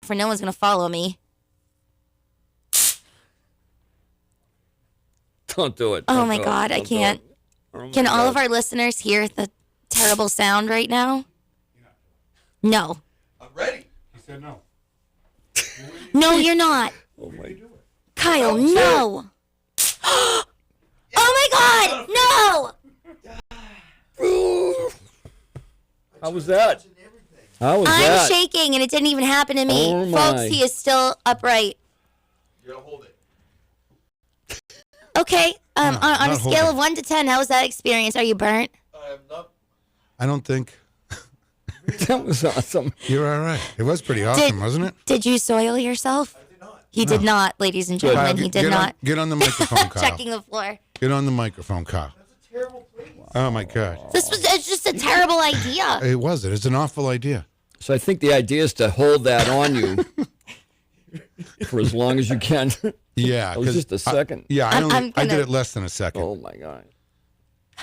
for no one's going to follow me. Don't do it. Oh, my God. I can't. Can all of our listeners hear the terrible sound right now? No. I'm ready. He said no. No, you're not. Oh, my. Kyle, no. Oh, my God. No. How was that? I'm shaking, and it didn't even happen to me. Oh, my. Folks, he is still upright. You gotta hold it. Okay. On a scale holding. of 1 to 10, how was that experience? Are you burnt? I am not. I don't think. That was awesome. You're all right. It was pretty awesome, wasn't it? Did you soil yourself? I did not. He did not, ladies and gentlemen. He did not. Get on the microphone, Kyle. Checking the floor. Get on the microphone, Kyle. That's a terrible place. Oh, my God. It's just a terrible idea. It wasn't. It's an awful idea. So I think the idea is to hold that on you for as long as you can. Yeah. It was just a second. I did it less than a second. Oh, my God.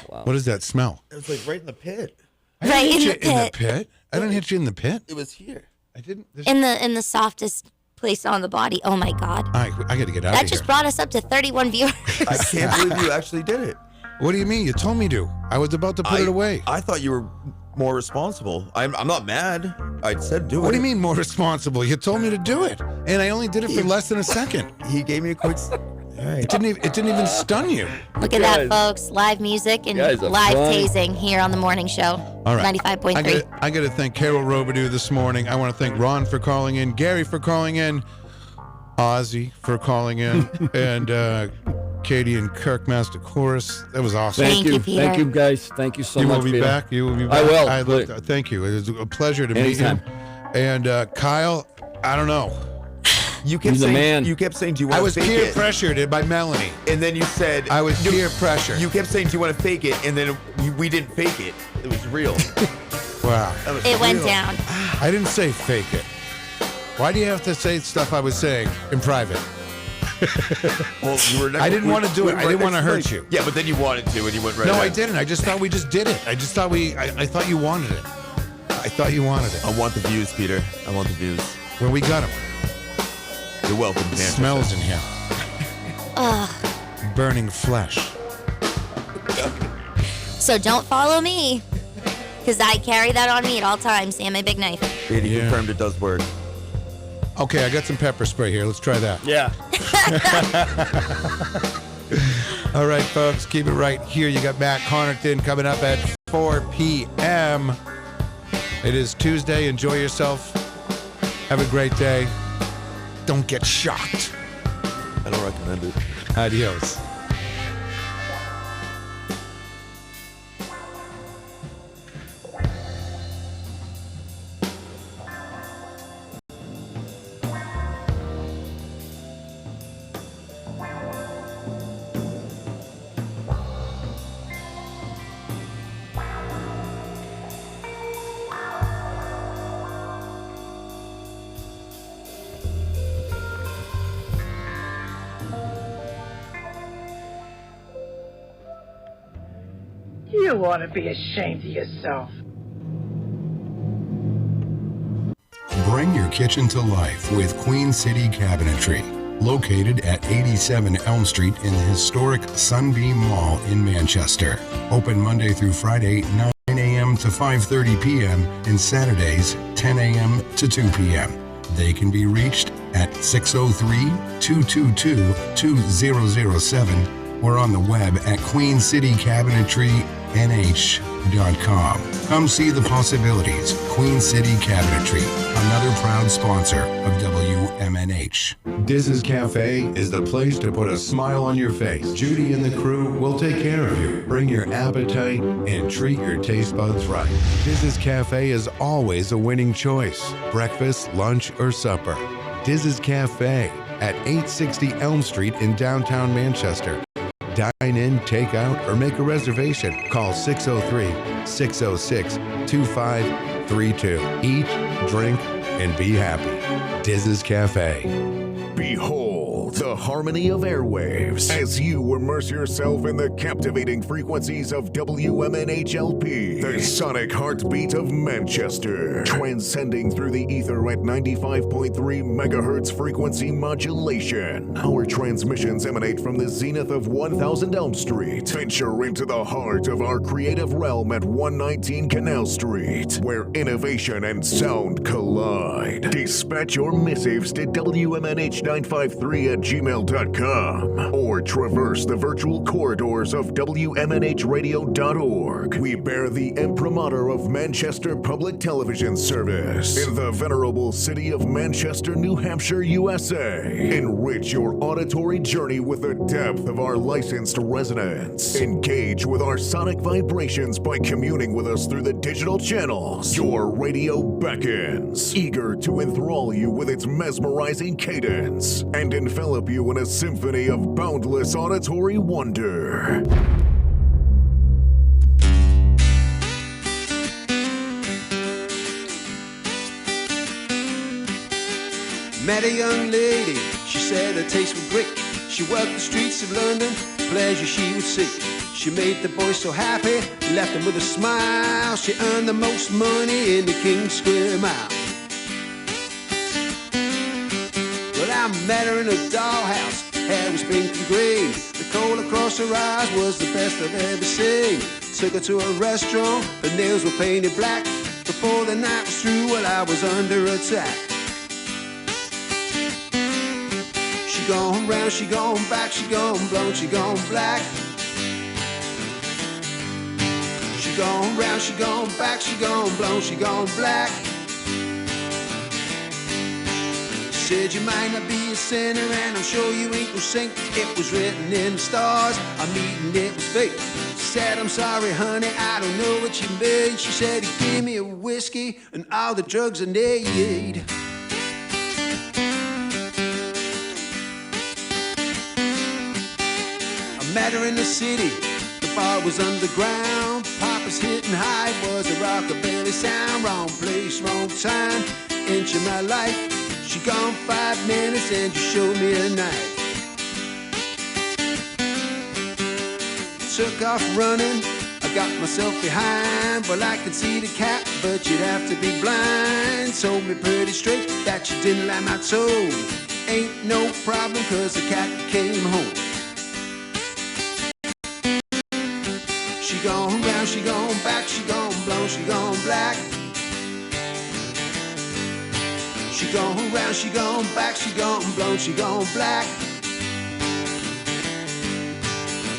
Wow. What does that smell? It was like right in the pit. Right in the In the pit. pit? I didn't hit you in the pit. It was here. I didn't. In the softest place on the body. Oh my God. I got to get out That of just here. brought us up to 31 viewers. I can't believe you actually did it. What do you mean? You told me to. I was about to put it away. I thought you were more responsible. I'm not mad. I said do it. What do you mean more responsible? You told me to do it, and I only did it for less than a second. He gave me a quick. All right. It didn't even stun you. Look at that, folks. Live music and Guys are live funny. tasing here on the morning show. All right. 95.3. I got to thank Carol Robidoux this morning. I want to thank Ron for calling in, Gary for calling in, Ozzy for calling in, and Katie and Kirkmaster Chorus. That was awesome. Thank you, Peter. Thank you, guys. Thank you so You much. will be Peter. back. You will be back. I will. Thank you. It was a pleasure to Anytime. meet you. And Kyle, I don't know. You kept He's a saying. man. You kept saying, "Do you want I to was fake peer it?" pressured by Melanie. And then you said, I was peer pressured. You kept saying, "Do you want to fake it?" And then we didn't fake it. It was real. Wow. That was It went real. down. I didn't say fake it. Why do you have to say stuff I was saying in private? Well, you were I didn't want to do it. I didn't want to hurt you. Yeah, but then you wanted to, and you went right. No, I ahead. didn't. I just thought we just did it. I just thought I thought you wanted it. I thought you wanted it. I want the views, Peter. I want the views. Well, we got them. You're welcome, It Dan. smells in here. Burning flesh. So don't follow me. Because I carry that on me at all times and my big knife. Katie Yeah. confirmed it does work. Okay, I got some pepper spray here. Let's try that. Yeah. All right, folks, keep it right here. You got Matt Connarton coming up at 4 p.m. It is Tuesday. Enjoy yourself. Have a great day. Don't get shocked. I don't recommend it. Adios. You ought to be ashamed of yourself. Bring your kitchen to life with Queen City Cabinetry, located at 87 Elm Street in the historic Sunbeam Mall in Manchester. Open Monday through Friday, 9 a.m. to 5:30 p.m. and Saturdays, 10 a.m. to 2 p.m. They can be reached at 603-222-2007 or on the web at queencitycabinetrynh.com. Come see the possibilities. Queen City Cabinetry, another proud sponsor of WMNH. Diz's Cafe is the place to put a smile on your face. Judy and the crew will take care of you. Bring your appetite and treat your taste buds right. Diz's Cafe is always a winning choice. Breakfast, lunch, or supper. Diz's Cafe at 860 Elm Street in downtown Manchester. Dine in, take out, or make a reservation. Call 603-606-2532. Eat, drink, and be happy. Diz's Cafe. Behold, world, the harmony of airwaves, as you immerse yourself in the captivating frequencies of WMNHLP, the sonic heartbeat of Manchester, transcending through the ether at 95.3 megahertz frequency modulation. Our transmissions emanate from the zenith of 1000 Elm Street. Venture into the heart of our creative realm at 119 Canal Street, where innovation and sound collide. Dispatch your missives to WMNH953@gmail.com or traverse the virtual corridors of WMNHradio.org. We bear the imprimatur of Manchester Public Television Service in the venerable city of Manchester, New Hampshire, USA. Enrich your auditory journey with the depth of our licensed resonance. Engage with our sonic vibrations by communing with us through the digital channels. Your radio beckons, eager to enthrall you with its mesmerizing cadence and envelop you in a symphony of boundless auditory wonder. Met a young lady, she said her taste was great. She walked the streets of London, pleasure she would see. She made the boys so happy, left them with a smile. She earned the most money in the King's Square Mile. Well, I met her in a dollhouse, hair was pink and green. The coal across her eyes was the best I've ever seen. Took her to a restaurant, her nails were painted black. Before the night was through, well, I was under attack. She gone round, she gone back, she gone blonde, she gone black. She gone round, she gone back, she gone blonde, she gone black. Said you might not be a sinner and I'm sure you ain't no saint. It was written in the stars, I'm eating it was fate. She said, I'm sorry honey, I don't know what you mean. She said, give me a whiskey and all the drugs I need. Met her in the city, the bar was underground. Papa's hitting high was a rockabilly sound. Wrong place, wrong time, inch of my life. She gone 5 minutes and you showed me a knife. Took off running, I got myself behind. Well, I could see the cat, but you'd have to be blind. Told me pretty straight that you didn't like my tone. Ain't no problem, cause the cat came home. She gone round, she gone back, she gone blonde, she gone black. She gone round, she gone back, she gone blonde, she gone black.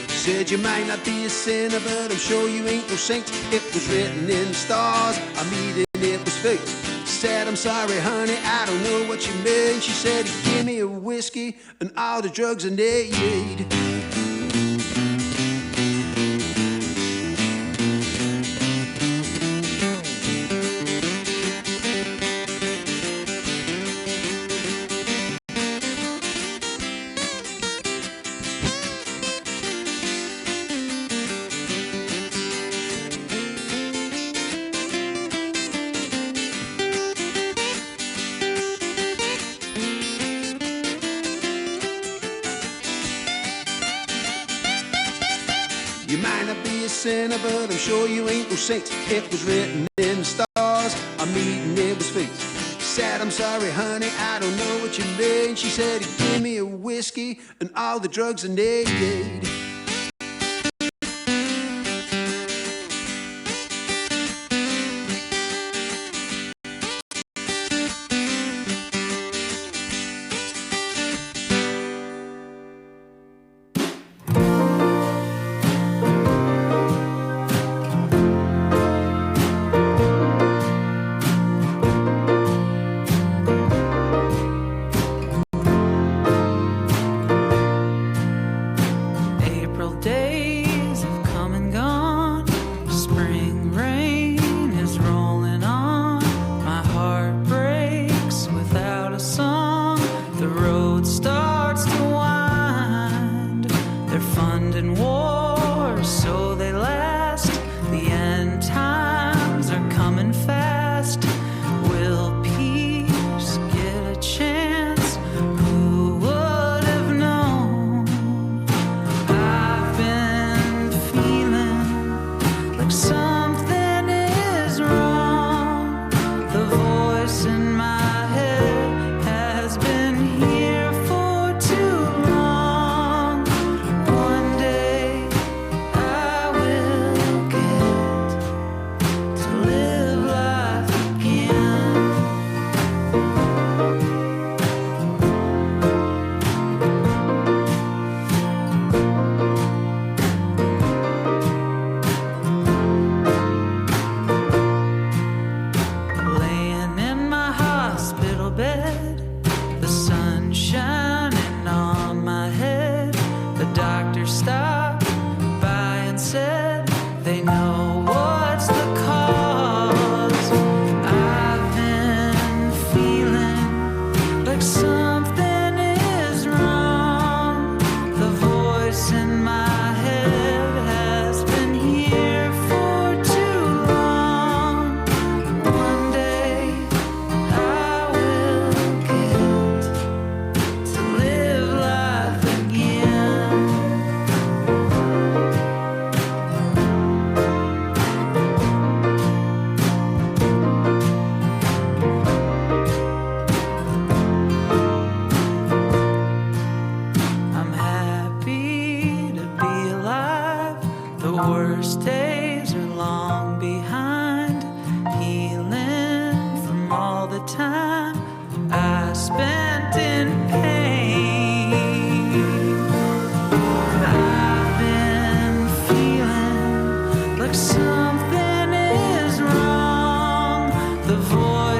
Said you might not be a sinner, but I'm sure you ain't no saint. It was written in the stars, I'm eating it was fate. Said, I'm sorry honey, I don't know what you mean. She said, give me a whiskey and all the drugs I need. You might not be a sinner, but I'm sure you ain't no saint. It was written in the stars, I'm eating it was fate. Said, I'm sorry honey, I don't know what you mean. She said, give me a whiskey and all the drugs I need.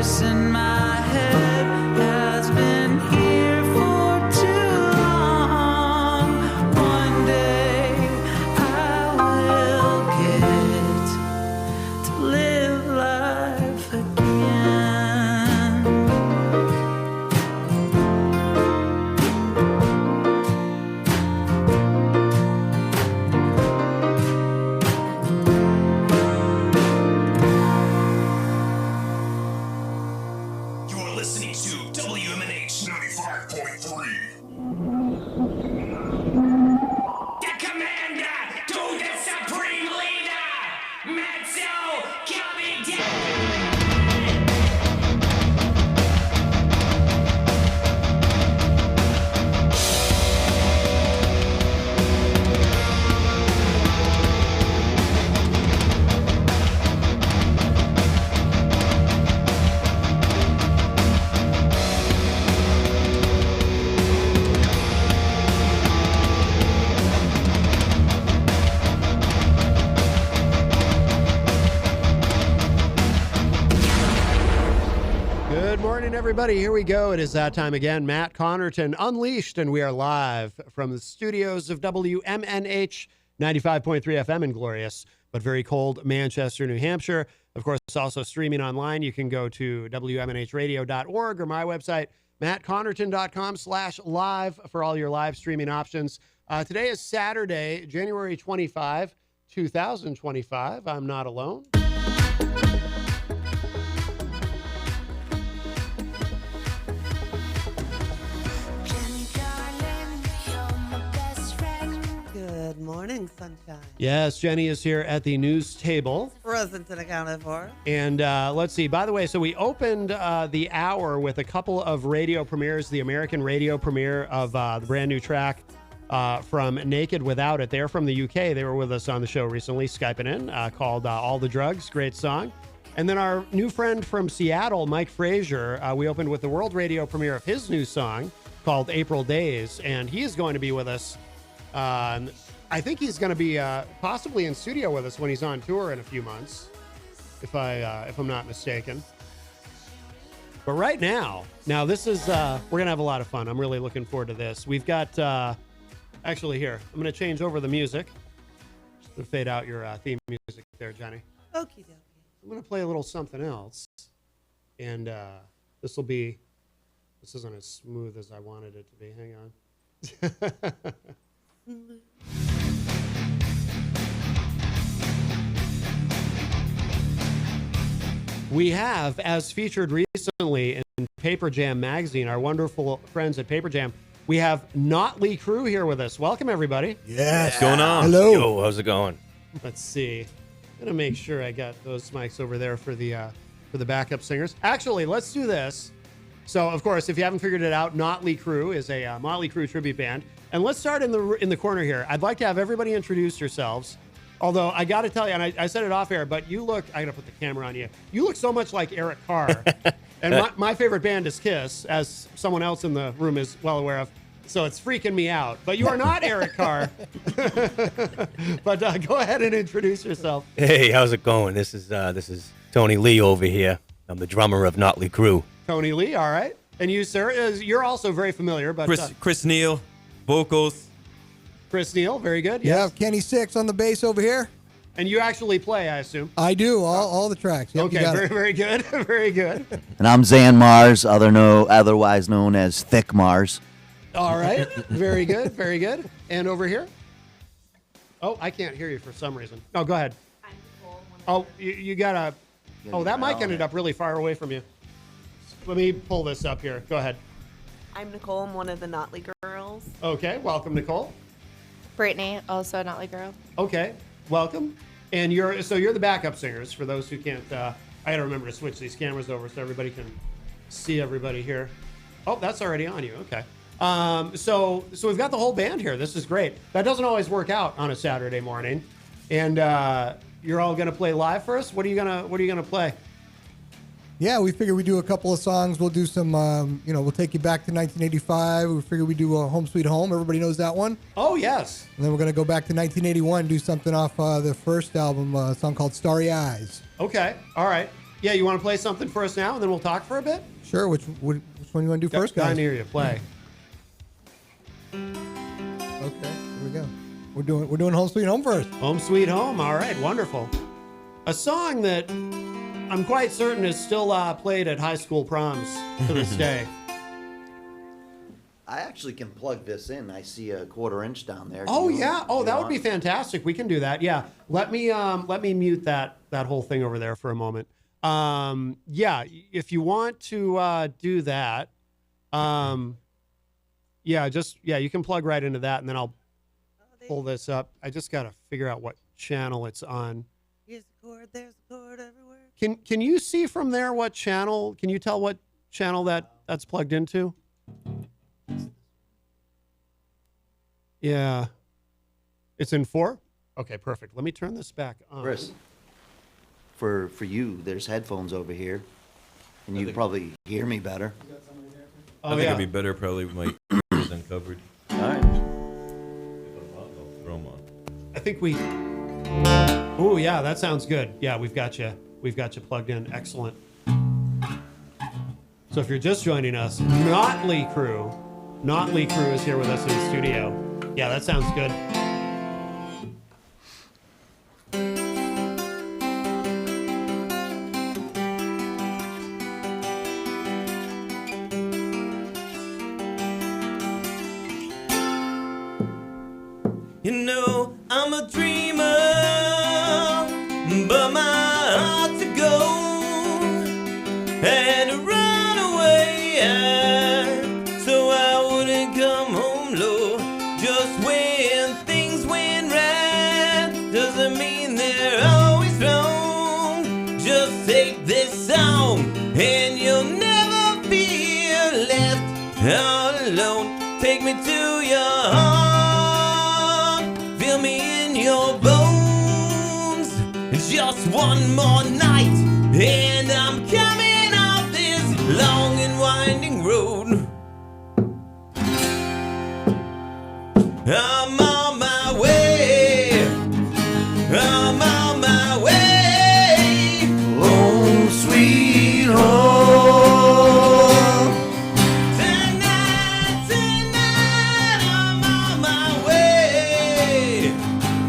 voice in my head has been here for too long. One day I will get to live life again. You're listening to WMNH 95.3. The commander to the supreme leader, Matzo coming down. Good morning, everybody. Here we go. It is that time again. Matt Connarton Unleashed, and we are live from the studios of WMNH 95.3 FM in glorious but very cold Manchester, New Hampshire. Of course, it's also streaming online. You can go to WMNHradio.org or my website, mattconnerton.com/live for all your live streaming options. Today is Saturday, January 25, 2025. I'm not alone. Good morning, sunshine. Yes, Jenny is here at the news table. Present and accounted for. And let's see. By the way, so we opened the hour with a couple of radio premieres. The American radio premiere of the brand new track from Naked Without It. They're from the UK. They were with us on the show recently, Skyping in, called All the Drugs. Great song. And then our new friend from Seattle, Mike Frazier, we opened with the world radio premiere of his new song called April Days. And he is going to be with us. I think he's going to be possibly in studio with us when he's on tour in a few months, if I'm not mistaken. But right now this is we're gonna have a lot of fun. I'm really looking forward to this. We've got actually here. I'm gonna change over the music. Just gonna fade out your theme music there, Jenny. Okie dokie. I'm gonna play a little something else, and this isn't as smooth as I wanted it to be. Hang on. We have, as featured recently in Paper Jam magazine, our wonderful friends at Paper Jam, we have NOTley Crue here with us. Welcome, everybody. Yes. What's going on? Hello. Yo, how's it going? Let's see. I'm gonna make sure I got those mics over there for the backup singers. Actually, let's do this. So, of course, if you haven't figured it out, NOTley Crue is a Motley Crue tribute band. And let's start in the corner here. I'd like to have everybody introduce yourselves. Although I got to tell you, and I said it off air, but you look, I got to put the camera on you. You look so much like Eric Carr. And my favorite band is Kiss, as someone else in the room is well aware of. So it's freaking me out. But you are not Eric Carr. But go ahead and introduce yourself. Hey, how's it going? This is Tony Lee over here. I'm the drummer of NOTley Crue. Tony Lee, all right. And you, sir, you're also very familiar. But Chris Neal, vocals. Chris Neal, very good. Yeah, Yes. Kenny Six on the bass over here. And you actually play, I assume. I do all the tracks. Yep, Okay, very good, very good. And I'm Zan Mars, otherwise known as Thick Mars. All right, very good, very good. And over here? Oh, I can't hear you for some reason. Oh, go ahead. Oh, you gotta. Oh, that mic ended up really far away from you. Let me pull this up here. Go ahead. I'm Nicole. I'm one of the NOTley girls. Okay, welcome, Nicole. Brittany, also a NOTley girl. Okay, welcome. And you're the backup singers. For those who can't, I gotta remember to switch these cameras over so everybody can see everybody here. Oh, that's already on you. Okay. So we've got the whole band here. This is great. That doesn't always work out on a Saturday morning. And you're all gonna play live for us. What are you gonna play? Yeah, we figured we'd do a couple of songs. We'll do some, we'll take you back to 1985. We figured we'd do Home Sweet Home. Everybody knows that one. Oh, yes. And then we're going to go back to 1981, do something off the first album, a song called Starry Eyes. Okay. All right. Yeah, you want to play something for us now, and then we'll talk for a bit? Sure. Which one you want to do first, guys? Down here, you play. Okay, here we go. We're doing Home Sweet Home first. Home Sweet Home. All right, wonderful. A song that I'm quite certain is still played at high school proms to this day. I actually can plug this in. I see a 1/4 inch down there. Oh Do you- yeah. Oh, do you that would want- be fantastic. We can do that. Yeah. Let me mute that whole thing over there for a moment. Yeah. If you want to do that, yeah, you can plug right into that, and then I'll pull this up. I just got to figure out what channel it's on. Here's a cord, there's a cord everywhere. Can you see from there what channel? Can you tell what channel that's plugged into? Yeah. It's in 4? Okay, perfect. Let me turn this back on. Chris, for you, there's headphones over here, and you can probably hear me better. I think it'd be better probably with my ears uncovered. All right. Throw 'em on. I think we. Oh yeah, that sounds good. Yeah, we've got you plugged in. Excellent. So if you're just joining us, NOTley Crue is here with us in the studio. Yeah, that sounds good. You know, I'm a dreamer, but my heart's a gold, and to run away, so I wouldn't come home low. Just when things went right, doesn't mean they're always wrong. Just take this song, and you'll never feel left all alone. Take me to your heart, feel me in your bones. Just one more night, and I'm coming off this long and winding road. I'm on my way, I'm on my way, home sweet home. Tonight, I'm on my way,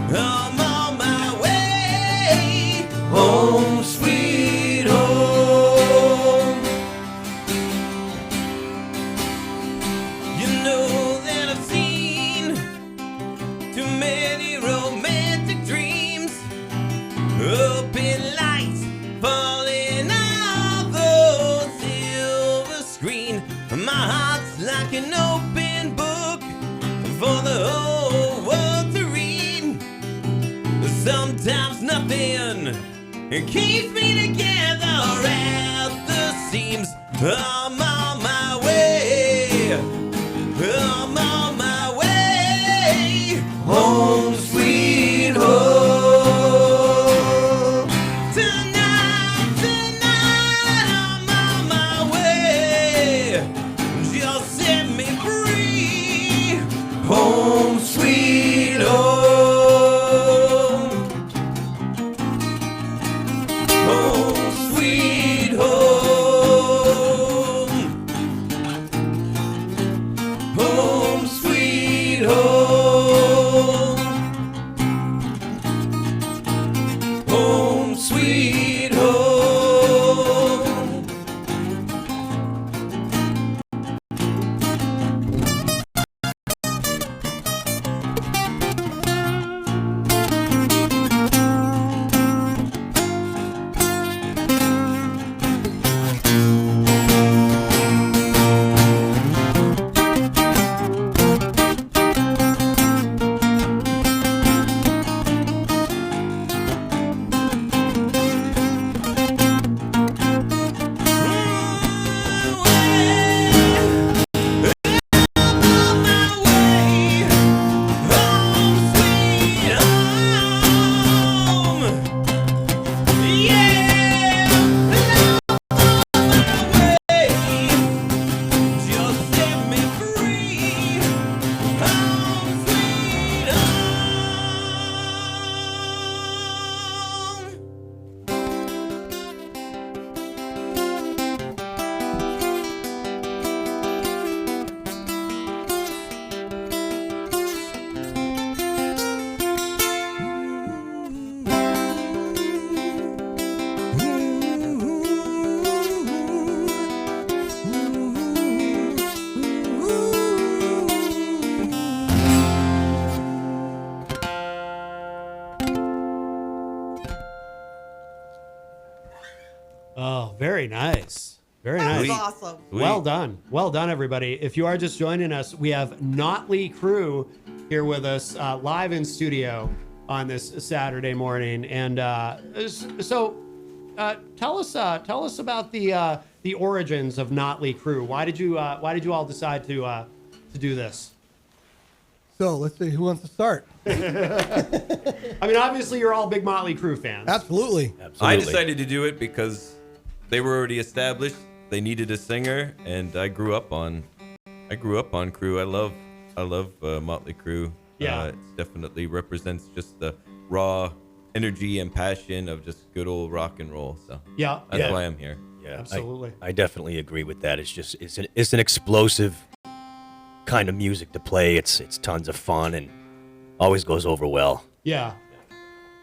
I'm on my way, home sweet home. You know that I've seen too many romantic dreams, up in lights falling off the silver screen. My heart's like an open book for the whole world to read. Sometimes nothing keeps me together at the seams. I'm on my way, I'm on my way, home sweet home. Tonight, I'm on my way. Just set me free, home sweet home. Home sweet home. Very nice. Very That was nice. awesome. Well done. Well done, everybody. If you are just joining us, we have NOTley Crue here with us live in studio on this Saturday morning. And so tell us about the origins of NOTley Crue. Why did you all decide to do this? So let's see who wants to start. I mean, obviously you're all big Motley Crue fans. Absolutely. I decided to do it because they were already established. They needed a singer, and I grew up on Crue. I love Motley Crue. Yeah. It definitely represents just the raw energy and passion of just good old rock and roll. So Yeah. that's why I'm here. Yeah, Absolutely. I definitely agree with that. It's an explosive kind of music to play. It's tons of fun and always goes over well. Yeah.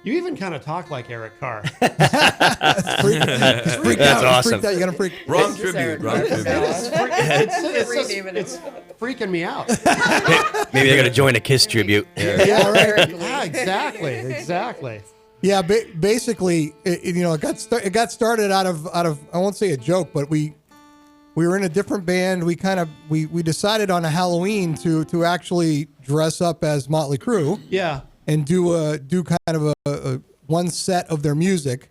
You even kind of talk like Eric Carr. That's awesome. You gotta freak. Wrong tribute. It's freaking me out. Maybe I got to join a Kiss tribute. Yeah, right. Yeah, exactly. Yeah, basically, it got started out of I won't say a joke, but we were in a different band. We decided on a Halloween to actually dress up as Motley Crue. Yeah. And do kind of a one set of their music.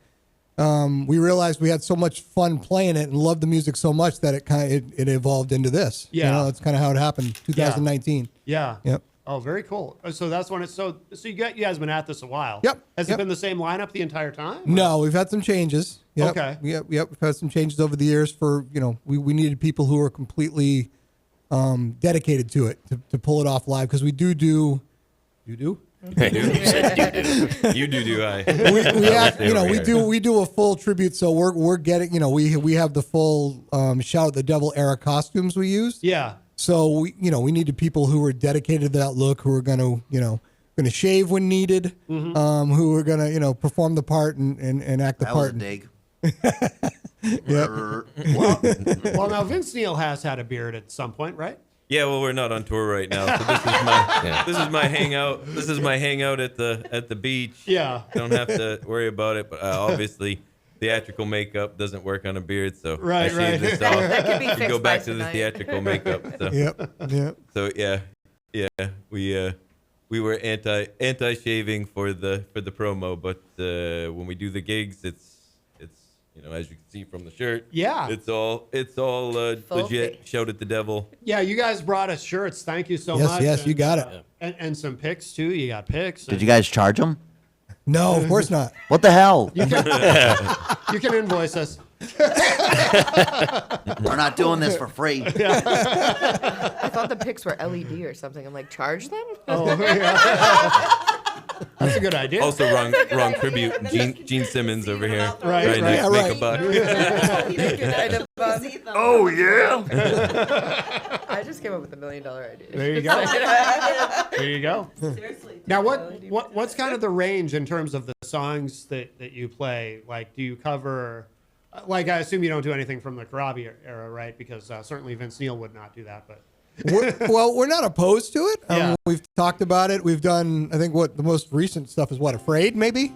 We realized we had so much fun playing it and loved the music so much that it evolved into this. Yeah. That's kind of how it happened. 2019. Yeah. Yep. Oh, very cool. So that's when it's so you guys been at this a while. Yep. Has it been the same lineup the entire time? No, we've had some changes. Yep. Okay. Yep. We've had some changes over the years for, we needed people who are completely dedicated to it to pull it off live, because we do. You do? You do I. We do a full tribute, so we're getting, we have the full Shout at the Devil era costumes we used. Yeah. So we needed people who were dedicated to that look, who are gonna shave when needed, who are gonna perform the part and act the That part. was a dig. Well, now Vince Neil has had a beard at some point, right? Yeah, well, we're not on tour right now, so this is my hangout. This is my hangout at the beach. Yeah. Don't have to worry about it, but obviously theatrical makeup doesn't work on a beard, so I shaved this off. That could be We fixed go by back to the tonight. theatrical makeup. So. Yep. So yeah, we were anti shaving for the promo, but when we do the gigs, it's as you can see from the shirt. Yeah. It's all legit. Shout at the devil. Yeah, you guys brought us shirts. Thank you so Yes, much. yes, you got it. And some pics too. You got pics. Did you guys charge them? No, of course not. What the hell? You can invoice us. We're not doing this for free. I thought the pics were LED or something. I'm like, charge them? Oh, yeah. That's a good idea. Also, wrong tribute. Gene Simmons over here. Right. Nice. Yeah, Make a buck. Oh, yeah. I just came up with $1 million idea. There you go. There you go. Seriously. Now, what's kind of the range in terms of the songs that you play? Like, do you cover? Like, I assume you don't do anything from the Karabi era, right? Because certainly Vince Neil would not do that. But we're not opposed to it. Yeah. We've talked about it. We've done, I think, what the most recent stuff is Afraid, maybe?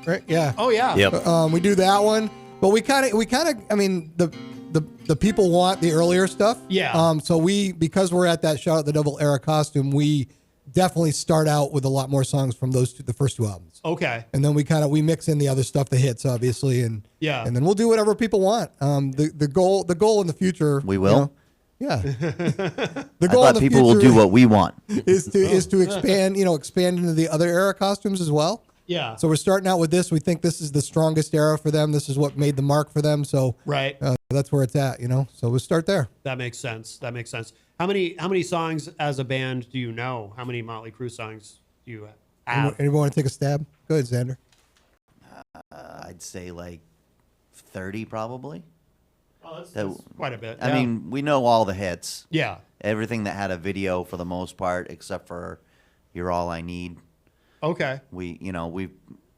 Right? Yeah. Oh yeah. Yep. We do that one, but we kind of. I mean, the people want the earlier stuff. Yeah. So because we're at that Shout at the Devil era costume, we definitely start out with a lot more songs from the first two albums. Okay. And then we mix in the other stuff, the hits, obviously, and and then we'll do whatever people want. The goal in the future. We will. Yeah. The goal in the people will do what we want. Is to expand into the other era costumes as well. Yeah. So we're starting out with this. We think this is the strongest era for them. This is what made the mark for them. So right. That's where it's at. So we'll start there. That makes sense. How many songs as a band do you know? How many Motley Crue songs do you have? Anyone want to take a stab? Go ahead, Xander. I'd say like 30 probably. Oh, that's quite a bit. I mean, we know all the hits. Yeah. Everything that had a video for the most part, except for "You're All I Need." Okay. We.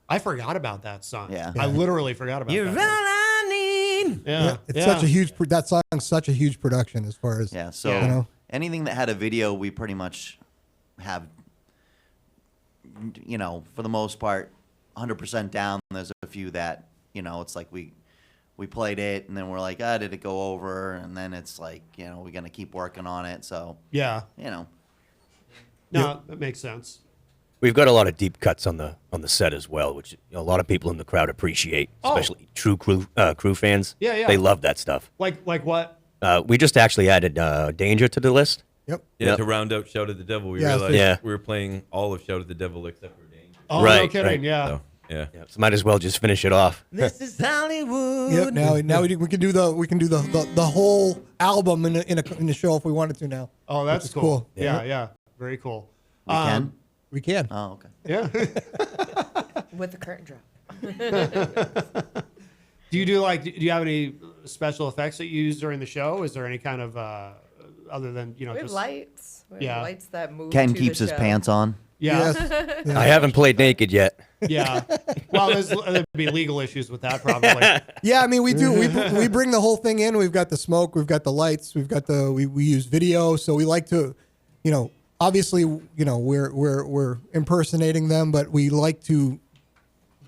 I forgot about that song. Yeah. I literally forgot about You're that. all I need. Yeah. It's such a huge. That song's such a huge production as far as. Yeah. So anything that had a video, we pretty much have. For the most part, 100% down. There's a few that it's like we we played it, and then we're like, did it go over? And then it's like, we're gonna keep working on it. So Yeah. No, that makes sense. We've got a lot of deep cuts on the set as well, which a lot of people in the crowd appreciate, especially true Crue fans. Yeah. They love that stuff. Like what? We just actually added Danger to the list. Yep. Yeah, to round out Shout at the Devil, we realized we were playing all of Shout at the Devil except for Danger. Oh, no kidding, yeah. So, yeah. So might as well just finish it off. This is Hollywood. Yep. Now we can do the whole album in a show if we wanted to now. Oh, that's which is cool. Yeah. Very cool. We can. Oh, okay. Yeah. With the curtain drop. Do you have any special effects that you use during the show? Is there any kind of other than We have just lights. We have lights that move. Ken to keeps the his show. pants on. Yeah. I haven't played naked yet. Yeah. Well, there'd be legal issues with that probably. Yeah, I mean we do. We bring the whole thing in. We've got the smoke. We've got the lights. We've got we use video. So we like to, obviously, we're impersonating them, but we like to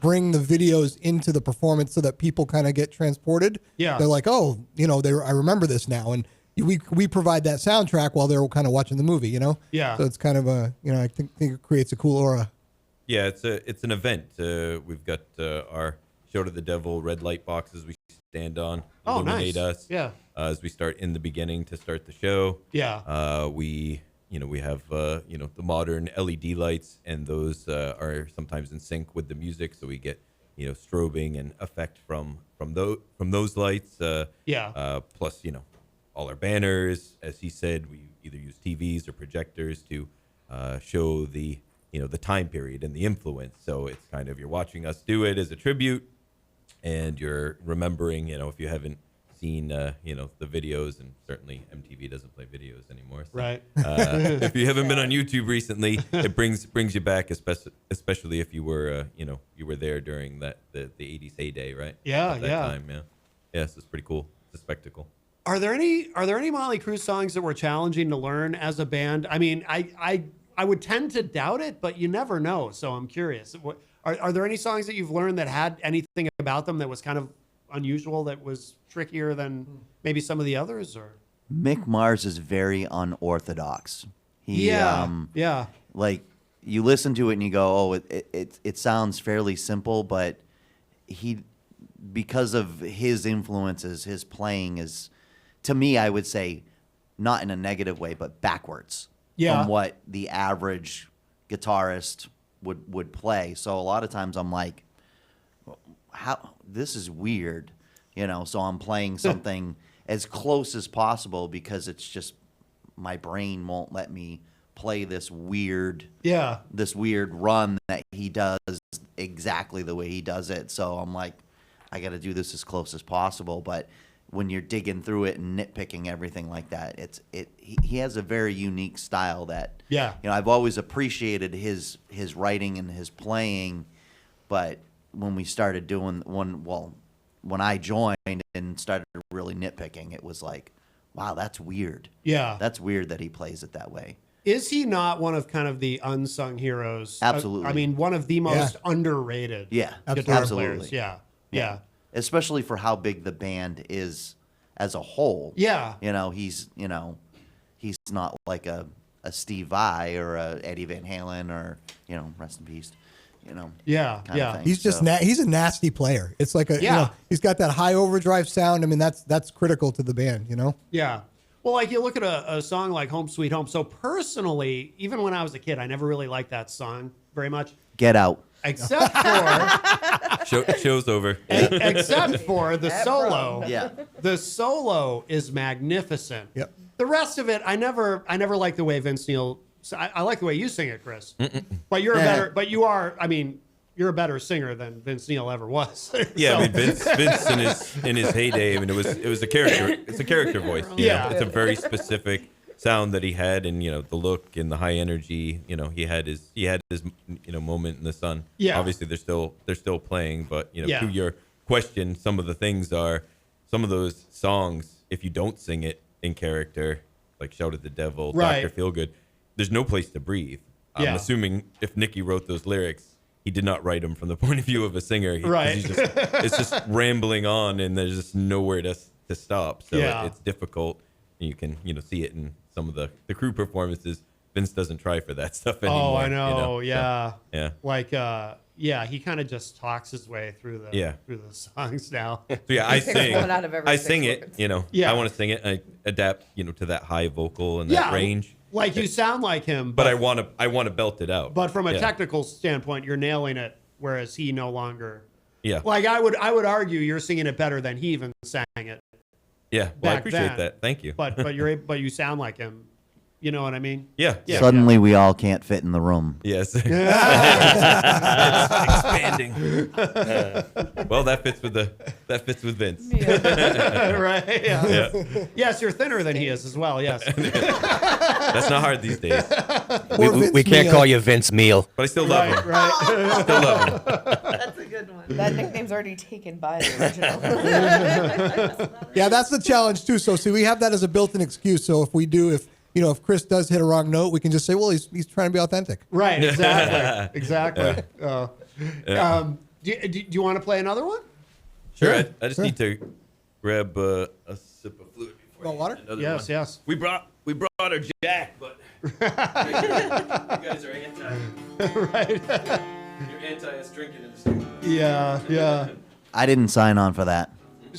bring the videos into the performance so that people kind of get transported. Yeah. They're like, I remember this now, and we provide that soundtrack while they're kind of watching the movie. Yeah. So it's kind of I think it creates a cool aura. Yeah, it's an event. We've got our Shout at the Devil red light boxes we stand on, Oh, illuminate nice. us. Yeah. As we start in the beginning to start the show. Yeah. We have the modern LED lights, and those are sometimes in sync with the music, so we get strobing and effect from those lights. Plus all our banners, as he said, we either use TVs or projectors to show the the time period and the influence. So it's kind of, you're watching us do it as a tribute, and you're remembering, if you haven't seen the videos, and certainly MTV doesn't play videos anymore. So, Right. If you haven't been on YouTube recently, it brings you back, especially if you were you were there during the 80s heyday, right? Yeah, At that yeah. time, yeah. Yes, it's pretty cool. It's a spectacle. Are there any Motley Crue songs that were challenging to learn as a band? I mean, I would tend to doubt it, but you never know. So I'm curious. Are there any songs that you've learned that had anything about them that was kind of unusual, that was trickier than maybe some of the others? Or Mick Mars is very unorthodox. Yeah. Like, you listen to it and you go, it sounds fairly simple, but because of his influences, his playing is, to me, I would say, not in a negative way, but backwards from what the average guitarist would play. So a lot of times I'm like, how, this is weird, so I'm playing something as close as possible, because it's just, my brain won't let me play this weird run that he does exactly the way he does it. So I'm like, I got to do this as close as possible. But when you're digging through it and nitpicking everything like that, he has a very unique style that I've always appreciated his writing and his playing. But when we started doing when I joined and started really nitpicking, it was like, wow, that's weird. Yeah. That's weird that he plays it that way. Is he not one of kind of the unsung heroes? Absolutely. I mean, one of the most underrated guitar absolutely. players. Yeah. Especially for how big the band is as a whole. Yeah. He's not like a Steve Vai or a Eddie Van Halen or, rest in peace. Kind of thing. He's just he's a nasty player. It's like he's got that high overdrive sound. I mean, that's critical to the band, Yeah. Well, like, you look at a song like Home Sweet Home. So personally, even when I was a kid, I never really liked that song very much. Get Out. Except for show's over. Except for the solo. Yeah. The solo is magnificent. Yep. The rest of it, I never liked the way Vince Neil. I like the way you sing it, Chris. But you're you're a better singer than Vince Neil ever was. Yeah, I mean, Vince in his heyday, I mean, it was a character. It's a character voice. It's a very specific sound that he had, and the look and the high energy. He had his moment in the sun. Yeah. Obviously, they're still playing, but to your question, some of the things are, some of those songs, if you don't sing it in character, like Shout at the Devil, Right. Dr. Feelgood, there's no place to breathe. I'm assuming if Nicky wrote those lyrics, he did not write them from the point of view of a singer. 'Cause Right. It's just rambling on, and there's just nowhere to stop. So it's difficult. And you can see it in some of the Crue performances. Vince doesn't try for that stuff anymore. Oh, I know. Yeah. So, yeah. Like, he kind of just talks his way through the songs now. So yeah, I sing. I sing it. Yeah. I want to sing it. I adapt, to that high vocal and that range. Like you sound like him, But I want to belt it out. But from a technical standpoint, you're nailing it, whereas he no longer. Yeah. Like I would argue you're singing it better than he even sang it. Yeah. Well, I back appreciate then. That. Thank you. But you sound like him. You know what I mean? Yeah. Suddenly we all can't fit in the room. Yes. It's expanding. Well, that fits with Vince. Right. Yeah. Yes, you're thinner than he is as well. Yes. That's not hard these days. We can't call you Vince Meal. But I still love him. Right. Still love him. That's a good one. That nickname's already taken by the original. Yeah, that's the challenge too. So see, we have that as a built-in excuse. So if if Chris does hit a wrong note, we can just say, well, he's trying to be authentic. Right. Exactly. Do you want to play another one? Sure. I just need to grab a sip of fluid before. Want water? Yes. Yes. We brought our Jack, but you guys are anti. Right. You're anti us drinking in the studio. Yeah. I didn't sign on for that.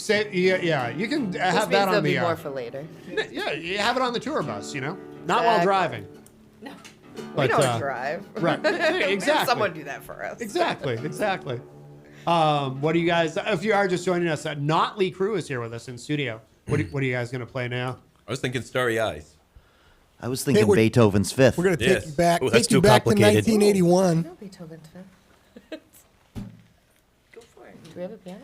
Yeah. You can have that on there'll the. be more for later. Yeah, you have it on the tour bus. Not while driving. No, But, we don't drive. Right. We have Exactly. someone do that for us. Exactly. What do you guys? If you are just joining us, NOTley Crue is here with us in studio. What are you guys going to play now? I was thinking Starry Eyes. I was thinking Beethoven's Fifth. We're going to take you back. Ooh, that's take you too back to complicated. 1981. No Beethoven's Fifth. Go for it. Do we have a piano?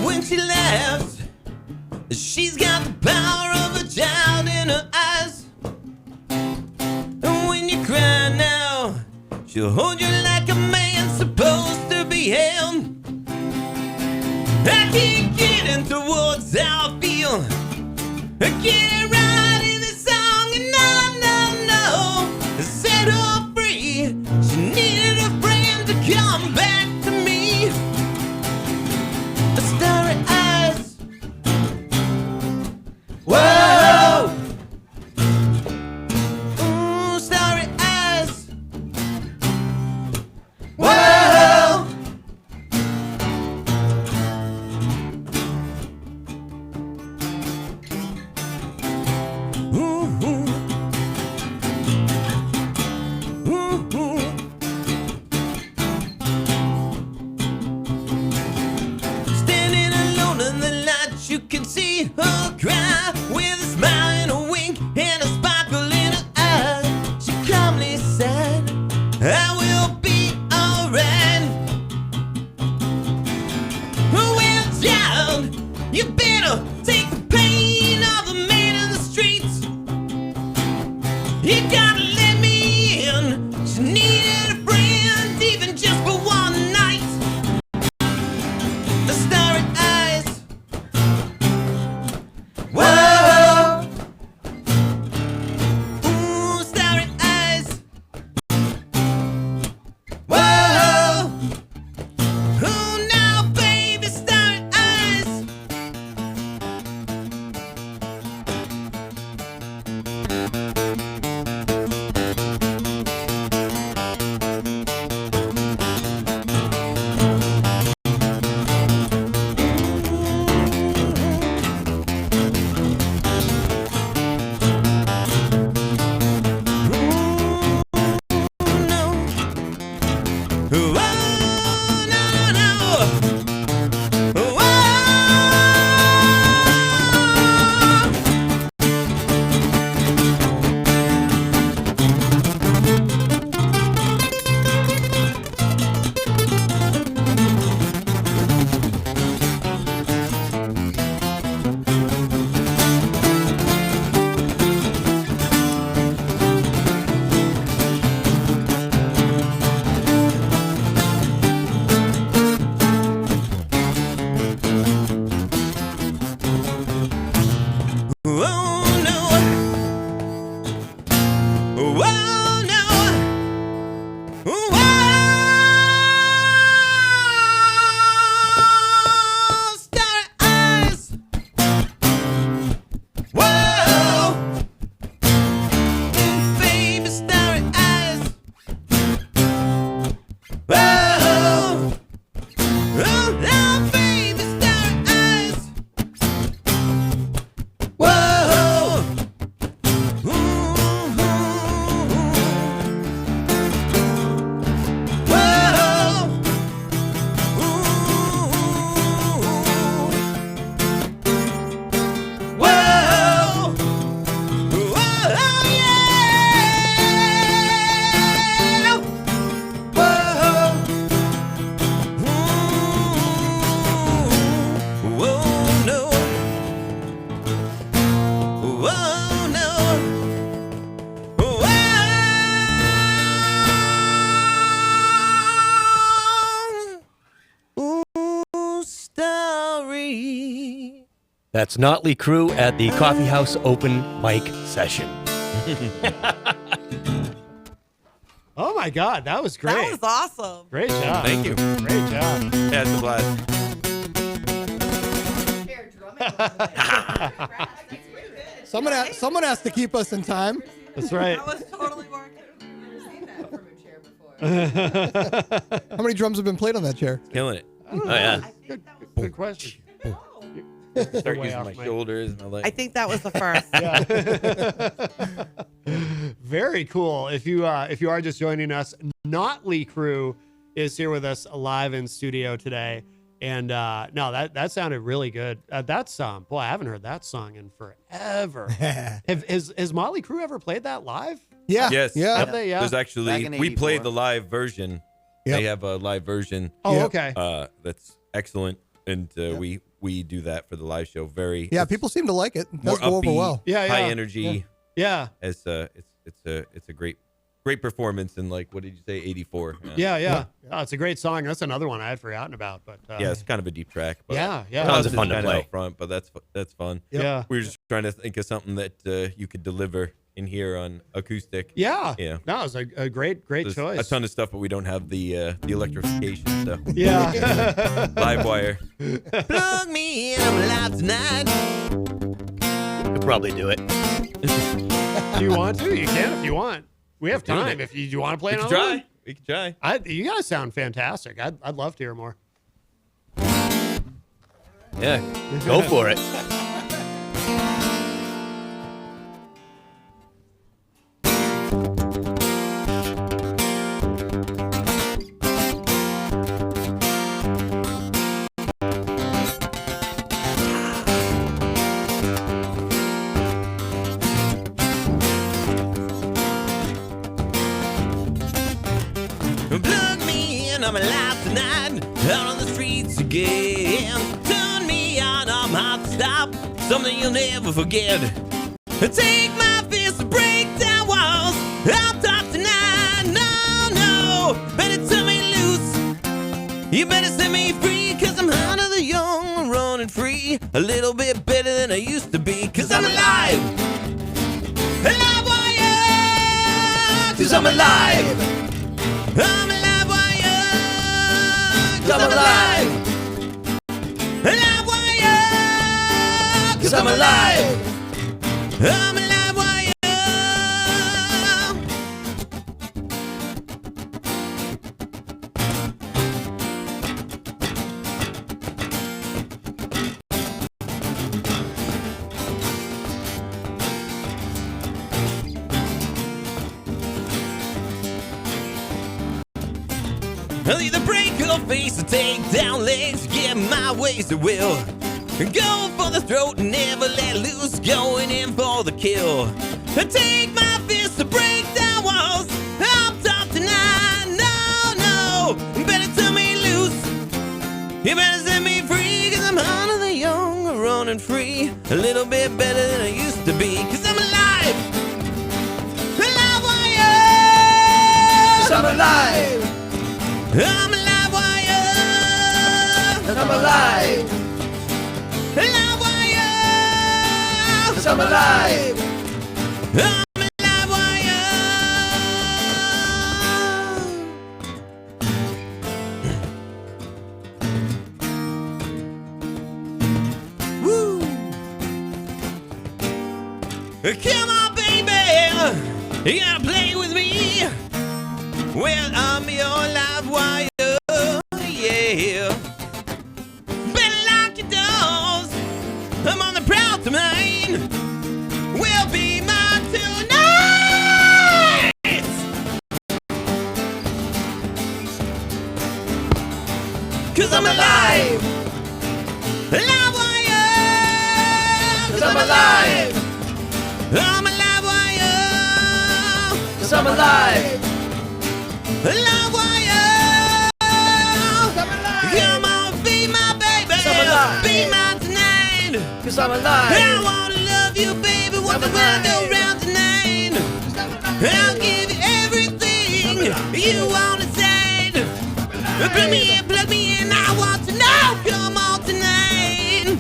When she laughs, she's got the power of a child in her eyes. And when you cry now, she'll hold you like a man's supposed to be held. I keep getting towards how I feel. I get right in the song and no, set her free. She needed a friend to come back to me. Starry eyes. Whoa. Ooh, starry eyes. Whoa. oh no. Ooh, story. That's NOTley Crue at the Coffee House open mic session. Oh my God, that was great. That was awesome. Great job. Thank you. Great job. Yeah, it's a blast. Someone has to keep us in time. That's right. That was totally working. How many drums have been played on that chair? Killing it. Oh, yeah. Good question. Start Way using off my mic. shoulders, my legs. I think that was the first. Very cool. If you are just joining us, NOTley Crue is here with us live in studio today. And no, that sounded really good. That song, boy, I haven't heard that song in forever. Has Motley Crue ever played that live? Yeah. Yes. Yeah. Have they? Yeah. There's Back actually, in we played 84. the live version. Yep. They have a live version. Oh, Yep. okay. That's excellent. And we do that for the live show. Very Yeah, it's people seem to like it. It more does go over upbeat, well. Yeah, high yeah. energy. Yeah. As it's a great performance in, like, what did you say, 84? Yeah. Oh, it's a great song. That's another one I had forgotten about. But Yeah, it's kind of a deep track. But Yeah. Tons of fun to kinda play. out front, but that's fun. Yeah. We were just trying to think of something that you could deliver in here on acoustic. Yeah. Yeah. No, it was a great There's choice. a ton of stuff, but we don't have the electrification stuff. Yeah. Live wire. Plug me in, I'm alive tonight. Could probably do it. Do you want to? You can if you want. We have Doing time. it. If you want to play We can another try. one. We can try. You guys sound fantastic. I'd love to hear more. Yeah, go for it. Plug me in, I'm alive tonight. Out on the streets again. Turn me on, I'm hot to stop. Something you'll never forget. Take my fist to break down walls. I'll talk tonight. No. Better turn me loose. You better set me free. Cause I'm out of the young, running free. A little bit better than I used to be. Cause I'm alive. Alive wire. Cause I'm alive. I'm alive wire. Cause I'm alive. Alive wire. Cause I'm alive. I'm alive wire. I'll either break or face or take down legs, get my ways at will. Go for the throat and never let loose, going in for the kill. Take my fist to break down walls, I'll talk tonight. No, better turn me loose. You better set me free, cause I'm out of the young, running free. A little bit better than I used to be, cause I'm alive. Alive wire. Cause I'm alive. I'm alive wire. I'm alive. Alive wire. I'm alive. I'm alive wire. Woo. Come on, baby. You gotta play with me. Well, I'm your live wire, yeah. Better lock your doors. I'm on the prowl tonight. Will be mine tonight. Cause I'm alive. Alive wire. Cause I'm alive. I'm alive wire. Cause I'm alive. Alive wire. Come on, be my baby. Be mine tonight. Cause I'm alive. I wanna love you, baby. what the world go round tonight. I'll give you everything you wanna say. Plug me in, I want to know. Come on tonight.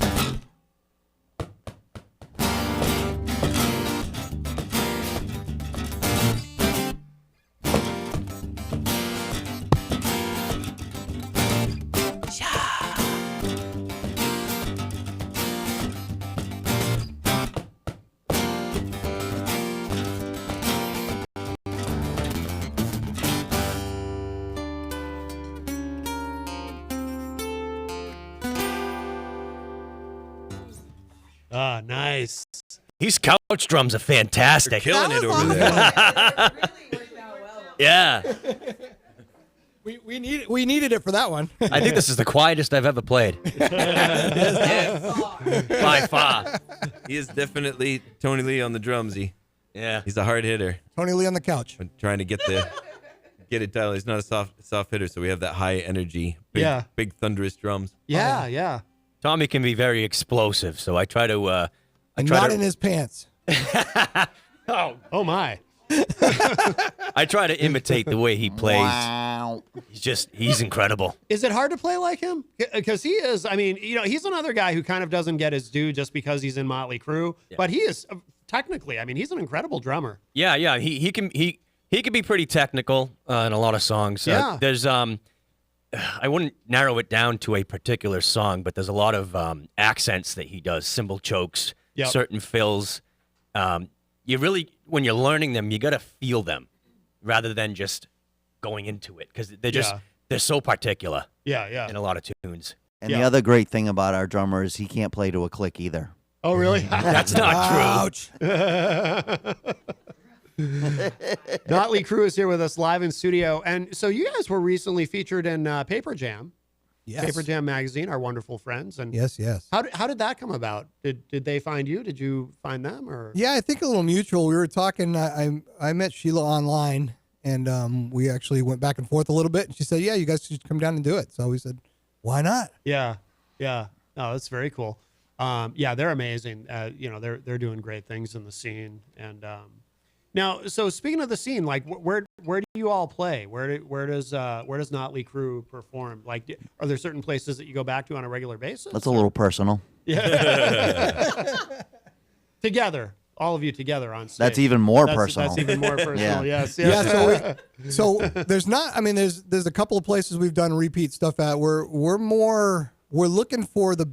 Ah, nice. These couch drums are fantastic. They're killing it over there. Yeah. We needed it for that one. I think this is the quietest I've ever played. By far. He is definitely Tony Lee on the drumsy. Yeah. He's a hard hitter. Tony Lee on the couch. I'm trying to get it dialed. He's not a soft hitter, so we have that high energy, big thunderous drums. Yeah, yeah. Tommy can be very explosive, so I try to. Not in his pants. Oh my. I try to imitate the way he plays. Wow. He's incredible. Is it hard to play like him? Because he is, I mean, he's another guy who kind of doesn't get his due just because he's in Motley Crue. Yeah. But he is, technically, I mean, he's an incredible drummer. Yeah. He can be pretty technical in a lot of songs. Yeah. There's I wouldn't narrow it down to a particular song, but there's a lot of accents that he does, cymbal chokes, certain fills. You really, when you're learning them, you got to feel them rather than just going into it because they're so particular. Yeah. In a lot of tunes. And the other great thing about our drummer is he can't play to a click either. Oh, really? That's not true. NOTley Crue is here with us live in studio. And so you guys were recently featured in Paper Jam. Yes. Paper Jam magazine, our wonderful friends. And Yes. How did that come about? Did they find you? Did you find them? Or Yeah, I think a little mutual. We were talking. I met Sheila online, and we actually went back and forth a little bit. And she said, "Yeah, you guys should come down and do it." So we said, "Why not?" Yeah. Oh, that's very cool. Yeah, they're amazing. They're doing great things in the scene. And now, so speaking of the scene, like where do you all play? Where does NOTley Crue perform? Like, are there certain places that you go back to on a regular basis? That's a little personal. Yeah. Together, all of you together on stage. That's even more personal. That's even more personal. Yeah. Yes. Yeah. So there's not. I mean, there's a couple of places we've done repeat stuff at. We're looking for the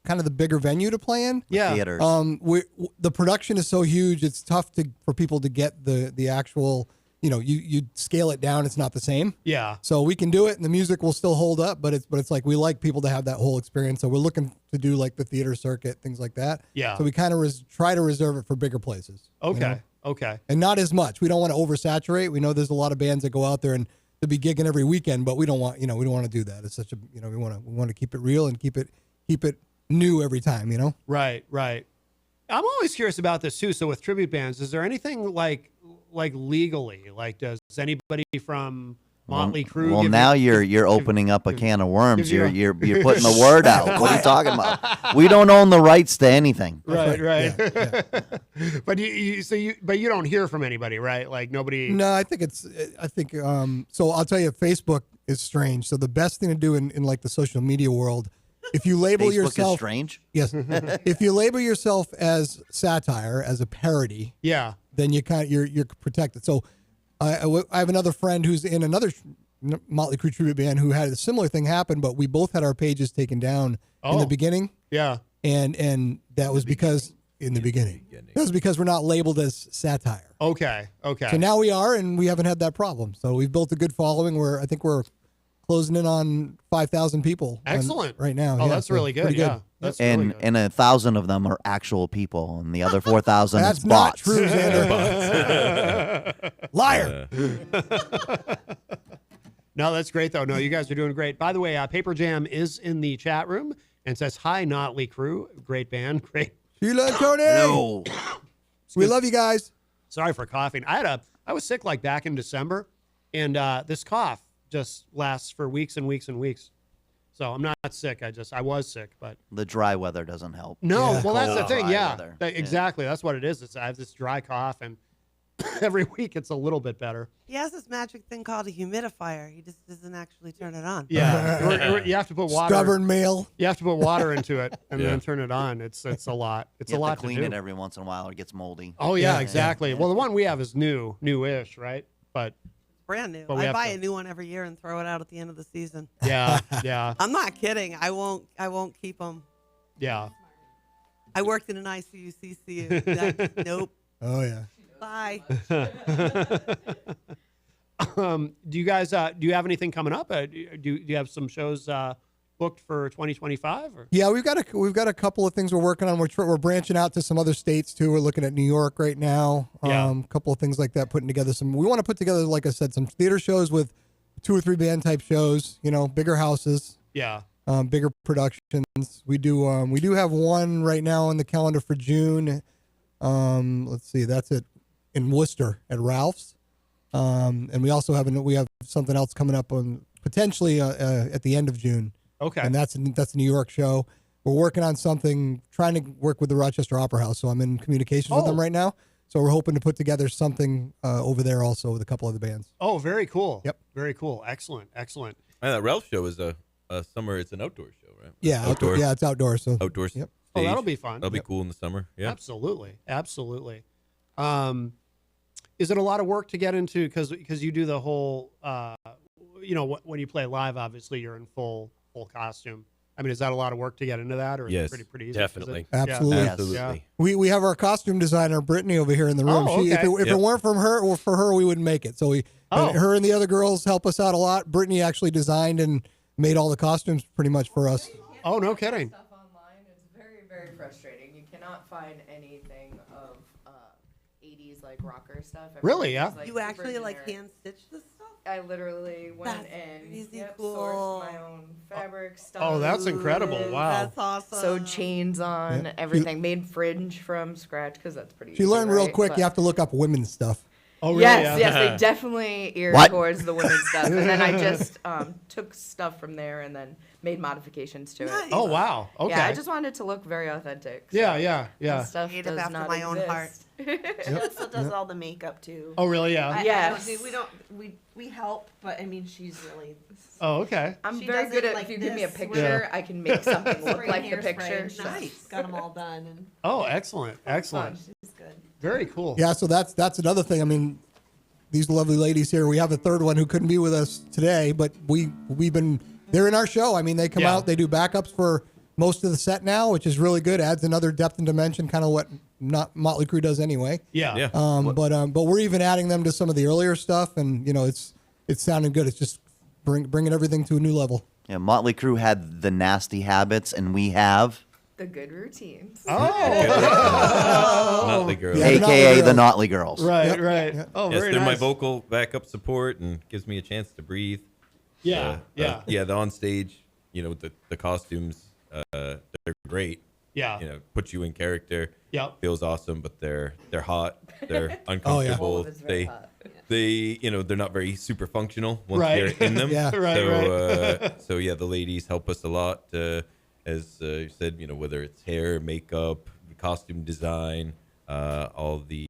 kind of the bigger venue to play in. Yeah. Theaters. The production is so huge, it's tough for people to get the actual, you scale it down, it's not the same. Yeah. So we can do it and the music will still hold up, but it's like we like people to have that whole experience. So we're looking to do like the theater circuit, things like that. Yeah. So we kind of try to reserve it for bigger places. Okay. Okay. And not as much. We don't want to oversaturate. We know there's a lot of bands that go out there and to be gigging every weekend, but we don't want to do that. It's such a, we want to keep it real and keep it new every time, Right. I'm always curious about this too. So with tribute bands, is there anything like legally, like does anybody from Motley Crue? Well, now you're opening up a can of worms. You're putting the word out. What are you talking about? We don't own the rights to anything. Right. Yeah. But you don't hear from anybody, right? Like nobody. No, I think so I'll tell you, Facebook is strange. So the best thing to do in like the social media world, if you label Facebook yourself is strange. Yes. If you label yourself as satire, as a parody, yeah, then you're protected. So I have another friend who's in another Motley Crue tribute band who had a similar thing happen, but we both had our pages taken down in the beginning. Yeah. And that was because in the beginning. That was because we're not labeled as satire. Okay. So now we are, and we haven't had that problem. So we've built a good following. I think we're closing in on 5,000 people. Excellent. Right now. Oh, yeah, that's really good. Yeah. That's really good. And 1,000 of them are actual people, and the other 4,000 is That's not bots. true, Xander. Liar. No, that's great though. No, you guys are doing great. By the way, Paper Jam is in the chat room and says, "Hi, NOTley Crue, great band, great." Sheila and Tony. No. We love you guys. Sorry for coughing. I was sick like back in December, and this cough just lasts for weeks and weeks and weeks. So I'm not sick. I was sick, but The dry weather doesn't help. no. Yeah. Well, that's the Cold, thing. dry Yeah, weather. exactly. That's what it is. I have this dry cough, and every week it's a little bit better. He has this magic thing called a humidifier. He just doesn't actually turn it on. Yeah, you have to put water. Stubborn male. You have to put water into it and Yeah. then turn it on. It's a lot. It's You a have lot to clean do. it every once in a while. It gets moldy. Oh yeah, exactly. Well, the one we have is newish, right? But Brand new. But we I have buy to- a new one every year and throw it out at the end of the season. yeah, yeah, I'm not kidding. I won't keep them. yeah. I worked in an ICU-CCU. Nope. Oh yeah. Bye. Do you guys do you have anything coming up? Do you have some shows booked for 2025? Or? Yeah, we've got a couple of things we're working on. We're branching out to some other states too. We're looking at New York right now. Yeah. A couple of things like that. Putting together some. We want to put together, like I said, some theater shows with 2 or 3 band type shows. Bigger houses. Yeah. Bigger productions. We do have one right now on the calendar for June. Let's see, that's it in Worcester at Ralph's. And we also have something else coming up on potentially at the end of June. Okay. And that's a New York show. We're working on something, trying to work with the Rochester Opera House. So I'm in communications with them right now. So we're hoping to put together something over there also with a couple of the bands. Oh, very cool. Yep. Very cool. Excellent. Excellent. And that Ralph show is a summer. It's an outdoor show, right? Yeah, outdoor. Yeah, it's outdoor. So outdoor. Yep. Oh, that'll be fun. That'll be cool in the summer. Yeah. Absolutely. Absolutely. Is it a lot of work to get into? Because you do the whole, when you play live, obviously you're in full costume. I mean, is that a lot of work to get into that, or Yes, is it pretty easy? definitely. Is it- Absolutely. Yeah. Absolutely. Yeah. We have our costume designer Brittany over here in the room. Oh, okay. If it weren't from her or for her, we wouldn't make it. So her and the other girls help us out a lot. Brittany actually designed and made all the costumes pretty much for us. Oh, no kidding. Stuff online, it's very, very frustrating. You cannot find anything of 80s like rocker stuff. Really? Yeah. Everything's, like, You super actually like generic. hand stitch this stuff? I literally went That's and crazy sourced cool. my own fabric stuff. Oh, that's incredible. Wow. That's awesome. Sewed chains on Yeah. everything. Made fringe from scratch because that's pretty. She easy, learned real right? quick. But- You have to look up women's stuff. Oh, really? Yes, Yeah. yes, they definitely ear What? towards the women's stuff, and then I just took stuff from there and then made modifications to it. Nice. Oh, wow. Okay. Yeah, I just wanted it to look very authentic. so Yeah. that Yeah. Stuff Made does up after not my own heart. exist. She also does all the makeup too. Oh, really? Yeah. Yes. We help, but I mean, she's really. Oh, okay. I'm She very does good it at like if you give me a this, picture, I can make something look Spray like the hairspray picture. and so Nice. she's got them all done, and Oh, excellent. Excellent. she's good. Very cool. Yeah, so that's another thing. I mean, these lovely ladies here. We have a third one who couldn't be with us today, but they're in our show. I mean, they come Yeah. out, they do backups for most of the set now, which is really good. Adds another depth and dimension, kind of what Motley Crue does anyway. Yeah. Yeah. But we're even adding them to some of the earlier stuff, and it's sounding good. It's just bringing everything to a new level. Yeah, Motley Crue had the nasty habits, and we have The good routines. Motley Girl. Yeah, the Notley AKA the Girls. Notley Girls. Right. Yep. Right. Yep. Oh, Yes, very they're my nice. vocal backup support and gives me a chance to breathe. Yeah. Yeah. Yeah, the on stage, the costumes, they're great. Yeah. Put you in character. Yep. Feels awesome, but they're hot. They're uncomfortable. All of it's very hot. They're not very super functional once Right. you're in them. Yeah. Right, So yeah, the ladies help us a lot. As you said, whether it's hair, makeup, costume design, all the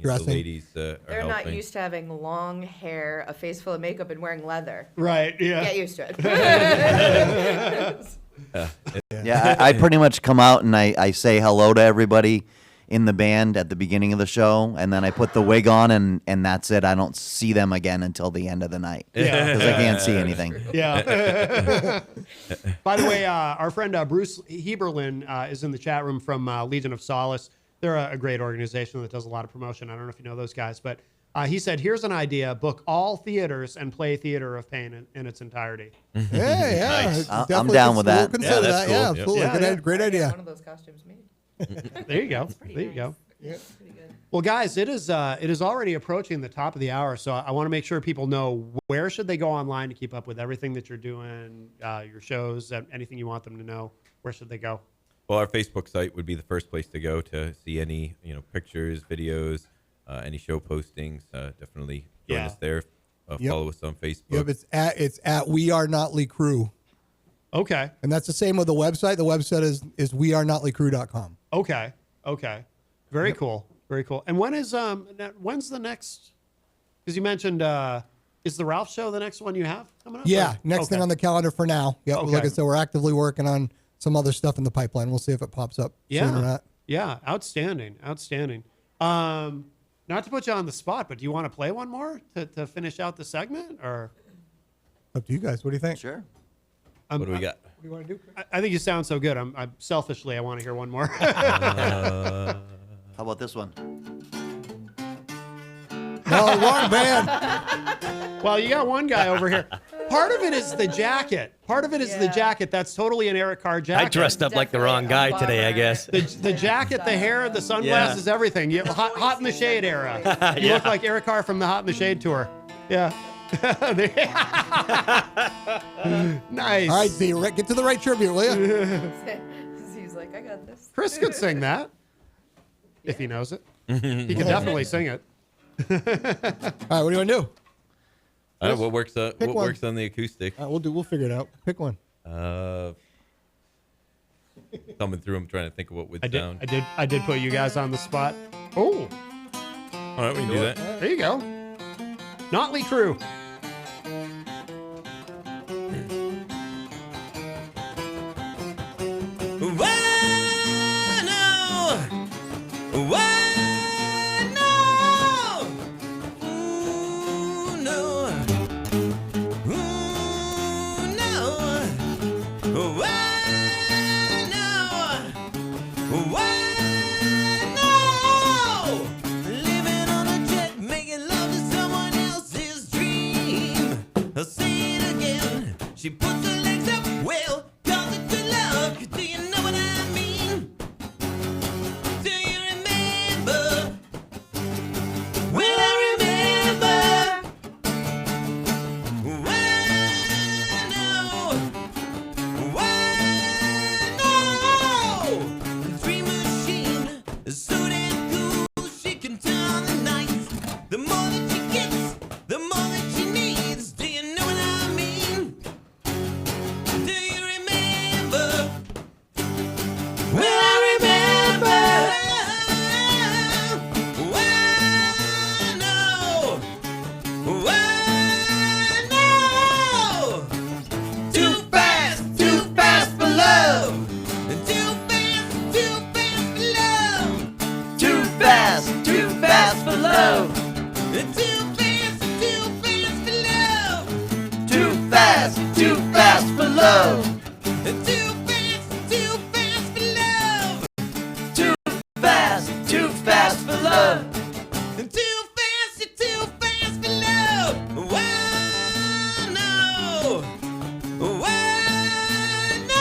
Dressing. ladies are They're helping. not used to having long hair, a face full of makeup, and wearing leather. Right. Yeah. Get used to it. Yeah, I pretty much come out and I say hello to everybody in the band at the beginning of the show, and then I put the wig on, and that's it. I don't see them again until the end of the night Yeah. because I can't see anything. Yeah. By the way, our friend Bruce Heberlin is in the chat room from Legion of Solace. They're a great organization that does a lot of promotion. I don't know if you know those guys, but he said, here's an idea: book all theaters and play Theater of Pain in its entirety. Yeah. Nice. I'm Definitely down with that. Consider Yeah, that. that's Yeah, cool. absolutely. Yeah, Good yeah. idea. Great idea. One of those costumes made. There you go. There you go. Well, guys, it is already approaching the top of the hour, so I want to make sure people know where should they go online to keep up with everything that you're doing, your shows, anything you want them to know. Where should they go? Well, our Facebook site would be the first place to go to see any pictures, videos, any show postings. Definitely join Yeah. us there. Yep. Follow us on Facebook. Yep, it's at We Are Notley Crew. Okay. And that's the same with the website. The website is wearenotlycrew.com. Okay. Okay. Very cool. Very cool. And when's the next? Because you mentioned, is the Ralph show the next one you have coming up? Yeah, or? next thing on the calendar for now. Yep. Okay. Like I said, we're actively working on some other stuff in the pipeline. We'll see if it pops up soon or not. Yeah. Outstanding. Outstanding. Not to put you on the spot, but do you want to play one more to finish out the segment, or? Up to you guys. What do you think? Sure. What do we got? What do you want to do? I think you sound so good. I'm selfishly, I want to hear one more. How about this one? No, wrong band. Well, you got one guy over here. Part of it is the jacket. Part of it is the jacket. That's totally an Eric Carr jacket. I dressed up like the wrong guy today, I guess. The jacket, the hair, the sunglasses, everything. Hot in the Shade era. You look like Eric Carr from the Hot in the Shade tour. Yeah. Nice. All right, Z, get to the right tribute, will you? He's like, I got this. Chris could sing that if he knows it. He could definitely sing it. All right, what do you want to do? I don't know what works. Pick What one. works on the acoustic? We'll figure it out. Pick one. Thumbing through. I'm trying to think of what would sound. I did put you guys on the spot. Oh. All right, we can do that. There you go. NOTley Crue. She puts her legs up, well, calls it good luck. Do you know what I mean? Do you remember? Well, I remember. The dream machine is so damn cool. She can turn the nights. The more that she gets, the more that she needs. Do you know what I mean? Do you remember? Well, I remember. Too fast for love. Too fast for love. Too fast for love. Too fast for love. Too fast for love. Too fast for love. Too fast for love. Too fast for love. Why no?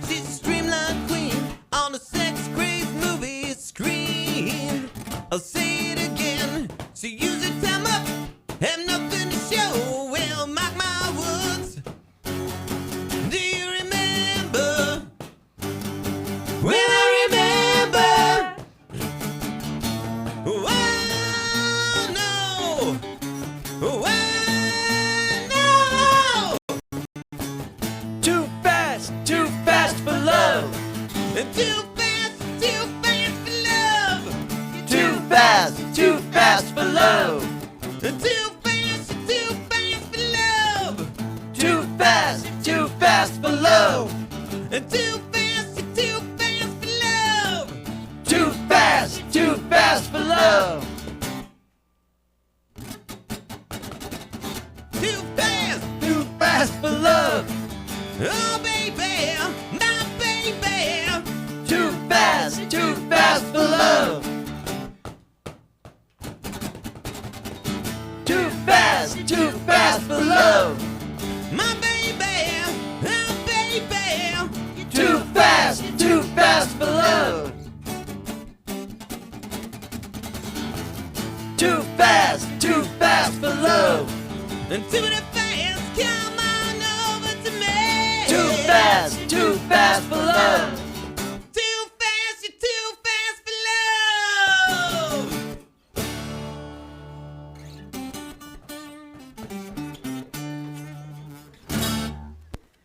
She's a streamlined queen on a sex-crazed movie screen. I'll say it again. She used her time up, have nothing to show. Well, mark my words. Do you remember? Well, I remember. Too fast for love. Too fast for love. Too fast for love. Too fast for love. Too fast for love. Too fast for love. Too fast for love. Too fast for love. Oh baby, my baby. Too fast for love. Too fast for love. My baby, oh baby. Too fast for love. Too fast for love. And too fast, come on over to me. Too fast for love. Too fast, you're too fast for love.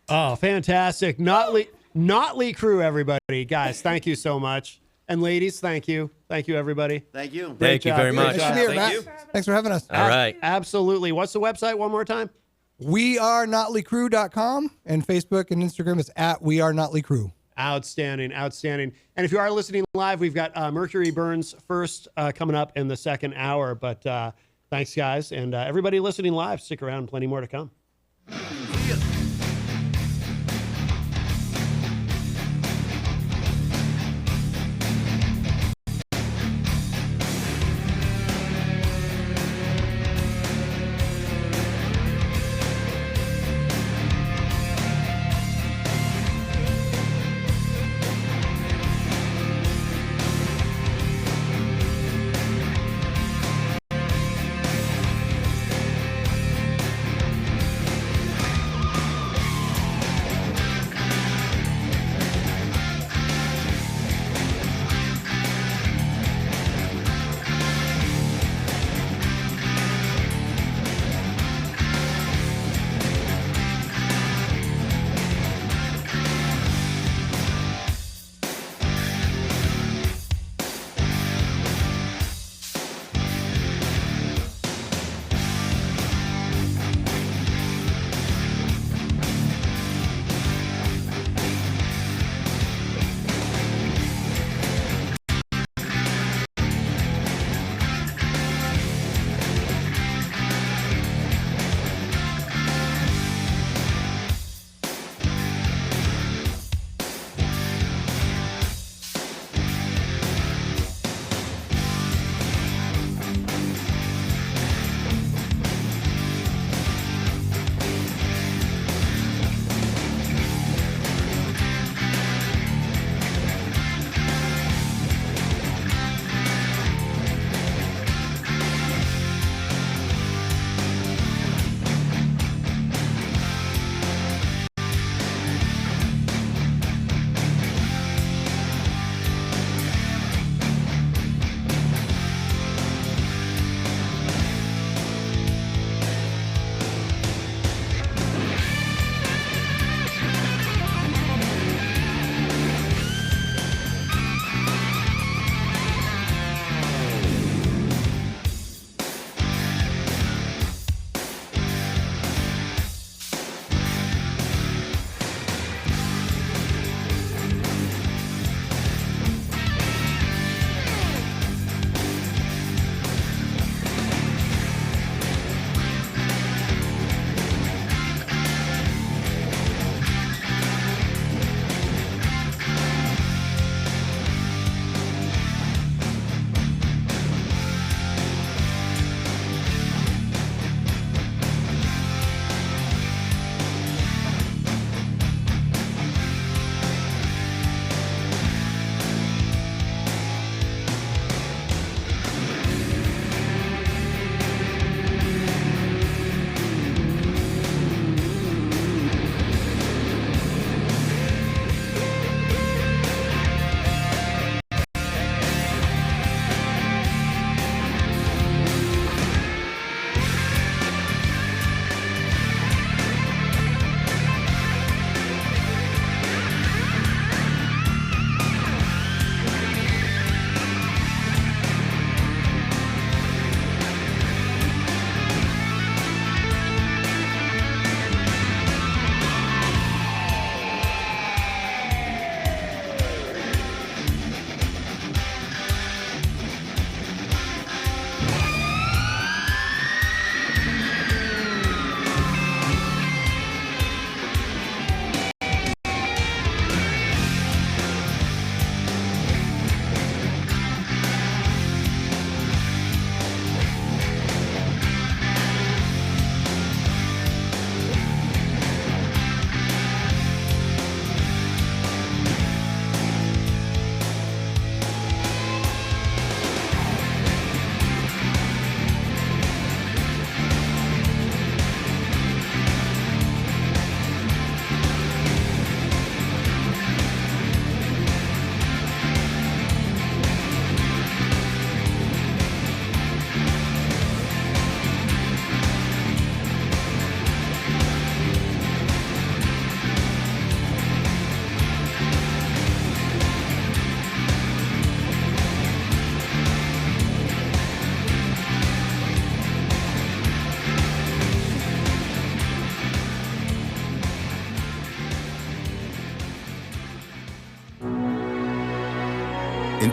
Oh, fantastic. NOTley Crue, everybody. Guys, thank you so much. And ladies, thank you. Thank you, everybody. Thank you. Thank you very much. Nice to meet you, Matt. Thanks for having us. All right. Absolutely. What's the website one more time? WeAreNotleyCrew.com, and Facebook and Instagram is at WeAreNotleyCrew. Outstanding. And if you are listening live, we've got Mercury Burns first coming up in the second hour. But thanks, guys. And everybody listening live, stick around. Plenty more to come.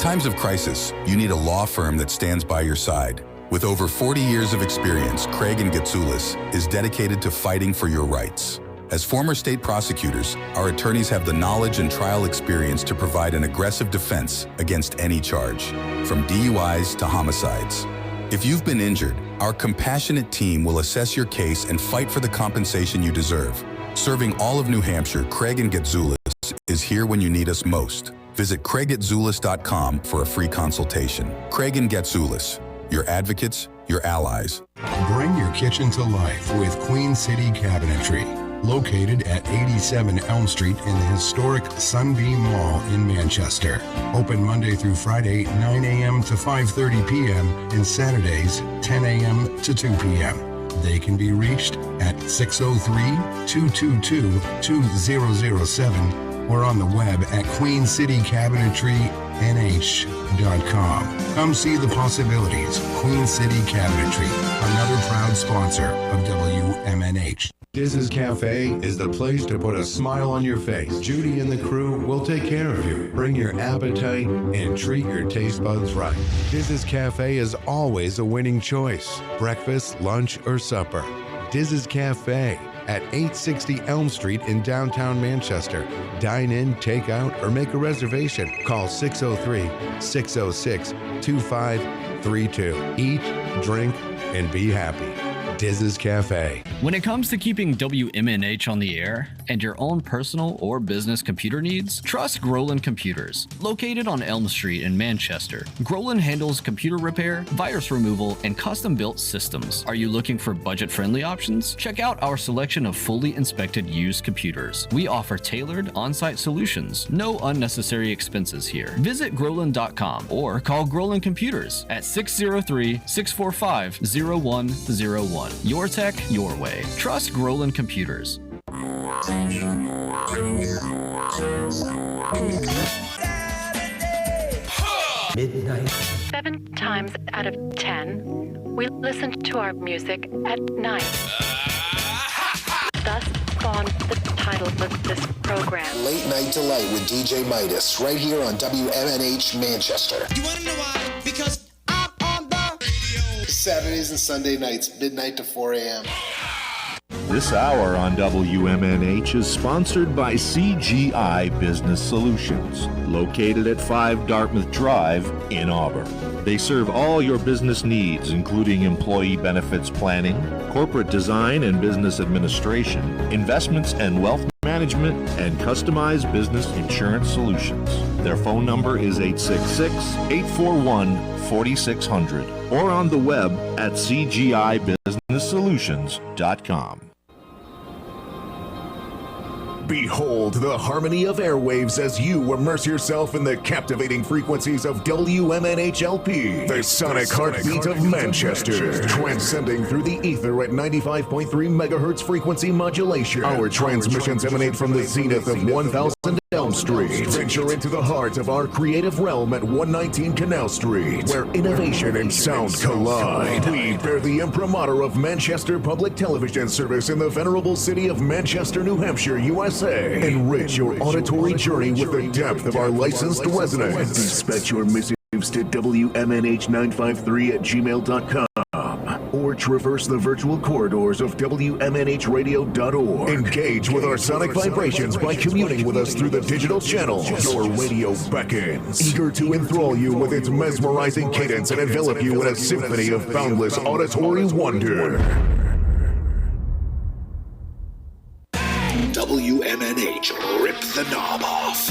times of crisis, you need a law firm that stands by your side. With over 40 years of experience, Craig & Getsoulis is dedicated to fighting for your rights. As former state prosecutors, our attorneys have the knowledge and trial experience to provide an aggressive defense against any charge, from DUIs to homicides. If you've been injured, our compassionate team will assess your case and fight for the compensation you deserve. Serving all of New Hampshire, Craig & Getsoulis is here when you need us most. Visit CraigGetZoulis.com for a free consultation. Craig & Getsoulis, your advocates, your allies. Bring your kitchen to life with Queen City Cabinetry, located at 87 Elm Street in the historic Sunbeam Mall in Manchester. Open Monday through Friday, 9 a.m. to 5:30 p.m. and Saturdays, 10 a.m. to 2 p.m. They can be reached at 603-222-2007 or on the web at QueenCityCabinetryNH.com. Come see the possibilities. Queen City Cabinetry, another proud sponsor of WMNH. Diz's Cafe is the place to put a smile on your face. Judy and the crew will take care of you. Bring your appetite and treat your taste buds right. Diz's Cafe is always a winning choice. Breakfast, lunch, or supper. Diz's Cafe at 860 Elm Street in downtown Manchester. Dine in, take out, or make a reservation. Call 603-606-2532. Eat, drink, and be happy. Diz's Cafe. When it comes to keeping WMNH on the air and your own personal or business computer needs, trust Groland Computers. Located on Elm Street in Manchester, Groland handles computer repair, virus removal, and custom-built systems. Are you looking for budget-friendly options? Check out our selection of fully inspected used computers. We offer tailored on-site solutions. No unnecessary expenses here. Visit Groland.com or call Groland Computers at 603-645-0101. Your tech, your way. Trust Groland Computers. Midnight. 7 times out of 10, we listen to our music at night. Thus spawned the title of this program. Late Night Delight with DJ Midas, right here on WMNH Manchester. You wanna know why? Because I'm on the radio. Saturdays and Sunday nights, midnight to 4 a.m. This hour on WMNH is sponsored by CGI Business Solutions, located at 5 Dartmouth Drive in Auburn. They serve all your business needs, including employee benefits planning, corporate design and business administration, investments and wealth management, and customized business insurance solutions. Their phone number is 866-841-4600 or on the web at cgibusinesssolutions.com. Behold the harmony of airwaves as you immerse yourself in the captivating frequencies of WMNH-LP, the sonic heartbeat of Manchester, transcending through the ether at 95.3 megahertz frequency modulation. Our transmissions emanate from the zenith of 1000 Elm Street. Venture into the heart of our creative realm at 119 Canal Street, where innovation and sound collide. We bear the imprimatur of Manchester Public Television Service in the venerable city of Manchester, New Hampshire, USA. Enrich your auditory journey with the depth of our licensed residents. Dispatch your missives to WMNH953@gmail.com or traverse the virtual corridors of WMNHradio.org. Engage with our sonic vibrations by communing with us through the digital channels. Your radio beckons, eager to enthrall you with its mesmerizing cadence and envelop you in a symphony of boundless auditory wonder. WMNH, rip the knob off.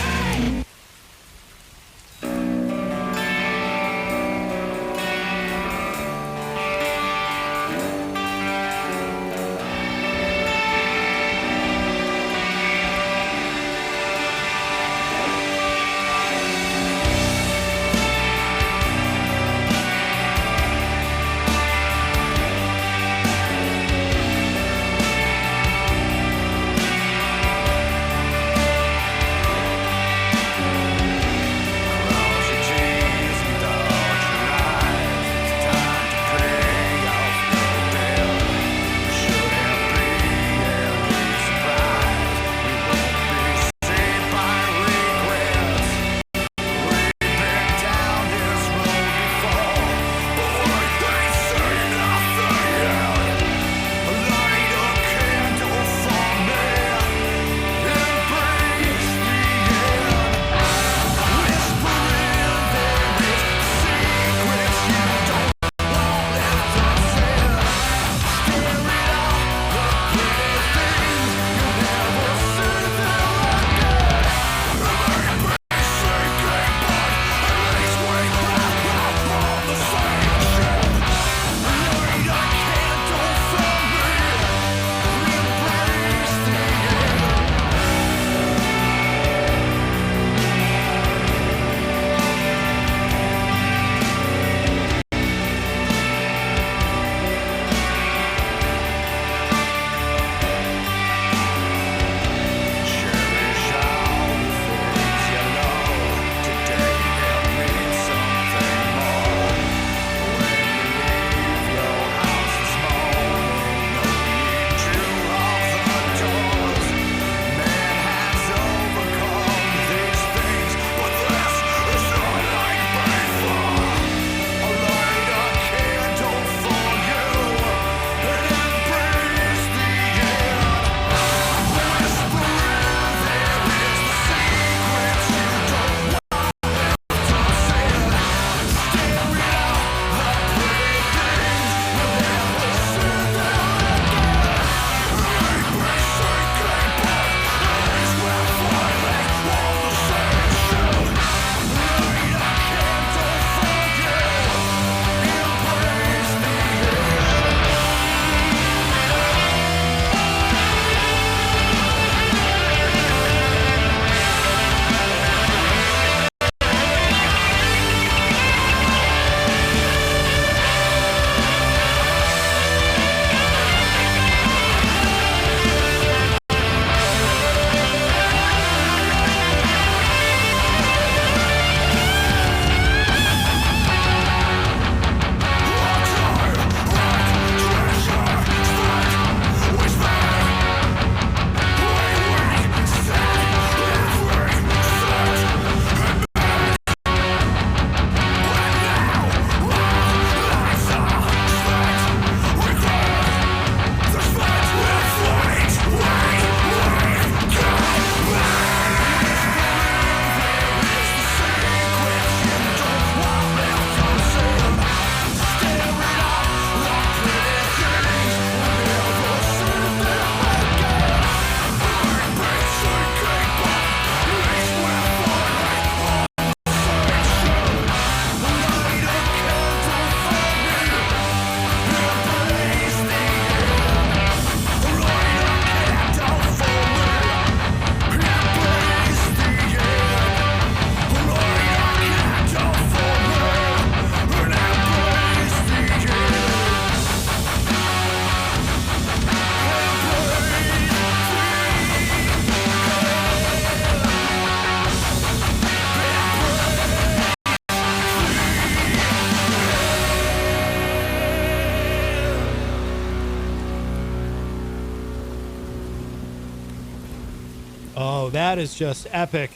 Oh, that is just epic.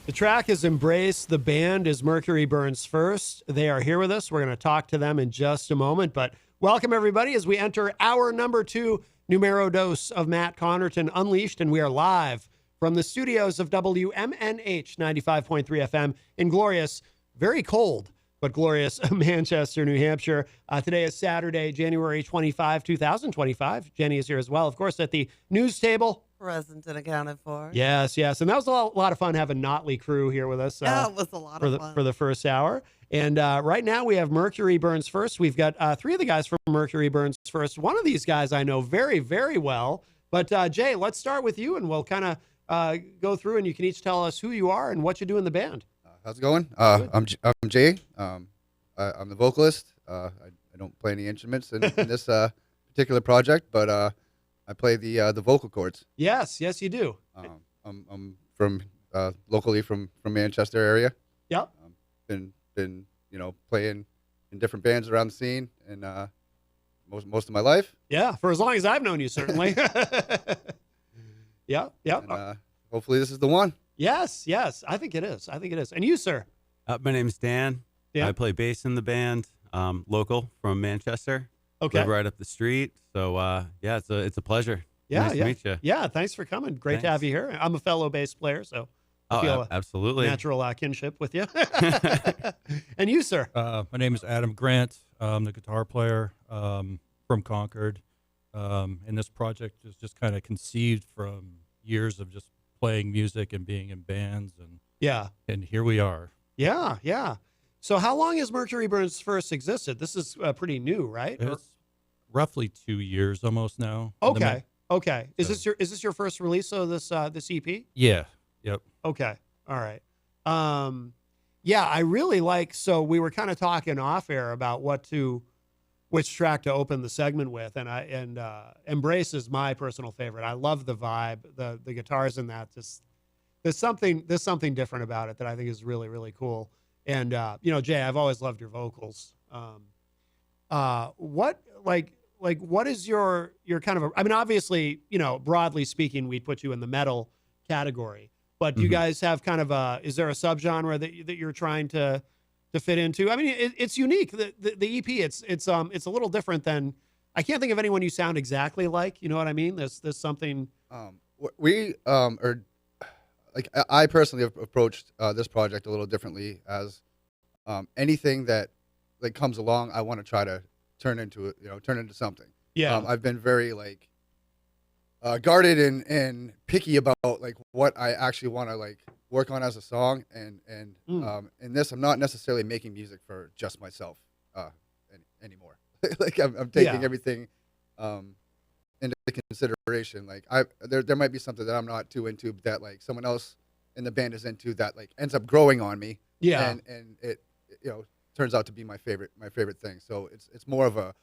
The track is Embrace. The band is Mercury Burns First. They are here with us. We're going to talk to them in just a moment. But welcome, everybody, as we enter hour number 2, numero dos of Matt Connarton Unleashed. And we are live from the studios of WMNH 95.3 FM in glorious, very cold, but glorious Manchester, New Hampshire. Today is Saturday, January 25, 2025. Jenny is here as well, of course, at the news table. Present and accounted for. Yes, yes. And that was a lot of fun having NOTley Crue here with us. Yeah, it was a lot of fun. For the first hour. And right now we have Mercury Burns First. We've got 3 of the guys from Mercury Burns First. One of these guys I know very, very well. But Jay, let's start with you and we'll kind of go through and you can each tell us who you are and what you do in the band. How's it going? I'm Jay. I'm the vocalist. I don't play any instruments in this particular project, but I play the vocal cords. Yes, you do. I'm from locally from Manchester area. Yep. Been playing in different bands around the scene and most of my life. Yeah, for as long as I've known you, certainly. Yeah. And, hopefully this is the one. Yes. I think it is. And you, sir? My name is Dan. Yeah. I play bass in the band. Local from Manchester. Okay. Live right up the street. So yeah, it's a pleasure. Yeah, Nice to meet you. Yeah, thanks for coming. Great to have you here. I'm a fellow bass player, so I feel absolutely natural kinship with you. And you, sir? My name is Adam Grant. I'm the guitar player from Concord. And this project is just kind of conceived from years of just playing music and being in bands. And here we are. Yeah. So how long has Mercury Burns First existed? This is pretty new, right? It's roughly 2 years almost now. Okay. Is this your first release of this EP? Yeah. Yep. Okay. All right. Yeah, I really like. So we were kind of talking off air about which track to open the segment with, and Embrace is my personal favorite. I love the vibe, the guitars in that. There's something different about it that I think is really, really cool. And Jay, I've always loved your vocals. What is your kind of I mean, obviously, broadly speaking, we'd put you in the metal category, but do you guys have kind of is there a subgenre that you're trying to fit into? I mean, it's unique. The EP, it's a little different than, I can't think of anyone you sound exactly like. You know what I mean? There's something. We are like, I personally have approached this project a little differently, as anything that like comes along, I want to try to turn into something. Yeah. I've been very like guarded and picky about like what I actually want to like work on as a song, and in this, I'm not necessarily making music for just myself anymore. Like I'm taking everything into consideration. Like there might be something that I'm not too into that like someone else in the band is into that like ends up growing on me. Yeah. And it turns out to be my favorite thing. So it's more of a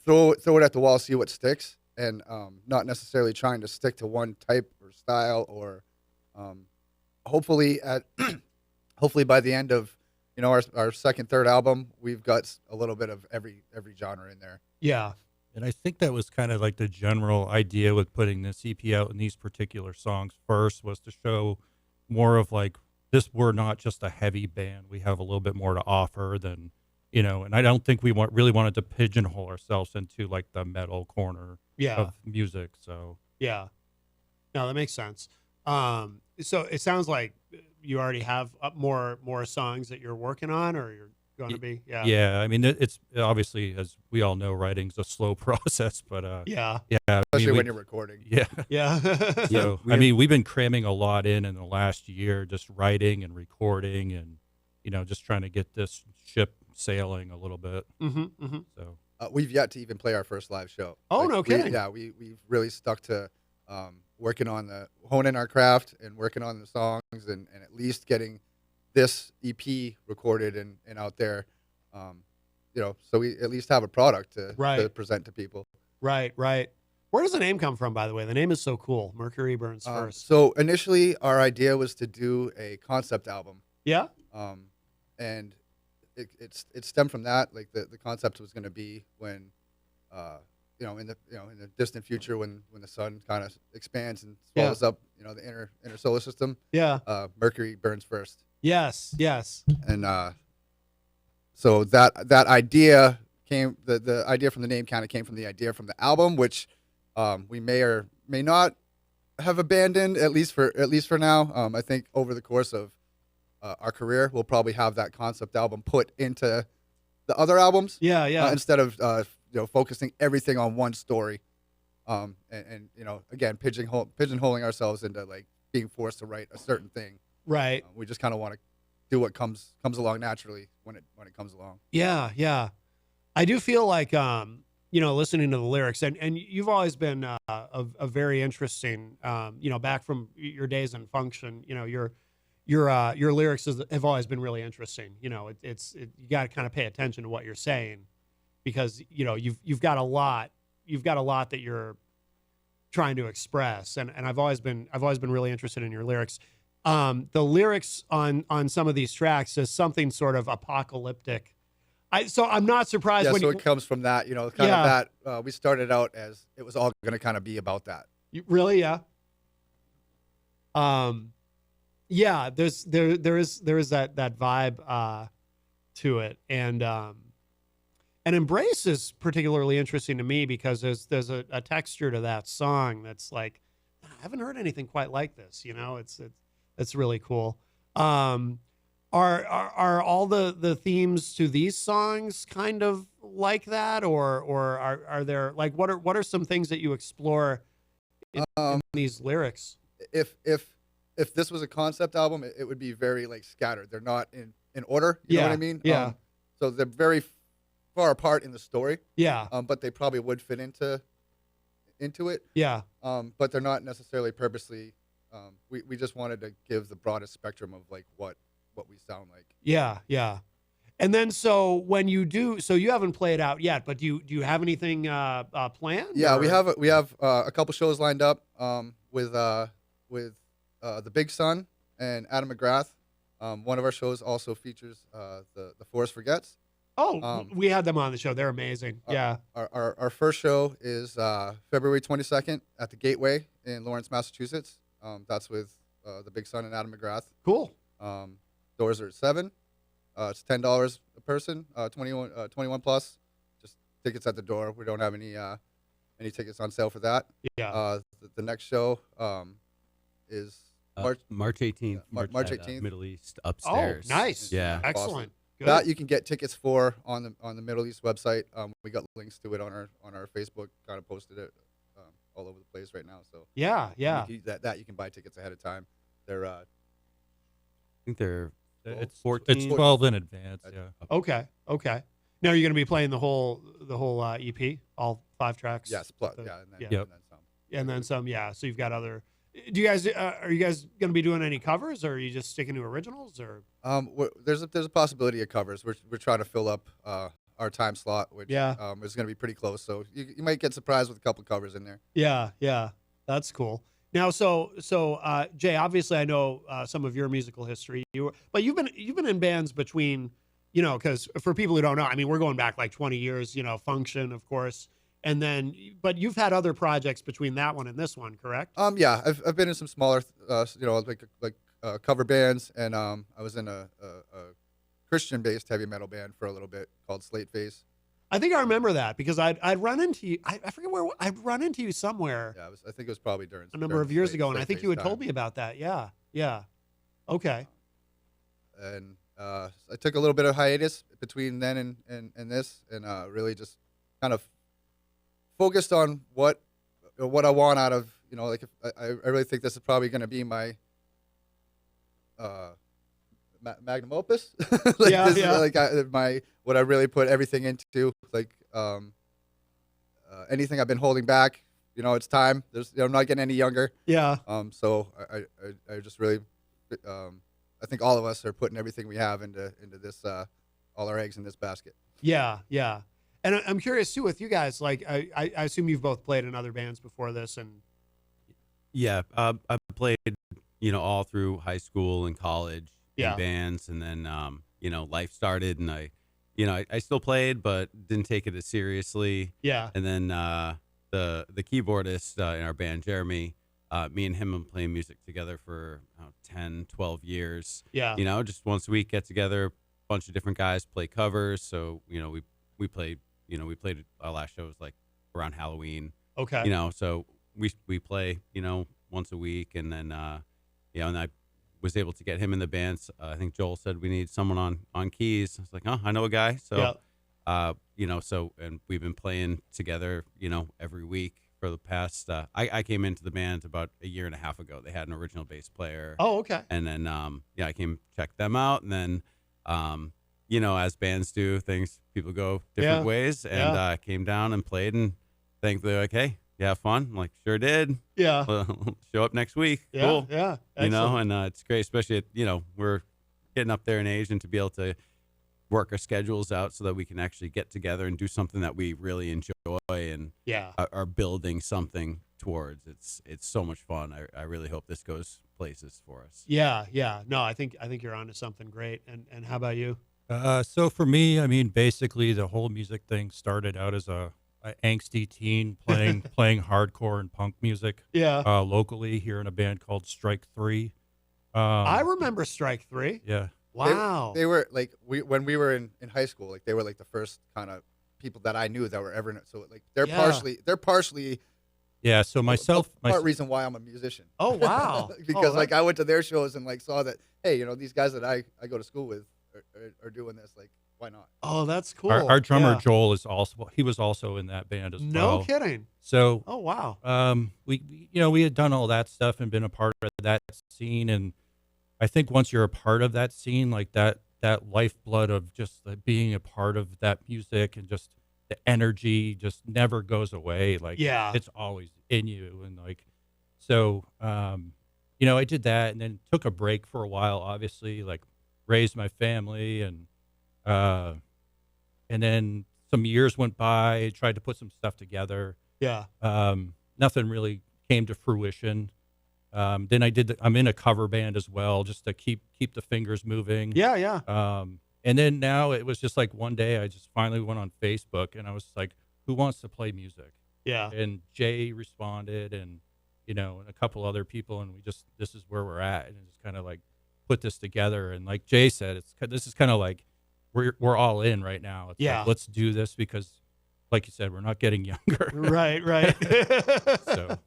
throw it at the wall, see what sticks, and not necessarily trying to stick to one type or style, or hopefully by the end of our second, third album, we've got a little bit of every genre in there. Yeah. And I think that was kind of like the general idea with putting this EP out and these particular songs first, was to show more of like, this, we're not just a heavy band. We have a little bit more to offer than, and I don't think we really wanted to pigeonhole ourselves into like the metal corner of music. So yeah, no, that makes sense. So it sounds like you already have more songs that you're working on, or you're going to be. Yeah. I mean, it's obviously, as we all know, writing's a slow process, but yeah. Especially when you're recording. Yeah. So we've been cramming a lot in the last year, just writing and recording, and just trying to get this ship sailing a little bit. So we've yet to even play our first live show. Oh, no kidding. We've really stuck to working on honing our craft and working on the songs, and at least getting this EP recorded and out there, so we at least have a product to present to people. Right. Where does the name come from, by the way? The name is so cool. Mercury Burns First. So initially, our idea was to do a concept album. Yeah. And it stemmed from that. Like the concept was going to be when in the distant future when the sun kind of expands and swallows up the inner solar system. Yeah. Mercury burns first. Yes. And so that idea came. The idea from the name kind of came from the idea from the album, which we may or may not have abandoned at least for now. I think over the course of our career, we'll probably have that concept album put into the other albums. Yeah. Instead of focusing everything on one story, and again pigeonholing ourselves into like being forced to write a certain thing. Right. We just kind of want to do what comes along naturally when it comes along. Yeah. I do feel like listening to the lyrics, and you've always been a very interesting, back from your days in Function, your lyrics have always been really interesting. You got to kind of pay attention to what you're saying, because you've got a lot that you're trying to express, and I've always been really interested in your lyrics. The lyrics on some of these tracks is something sort of apocalyptic. So I'm not surprised. Yeah, so it comes from that, of that. We started out as it was all going to kind of be about that. Really, yeah. Yeah. There is that vibe to it, and Embrace is particularly interesting to me because there's a texture to that song that's like, I haven't heard anything quite like this. It's really cool. Are all the themes to these songs kind of like that, or are there like what are some things that you explore in these lyrics? If this was a concept album, it would be very like scattered. They're not in order. You know what I mean? Yeah. So they're very far apart in the story. Yeah. But they probably would fit into it. Yeah. But they're not necessarily purposely. We just wanted to give the broadest spectrum of like what we sound like. Yeah. And then so when you do, so you haven't played out yet, but do you have anything planned? Yeah, or? we have a couple shows lined up with the Big Sun and Adam McGrath. One of our shows also features the Forest Forgets. Oh, we had them on the show. They're amazing. Yeah. Our first show is February 22nd at the Gateway in Lawrence, Massachusetts. That's with the Big Sun and Adam McGrath. Cool. Doors are at 7. It's $10 a person. 21 plus. Just tickets at the door. We don't have any tickets on sale for that. Yeah. The next show is March 18th. March 18th. Middle East upstairs. Oh, nice. Yeah. Excellent. Good. That you can get tickets for on the Middle East website. We got links to it on our Facebook. Kind of posted it all over the place right now. So yeah. You can buy tickets ahead of time. They're I think they're it's 14. It's 12 in advance. Yeah. Okay. Now you're going to be playing the whole EP, all 5 tracks. Yes. And then some. And then some. Yeah. So you've got other. Do you guys are you guys going to be doing any covers, or are you just sticking to originals, or? There's a possibility of covers. We're trying to fill up our time slot, which is going to be pretty close. So you might get surprised with a couple covers in there. Yeah, that's cool. Now, so Jay, obviously I know some of your musical history. But you've been in bands between, because for people who don't know, I mean, we're going back like 20 years. Function, of course. And then, but you've had other projects between that one and this one, correct? Yeah, I've been in some smaller, like cover bands, and I was in a Christian-based heavy metal band for a little bit called Slate Face. I think I remember that because I'd run into you. I forget where I'd run into you somewhere. Yeah, I think it was probably during a number of years ago, and I think you had told me about that. Yeah. Okay. And I took a little bit of hiatus between then and this, and really just kind of focused on what I want out of I really think this is probably going to be my magnum opus. What I really put everything into. Anything I've been holding back, it's time. I'm not getting any younger. Yeah. So I just really I think all of us are putting everything we have into this all our eggs in this basket. Yeah. And I'm curious too with you guys. Like, I assume you've both played in other bands before this, and yeah, I played all through high school and college in bands, and then life started, and I I still played, but didn't take it as seriously. Yeah. And then the keyboardist in our band, Jeremy, me and him have been playing music together for 10, 12 years. Yeah. Just once a week, get together, a bunch of different guys, play covers. So, we played, our last show was like around Halloween. Okay. So we play, once a week. And then, and I was able to get him in the band. I think Joel said we need someone on keys. I was like, oh, I know a guy. So, and we've been playing together, every week for the past, I came into the band about a year and a half ago. They had an original bass player. Oh, okay. And then, I came check them out. And then, as bands do, people go different ways. And I came down and played, and thankfully, like, hey, you have fun? I'm like, sure did. Yeah. Show up next week. Yeah. Cool. Yeah. And it's great, especially we're getting up there in age, and to be able to work our schedules out so that we can actually get together and do something that we really enjoy and are building something towards. It's so much fun. I really hope this goes places for us. Yeah. Yeah. No, I think you're onto something great. And how about you? So for me, I mean, basically the whole music thing started out as a angsty teen playing hardcore and punk music. Yeah. Locally here in a band called Strike 3. I remember Strike 3. Yeah. Wow. They were like when we were in high school, like they were like the first kind of people that I knew that were ever in it. So like they're partially Yeah, so myself part reason why I'm a musician. Oh wow. Because like I went to their shows and like saw that, hey, these guys that I go to school with are doing this, like why not? Oh, that's cool. Our drummer Joel was also in that band as well. No kidding. So oh wow. We had done all that stuff and been a part of that scene, and I think once you're a part of that scene, like that lifeblood of just being a part of that music and just the energy just never goes away. Like it's always in you. And like, so, I did that and then took a break for a while, obviously, like raised my family and then some years went by, tried to put some stuff together. Yeah. Nothing really came to fruition. Then I'm in a cover band as well, just to keep the fingers moving. Yeah. And then now it was just like one day I just finally went on Facebook and I was like, who wants to play music? Yeah. And Jay responded and, and a couple other people. And this is where we're at. And just kind of like put this together. And like Jay said, this is kind of like, we're all in right now. It's like, let's do this because like you said, we're not getting younger. Right. So,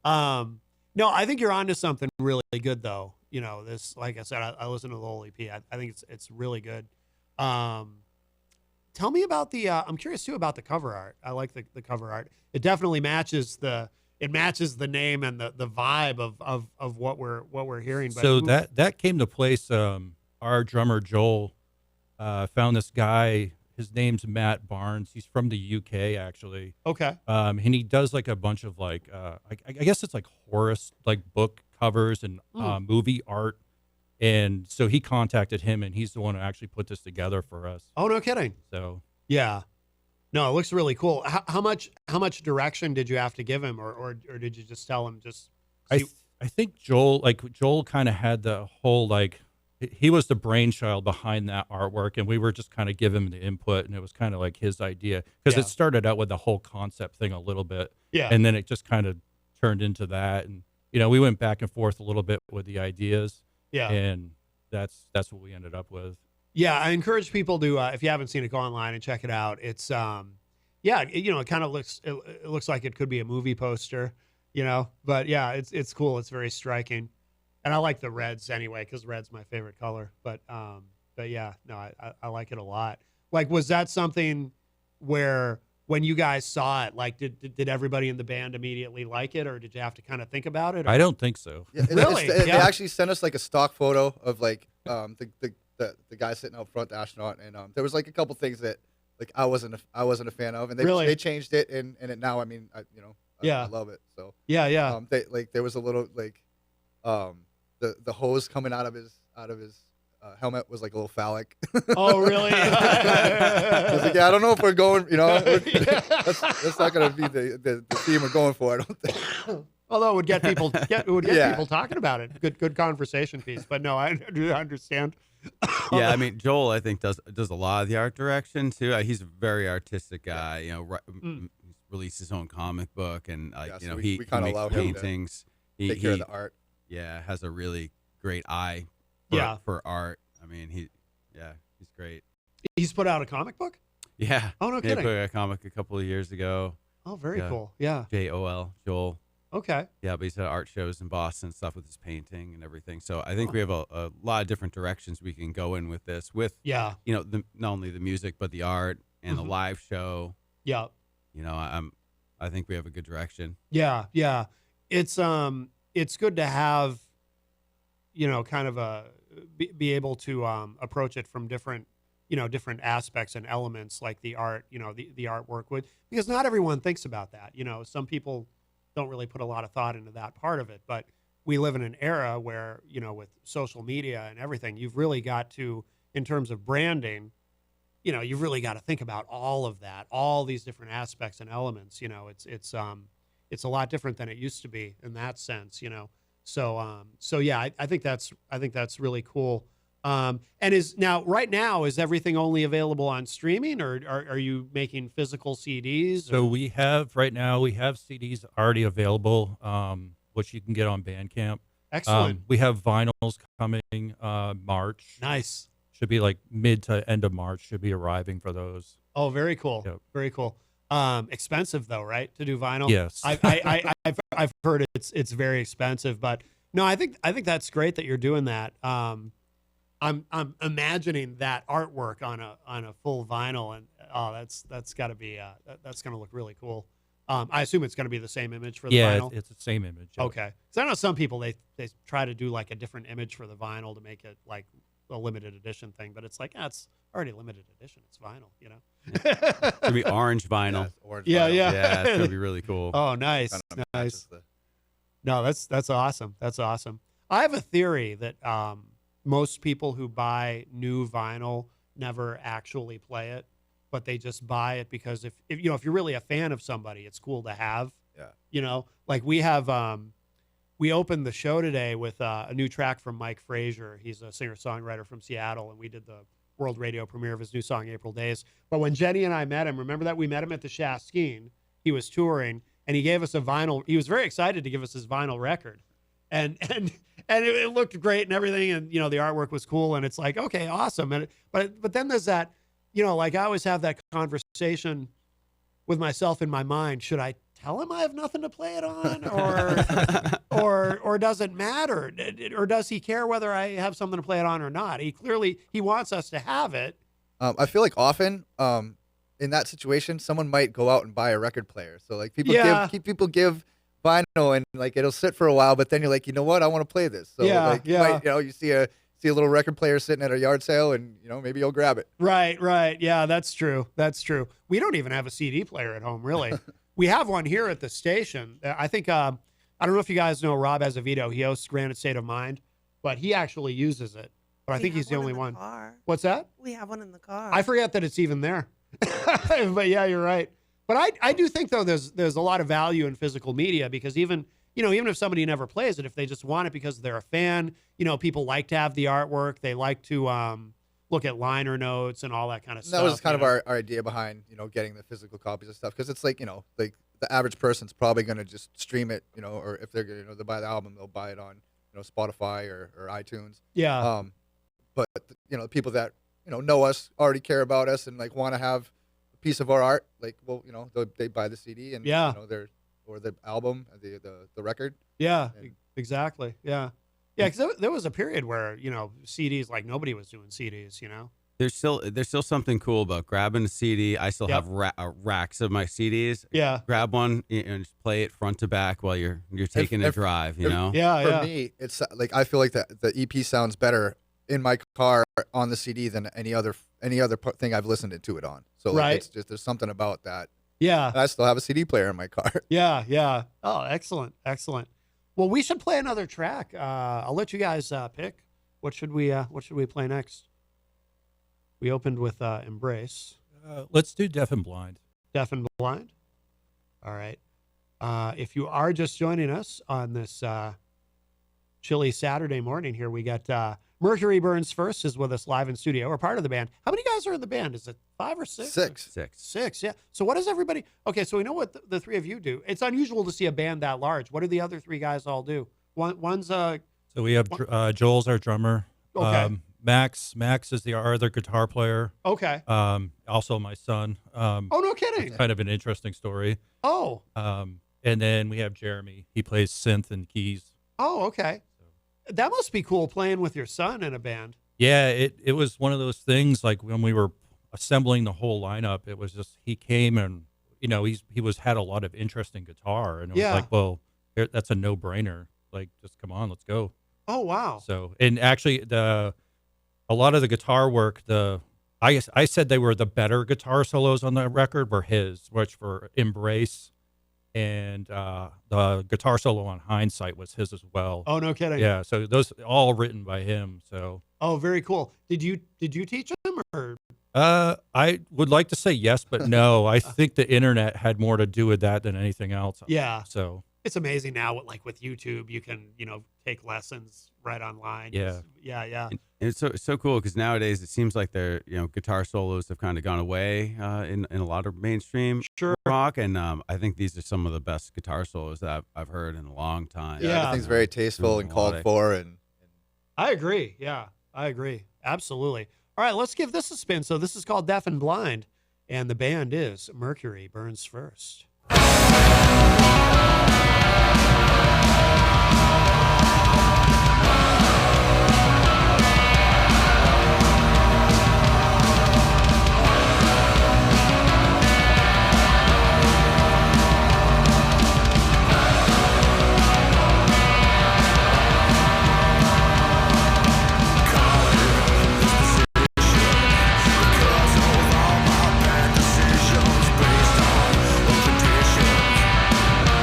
no, I think you're onto something really good though. This, like I said, I listened to the whole EP. I think it's really good. Tell me about I'm curious too about the cover art. I like the cover art. It definitely matches the name and the vibe of what we're hearing. But so that came to place. Our drummer Joel found this guy. His name's Matt Barnes. He's from the UK actually. Okay. And he does like a bunch of like I guess it's like Horace like book covers and movie art. And so he contacted him, and he's the one who actually put this together for us. Oh, no kidding. So yeah, no, it looks really cool. How much direction did you have to give him, or did you just tell him just? I think Joel kind of had the whole like he was the brainchild behind that artwork, and we were just kind of giving him the input, and it was kind of like his idea because it started out with the whole concept thing a little bit, and then it just kind of turned into that, and we went back and forth a little bit with the ideas. Yeah, and that's what we ended up with. Yeah, I encourage people to if you haven't seen it, go online and check it out. It's it kind of looks like it could be a movie poster, but yeah, it's cool. It's very striking, and I like the reds anyway because red's my favorite color. But yeah, no, I like it a lot. Like, was that something where when you guys saw it, like, did everybody in the band immediately like it, or did you have to kind of think about it? Or? I don't think so. Yeah, really? They actually sent us like a stock photo of like the guy sitting out front, the astronaut, and there was like a couple things that like I wasn't a fan of, and they changed it, and it now I love it. So yeah. There was a little like the hose coming out of his helmet was like a little phallic. Oh, really? I was like, I don't know if we're going, that's not going to be the theme we're going for, I don't think. Although it would get people people talking about it. Good conversation piece. But no, I do understand. Yeah, I mean, Joel, I think does a lot of the art direction too. He's a very artistic guy. You know, he released his own comic book, and you know, we he kind of makes allow him to paintings. take care of the art. Yeah, has a really great eye. For art. I mean, he's great. He's put out a comic book. Yeah. Oh, no kidding. He put out a comic a couple of years ago. Oh, very cool. Yeah. JOL, Joel. Okay. Yeah, but he's at art shows in Boston and stuff with his painting and everything. So I think we have a lot of different directions we can go in with this. With you know, not only the music but the art and the live show. Yeah. You know, I think we have a good direction. Yeah, yeah. It's good to have, you know, kind of be able to approach it from different aspects and elements, like the art, you know, the artwork would, because not everyone thinks about that. You know, some people don't really put a lot of thought into that part of it, but we live in an era where, you know, with social media and everything, you've really got to, in terms of branding, you know, you've really got to think about all of that, all these different aspects and elements. You know, it's a lot different than it used to be in that sense, you know. So yeah, I think that's really cool. And right now is everything only available on streaming, or are you making physical CDs? So we have CDs already available, which you can get on Bandcamp. Excellent. We have vinyls coming March. Nice. Should be like mid to end of March. Should be arriving for those. Oh, very cool. Yep. Very cool. Expensive though, right? To do vinyl. Yes. I've heard it's very expensive, but no, I think that's great that you're doing that. I'm imagining that artwork on a full vinyl, and that's got to be that's going to look really cool. I assume it's going to be the same image for the vinyl. Yeah, it's the same image. Okay, because I know some people they try to do like a different image for the vinyl to make it like a limited edition thing, but it's like it's already limited edition. It's vinyl, you know. It's gonna be orange vinyl. Yeah. Yeah, it's gonna be really cool. Oh, nice, nice. No, that's awesome. That's awesome. I have a theory that most people who buy new vinyl never actually play it, but they just buy it because if you're really a fan of somebody, it's cool to have. Yeah. You know, like we have we opened the show today with a new track from Mike Frazier. He's a singer-songwriter from Seattle, and we did the world radio premiere of his new song, April Days. But when Jenny and I met him, remember that we met him at the Shaskeen. He was touring, and he gave us a vinyl. He was very excited to give us his vinyl record. And it looked great and everything, and you know the artwork was cool, and it's like, okay, awesome. But then there's that, you know, like I always have that conversation with myself in my mind. Should I tell him I have nothing to play it on, or does it matter, or does he care whether I have something to play it on or not? He wants us to have it. I feel like often in that situation, someone might go out and buy a record player. So like people give vinyl, and like it'll sit for a while, but then you're like, you know what, I want to play this. So you see a little record player sitting at a yard sale, and you know, maybe you'll grab it. Right. Yeah, that's true. We don't even have a CD player at home, really. We have one here at the station. I think I don't know if you guys know Rob Azevedo. He hosts Granite State of Mind, but he actually uses it. But I think he's the only one. What's that? We have one in the car. I forget that it's even there. But yeah, you're right. But I do think though there's a lot of value in physical media, because even if somebody never plays it, if they just want it because they're a fan, you know, people like to have the artwork. They like to look at liner notes and all that kind of stuff. That was kind of our idea behind, you know, getting the physical copies of stuff, because it's like, you know, like the average person's probably going to just stream it, you know, or if they're going to buy the album, they'll buy it on, you know, Spotify or iTunes. Yeah. But you know, the people that know us, already care about us, and like want to have a piece of our art, like, well, you know, they buy the CD and you know, or the album, the record. Yeah, exactly. Yeah. Yeah, because there was a period where, you know, CDs, like nobody was doing CDs, you know. There's still something cool about grabbing a CD. I still have racks of my CDs. Yeah. Grab one and just play it front to back while you're taking a drive, you know? For me, it's like I feel like the EP sounds better in my car on the CD than any other thing I've listened to it on. So like, it's just, there's something about that. Yeah. And I still have a CD player in my car. Yeah. Oh, excellent. Well, we should play another track. I'll let you guys pick. What should we play next? We opened with Embrace. Let's do Deaf and Blind. Deaf and Blind? All right. If you are just joining us on this chilly Saturday morning here, we got Mercury Burns First is with us live in studio. We're part of the band. How many guys are in the band? Is it 5 or 6? Six. Yeah. So what does everybody? Okay, so we know what the three of you do. It's unusual to see a band that large. What do the other 3 guys all do? One's So we have Joel's our drummer. Okay. Max is our other guitar player. Okay. Also my son. Oh, no kidding. It's kind of an interesting story. Oh. And then we have Jeremy. He plays synth and keys. Oh, okay. That must be cool playing with your son in a band. Yeah, it was one of those things like when we were assembling the whole lineup, it was just he came and he had a lot of interest in guitar and it was like, well, that's a no-brainer. Like just come on, let's go. Oh, wow. So, and actually a lot of the guitar work, I said they were the better guitar solos on the record were his, which were Embrace. And the guitar solo on Hindsight was his as well. Oh, no kidding. Yeah, so those all written by him. So. Oh, very cool. Did you teach him or? I would like to say yes, but no. I think the internet had more to do with that than anything else. Yeah. So. It's amazing now. Like with YouTube, you can take lessons right online. Yeah. Yeah. And it's so cool because nowadays it seems like their guitar solos have kind of gone away in a lot of mainstream rock, and I think these are some of the best guitar solos that I've heard in a long time. Yeah, everything's very tasteful and called for, and I agree. Yeah, I agree. Absolutely. All right, let's give this a spin. So this is called Deaf and Blind, and the band is Mercury Burns First.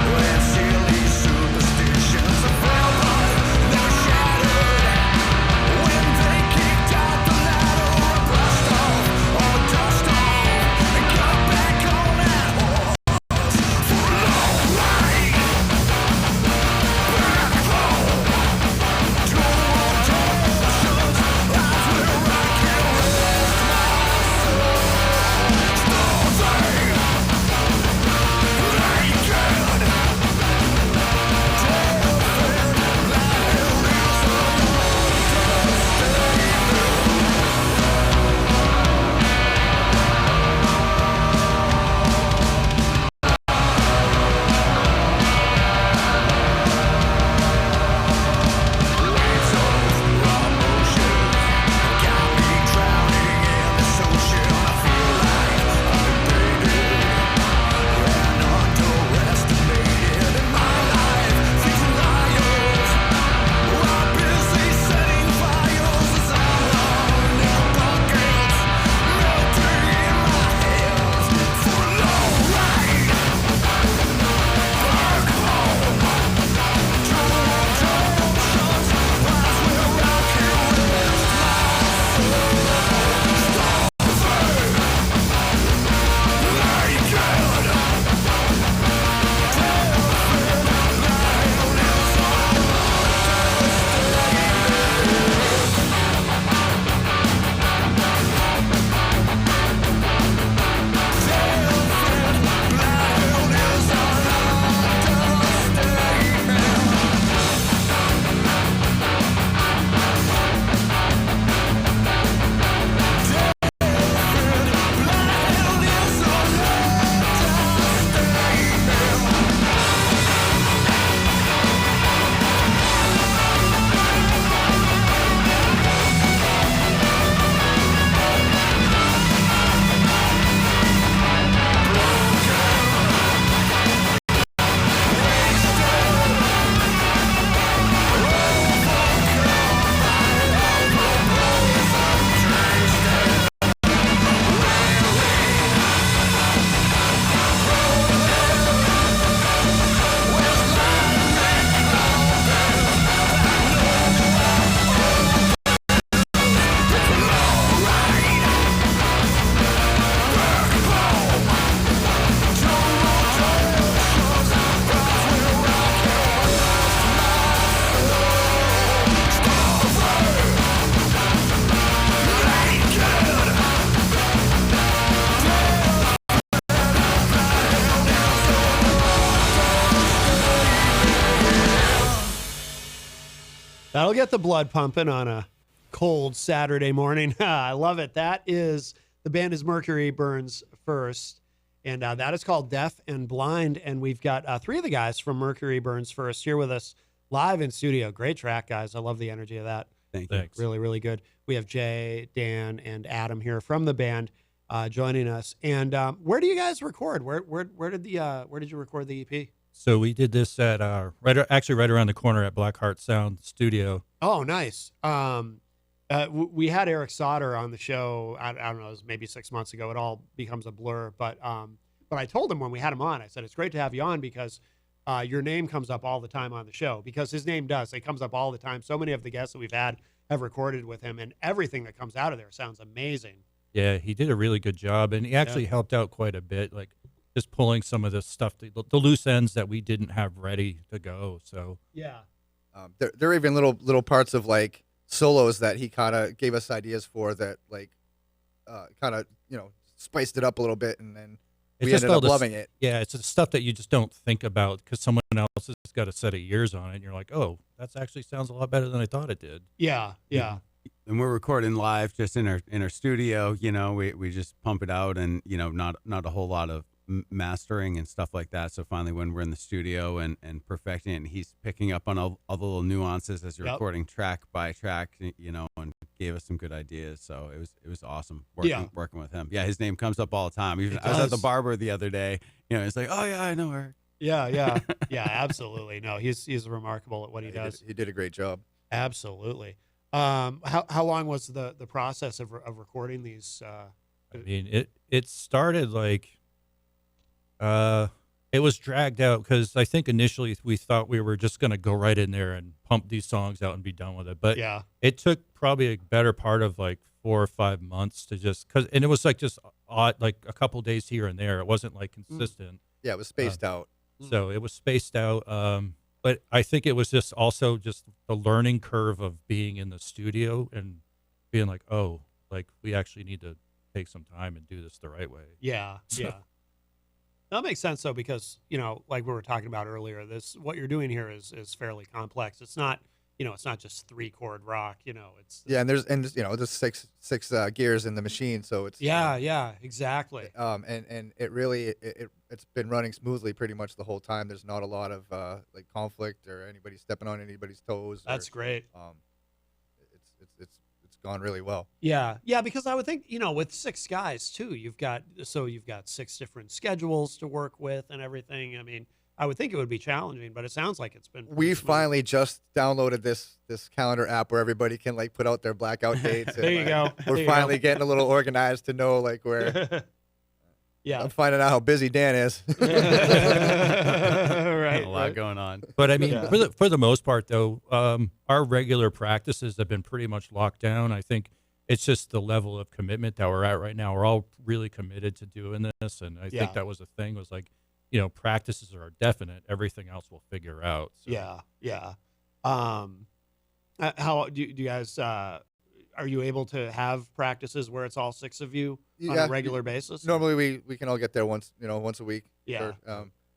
When silly superstitions are found That'll get the blood pumping on a cold Saturday morning. I love it. The band is Mercury Burns First, and that is called Deaf and Blind. And we've got 3 of the guys from Mercury Burns First here with us live in studio. Great track, guys. I love the energy of that. Thank you. Thanks. Really, really good. We have Jay, Dan, and Adam here from the band joining us. And where do you guys record? Where did you record the EP? So we did this at right around the corner at Blackheart Sound Studio. Oh, nice. We had Eric Sauter on the show. I don't know, it was maybe 6 months ago. It all becomes a blur. But I told him when we had him on, I said, it's great to have you on because your name comes up all the time on the show, because his name does. It comes up all the time. So many of the guests that we've had have recorded with him, and everything that comes out of there sounds amazing. Yeah, he did a really good job, and he actually helped out quite a bit, like just pulling some of the stuff, the loose ends that we didn't have ready to go. So yeah, there are even little parts of like solos that he kind of gave us ideas for that like kind of spiced it up a little bit, and then we ended up loving it. Yeah, it's the stuff that you just don't think about because someone else has got a set of years on it, and you're like, oh, that actually sounds a lot better than I thought it did. Yeah. And we're recording live just in our studio. We just pump it out, and not a whole lot of mastering and stuff like that. So finally, when we're in the studio and perfecting it, and he's picking up on all the little nuances as you're recording track by track, and gave us some good ideas. So it was awesome working with him. Yeah, his name comes up all the time. Even I was at the barber the other day. It's like, oh yeah, I know her. Yeah, absolutely. No, he's remarkable at what he does. He did a great job. Absolutely. How long was the process of recording these? I mean, it started like. It was dragged out because I think initially we thought we were just going to go right in there and pump these songs out and be done with it. But it took probably a better part of like 4 or 5 months to and it was like just odd, like a couple days here and there. It wasn't like consistent. Yeah, it was spaced out. So it was spaced out. But I think it was just also just the learning curve of being in the studio and being like, oh, like we actually need to take some time and do this the right way. Yeah. That makes sense though, because like we were talking about earlier, what you're doing here is fairly complex. It's not it's not just 3-chord rock. It's and there's six gears in the machine, so it's exactly. And it really it's been running smoothly pretty much the whole time. There's not a lot of like conflict or anybody stepping on anybody's toes. That's great. It's gone really well. Yeah, because I would think with 6 guys too, you've got 6 different schedules to work with and everything. I mean, I would think it would be challenging, but it sounds like it's been. We finally just downloaded this calendar app where everybody can like put out their blackout dates. There you go. We're finally getting a little organized to know like where. Yeah, I'm finding out how busy Dan is. Right, a lot going on. But I mean, for the most part, though, our regular practices have been pretty much locked down. I think it's just the level of commitment that we're at right now. We're all really committed to doing this, and I think that was the thing. Was like, practices are definite. Everything else we'll figure out. So. Yeah. How do you guys? Are you able to have practices where it's all 6 of you on a regular basis? Normally we can all get there once a week. Yeah.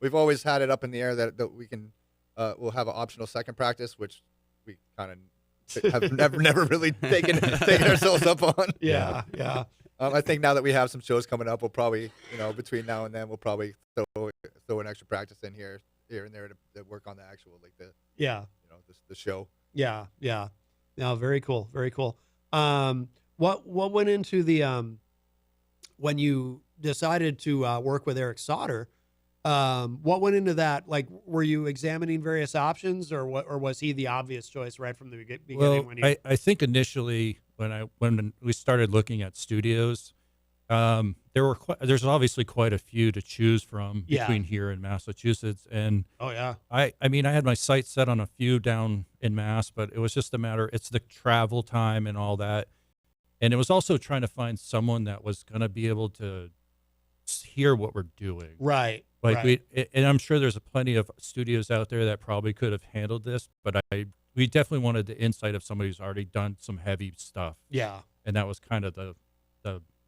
We've always had it up in the air that we can we'll have an optional second practice, which we kind of have never really taken ourselves up on. Yeah. I think now that we have some shows coming up, we'll probably between now and then we'll probably throw an extra practice in here and there to work on the actual the show. Yeah. No, very cool. What went into the when you decided to work with Eric Sauter? What went into that? Like, were you examining various options, or was he the obvious choice right from the beginning? Well, I think initially when we started looking at studios, there's obviously quite a few to choose from between here and Massachusetts, and I mean I had my sights set on a few down in Mass, but it was just a matter. It's the travel time and all that, and it was also trying to find someone that was going to be able to hear what we're doing. Right. Like and I'm sure there's plenty of studios out there that probably could have handled this, but we definitely wanted the insight of somebody who's already done some heavy stuff. Yeah. And that was kind of the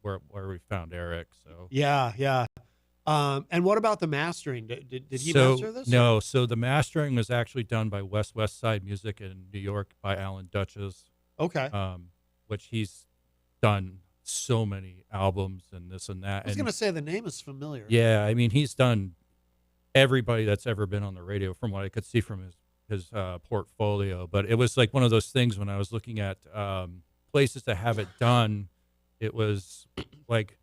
where we found Eric. So yeah. And what about the mastering? Did he master this? No. So the mastering was actually done by West Side Music in New York by Alan Dutchess. Okay. Which he's done so many albums and this and that. I was going to say the name is familiar. Yeah, I mean, he's done everybody that's ever been on the radio from what I could see from his portfolio. But it was like one of those things when I was looking at places to have it done, it was like,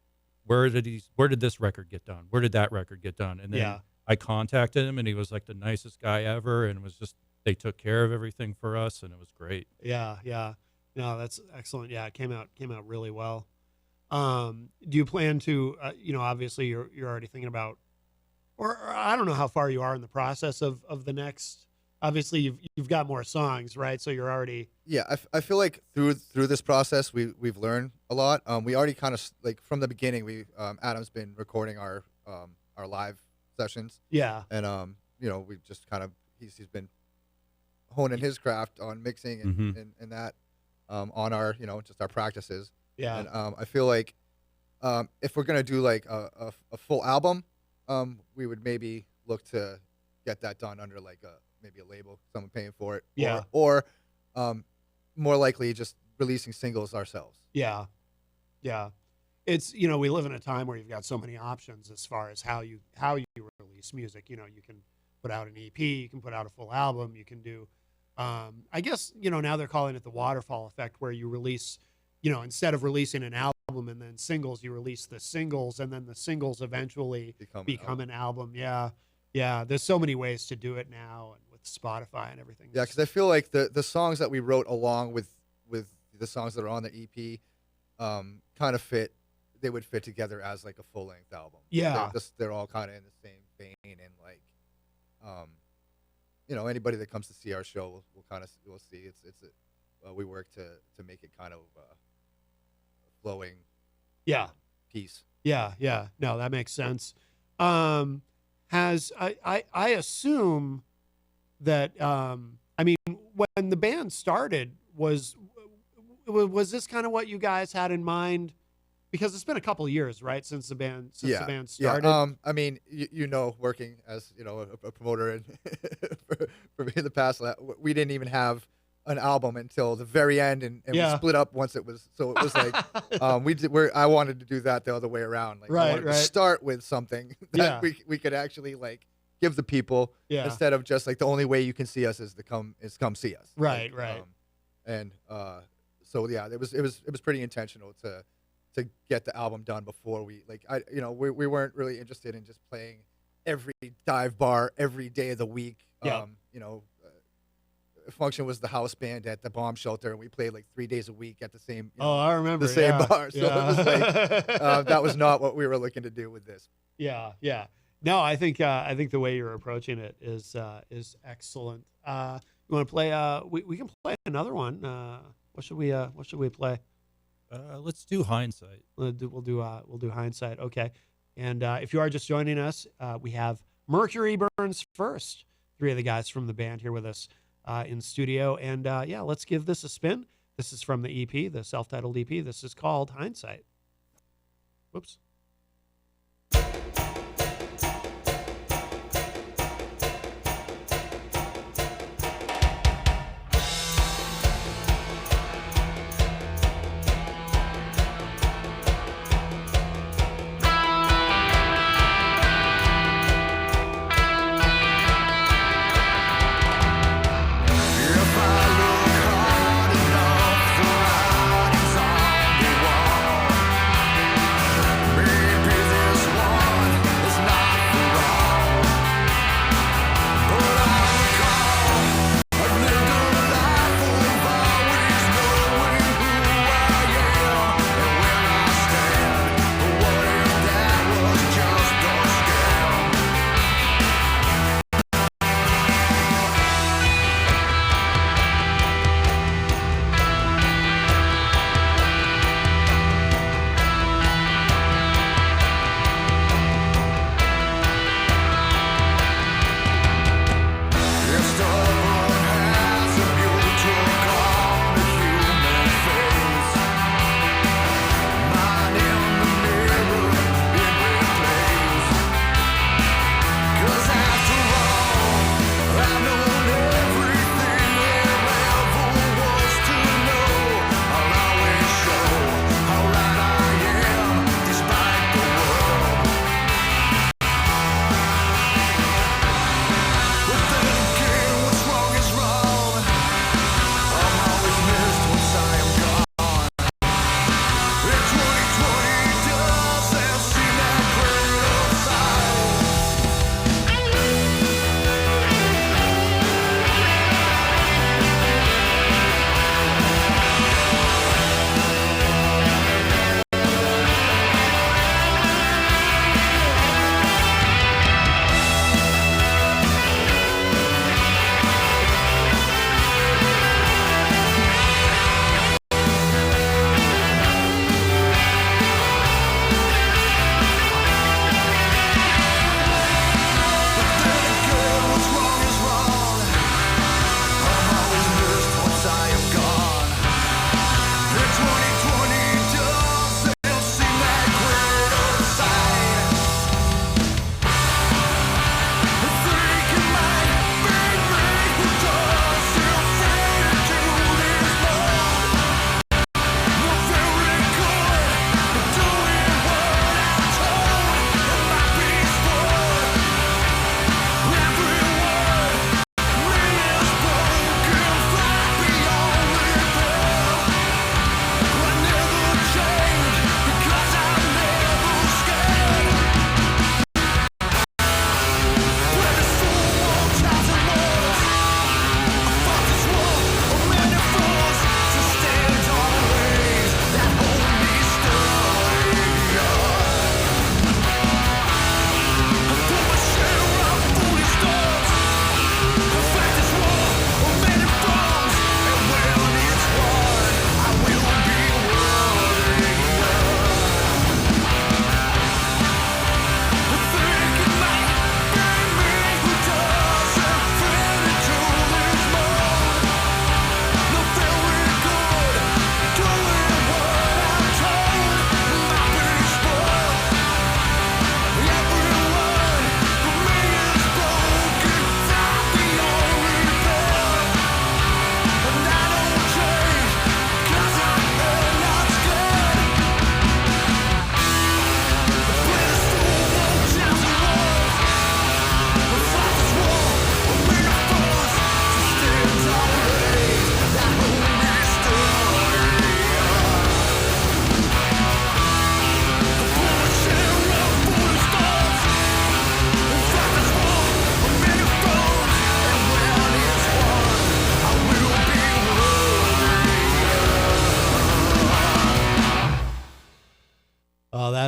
where did this record get done? Where did that record get done? And then I contacted him, and he was like the nicest guy ever, and it was just, they took care of everything for us, and it was great. Yeah. No, that's excellent. Yeah, it came out really well. Do you plan to, obviously you're already thinking about, or I don't know how far you are in the process of the next. Obviously, you've got more songs, right? So you're already. Yeah, I feel like through this process we've learned a lot. We already kind of like from the beginning. Adam's been recording our live sessions. Yeah. And we've just kind of he's been honing his craft on mixing and that on our just our practices. Yeah. And I feel like if we're gonna do like a full album, we would maybe look to get that done under like maybe a label, someone paying for it. Yeah. Or more likely just releasing singles ourselves. Yeah. It's we live in a time where you've got so many options as far as how you release music. You can put out an EP, you can put out a full album, you can do. I guess now they're calling it the waterfall effect, where you release. Instead of releasing an album and then singles, you release the singles, and then the singles eventually become an album. Yeah. There's so many ways to do it now, and with Spotify and everything. Yeah, because I feel like the songs that we wrote along with the songs that are on the EP kind of fit. They would fit together as like a full length album. Yeah, they're all kind of in the same vein, and like, anybody that comes to see our show will see we work to make it kind of flowing piece. Yeah. No, that makes sense. Has I assume that when the band started, was this kind of what you guys had in mind? Because it's been a couple of years, right, since the band started. Yeah. Working as a promoter and for me in the past, we didn't even have an album until the very end, and we split up once it was. So it was like I wanted to do that the other way around. Like, I wanted to start with something that we could actually like give the people instead of just like the only way you can see us is come see us. Right. So yeah, it was pretty intentional to get the album done before we we weren't really interested in just playing every dive bar every day of the week. Function was the house band at the bomb shelter, and we played like 3 days a week at the same. I remember the same bar. So it was like that was not what we were looking to do with this. Yeah. No, I think the way you're approaching it is excellent. You want to play? We can play another one. What should we play? Let's do Hindsight. We'll do Hindsight. Okay. And if you are just joining us, we have Mercury Burns First. 3 of the guys from the band here with us in studio. And let's give this a spin. This is from the EP, the self-titled EP. This is called Hindsight. Whoops. If I look hard enough, the writing's on the wall.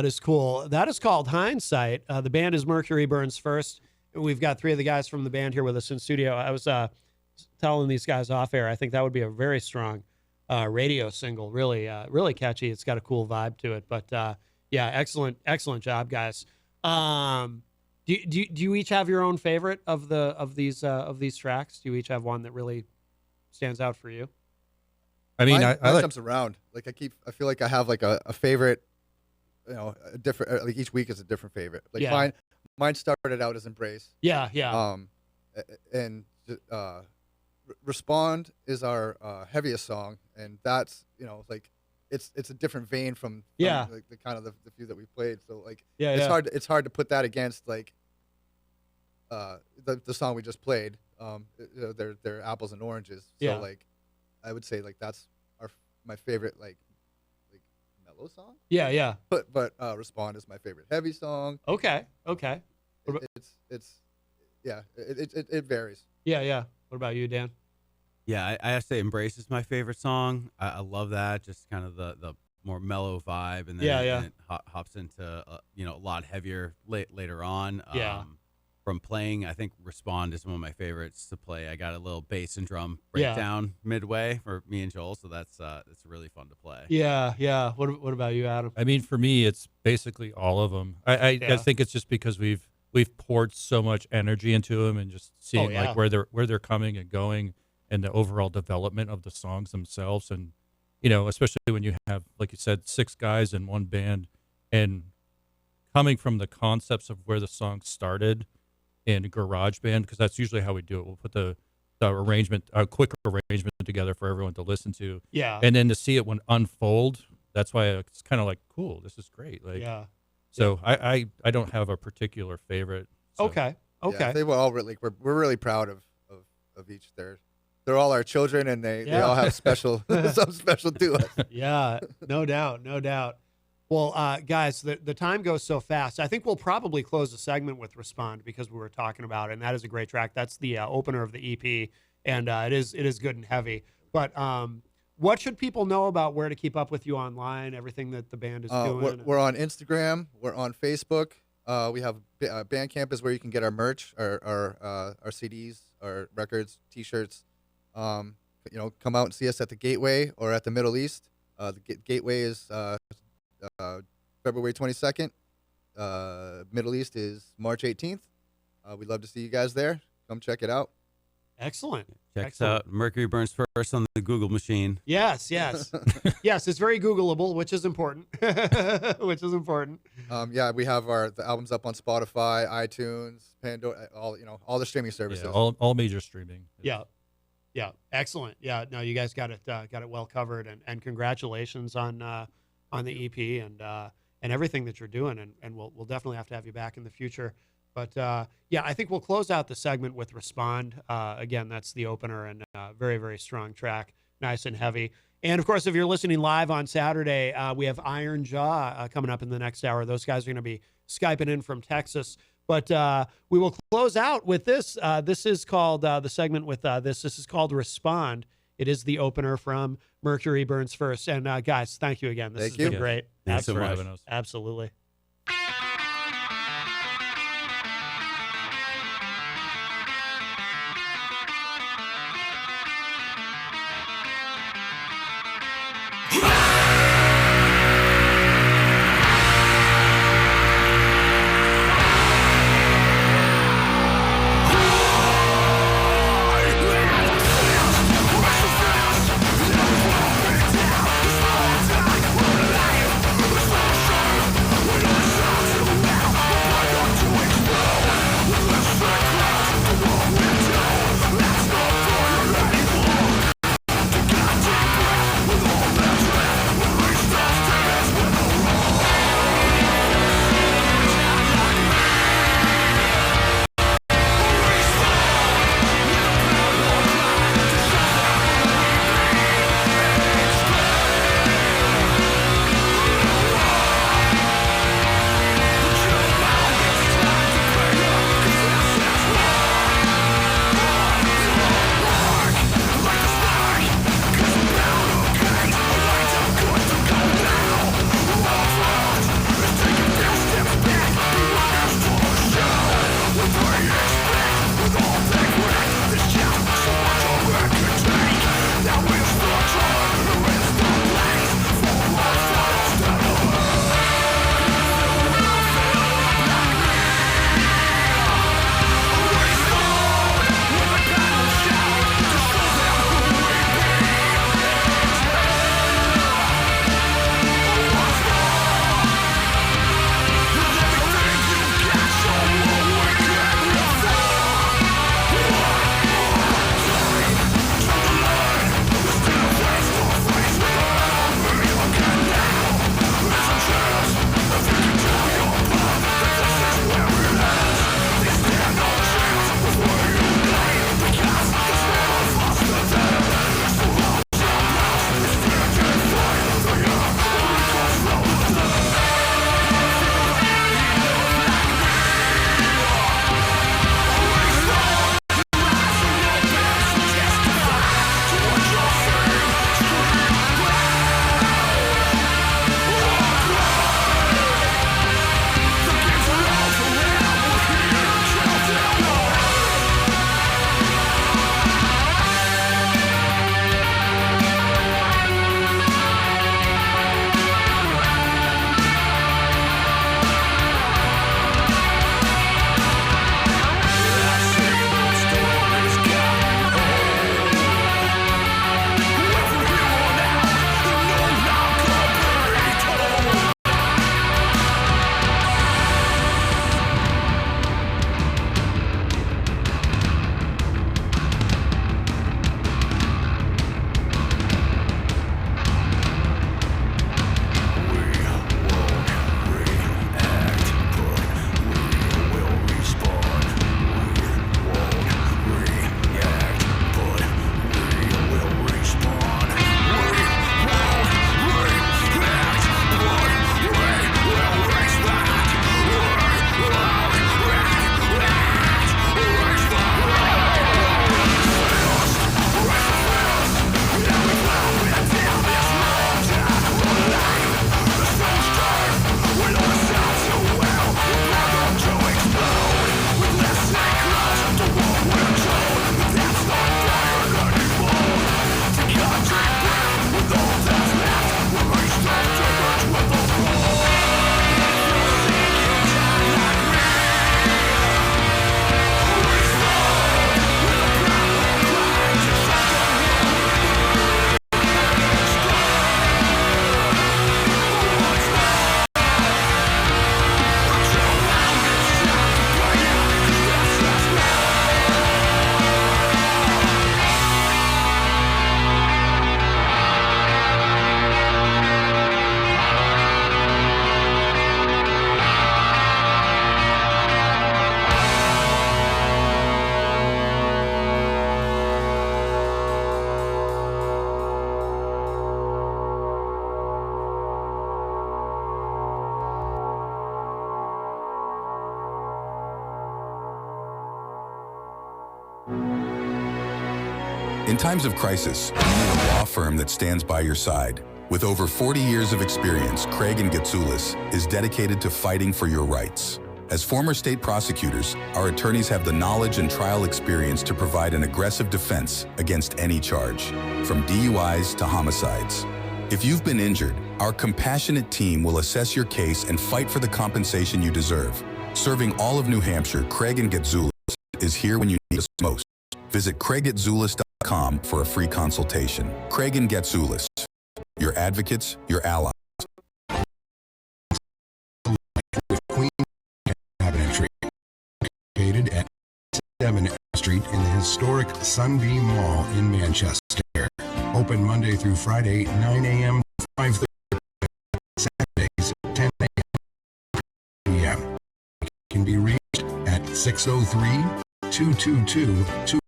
That is cool. That is called Hindsight. The band is Mercury Burns First. We've got 3 of the guys from the band here with us in studio. I was telling these guys off air, I think that would be a very strong radio single. Really, really catchy. It's got a cool vibe to it. But yeah, excellent job, guys. Do you each have your own favorite of these tracks? Do you each have one that really stands out for you? I mean, mine jumps around. Like I feel like I have like a favorite. You know, a different. Like each week is a different favorite. Like mine started out as Embrace. Yeah. And Respond is our heaviest song, and that's like it's a different vein from like the kind of the few that we played. So like it's hard to put that against like the song we just played. They're apples and oranges. So like I would say like that's my favorite like mellow song. Yeah. But Respond is my favorite heavy song. Okay. It varies. Yeah. What about you, Dan? Yeah, I have to say Embrace is my favorite song. I love that, just kind of the more mellow vibe, and then it hops into a lot heavier later on. From playing, I think Respond is one of my favorites to play. I got a little bass and drum breakdown midway for me and Joel, so that's really fun to play. Yeah. What about you, Adam? I mean, for me, it's basically all of them. I think it's just because we've poured so much energy into them, and just seeing like where they're coming and going, and the overall development of the songs themselves. And especially when you have, like you said, 6 guys in one band, and coming from the concepts of where the song started in GarageBand, because that's usually how we do it. We'll put the arrangement, a quick arrangement together for everyone to listen to. Yeah. And then to see it unfold, that's why it's kind of like, cool, this is great. Like, so I don't have a particular favorite. So. Okay. Yeah, they were all really, we're really proud of each. They're all our children, and they all have something special to us. Yeah, no doubt. Well, guys, the time goes so fast. I think we'll probably close the segment with Respond, because we were talking about it, and that is a great track. That's the opener of the EP, and it is good and heavy. But what should people know about where to keep up with you online, everything that the band is doing? We're on Instagram. We're on Facebook. We have Bandcamp is where you can get our merch, our CDs, our records, T-shirts. Come out and see us at the Gateway or at the Middle East. The Gateway is February 22nd. Middle East is March 18th. We'd love to see you guys there. Come check it out. Excellent. Check us out. Mercury Burns First on the Google machine. Yes. Yes, it's very Googleable, which is important. We have the albums up on Spotify, iTunes, Pandora, all the streaming services. Yeah, all major streaming. Yeah. Excellent. Yeah. No, you guys got it well covered, and congratulations on the EP and everything that you're doing, and we'll definitely have to have you back in the future. But I think we'll close out the segment with Respond. Again, that's the opener, and very, very strong track, nice and heavy. And of course, if you're listening live on Saturday, we have Iron Jaw coming up in the next hour. Those guys are going to be Skyping in from Texas. But we will close out with this. This is called the segment with this. This is called Respond. It is the opener from Mercury Burns First. And guys, thank you again. This has been great. Thanks so much for having us. Absolutely. We're In times of crisis, you need a law firm that stands by your side. With over 40 years of experience, Craig & Getsoulis is dedicated to fighting for your rights. As former state prosecutors, our attorneys have the knowledge and trial experience to provide an aggressive defense against any charge, from DUIs to homicides. If you've been injured, our compassionate team will assess your case and fight for the compensation you deserve. Serving all of New Hampshire, Craig & Getsoulis is here when you need us most. Visit CraigGetsoulis.com for a free consultation. Craig & Getsoulis, your advocates, your allies. With Queen Cabinetry, located at 7 Street in the historic Sunbeam Mall in Manchester. Open Monday through Friday, 9 a.m. to 5:30. Saturdays, 10 a.m. Can be reached at 603-222-2000.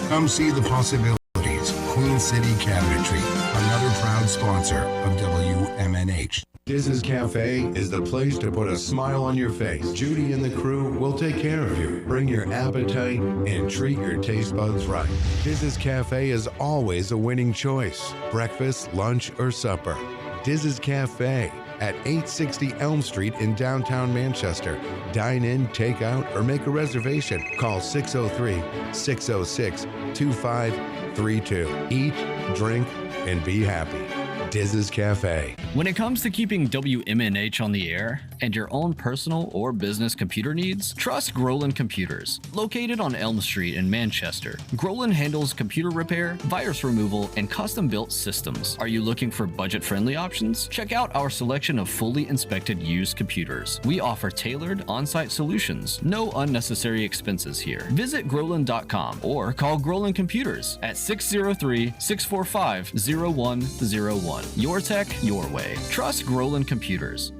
Come see the possibilities. Queen City Cabinetry, another proud sponsor of WMNH. Diz's Cafe is the place to put a smile on your face. Judy and the crew will take care of you. Bring your appetite and treat your taste buds right. Diz's Cafe is always a winning choice. Breakfast, lunch, or supper. Diz's Cafe at 860 Elm Street in downtown Manchester. Dine in, take out, or make a reservation. Call 603-606-2532. Eat, drink, and be happy. Diz's Cafe. When it comes to keeping WMNH on the air and your own personal or business computer needs, trust Groland Computers. Located on Elm Street in Manchester, Groland handles computer repair, virus removal, and custom-built systems. Are you looking for budget-friendly options? Check out our selection of fully inspected used computers. We offer tailored on-site solutions. No unnecessary expenses here. Visit Groland.com or call Groland Computers at 603-645-0101. Your tech, your way. Trust Groland Computers.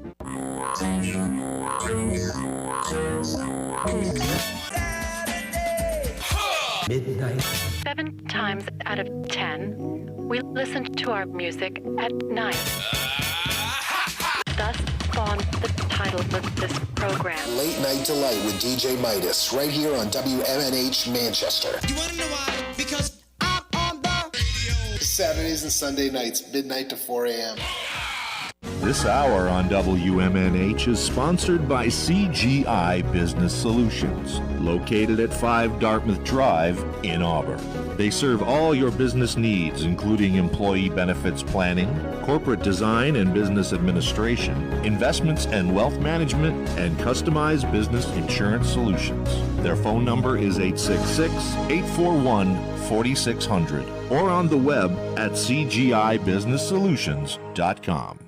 Midnight. 7 times out of 10, we listen to our music at night. Thus spawned the title of this program. Late Night Delight with DJ Midas, right here on WMNH Manchester. You wanna know why? Because I'm on the radio. Saturdays and Sunday nights, midnight to 4 a.m. This hour on WMNH is sponsored by CGI Business Solutions, located at 5 Dartmouth Drive in Auburn. They serve all your business needs, including employee benefits planning, corporate design and business administration, investments and wealth management, and customized business insurance solutions. Their phone number is 866-841-4600 or on the web at cgibusinesssolutions.com.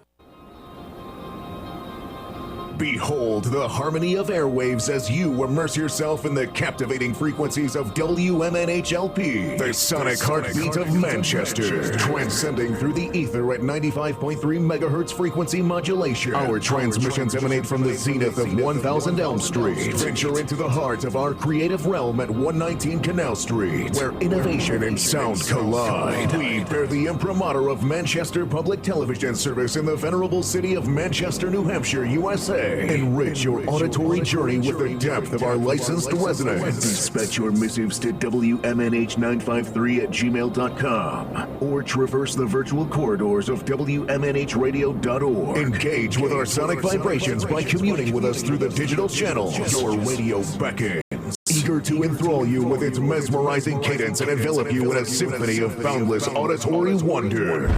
Behold the harmony of airwaves as you immerse yourself in the captivating frequencies of WMNHLP, the sonic heartbeat of Manchester, transcending through the ether at 95.3 megahertz frequency modulation. Our transmissions emanate from the zenith of 1000 Elm Street. Venture into the heart of our creative realm at 119 Canal Street, where innovation and sound collide. We bear the imprimatur of Manchester Public Television Service in the venerable city of Manchester, New Hampshire, USA. Enrich your auditory journey with the depth of our licensed resonance. Dispatch your missives to WMNH953@gmail.com or traverse the virtual corridors of WMNHradio.org. Engage with our sonic vibrations by communing with us through the digital channels. Your radio beckons, eager to enthrall you with its mesmerizing cadence and envelop you in a symphony of boundless auditory wonder.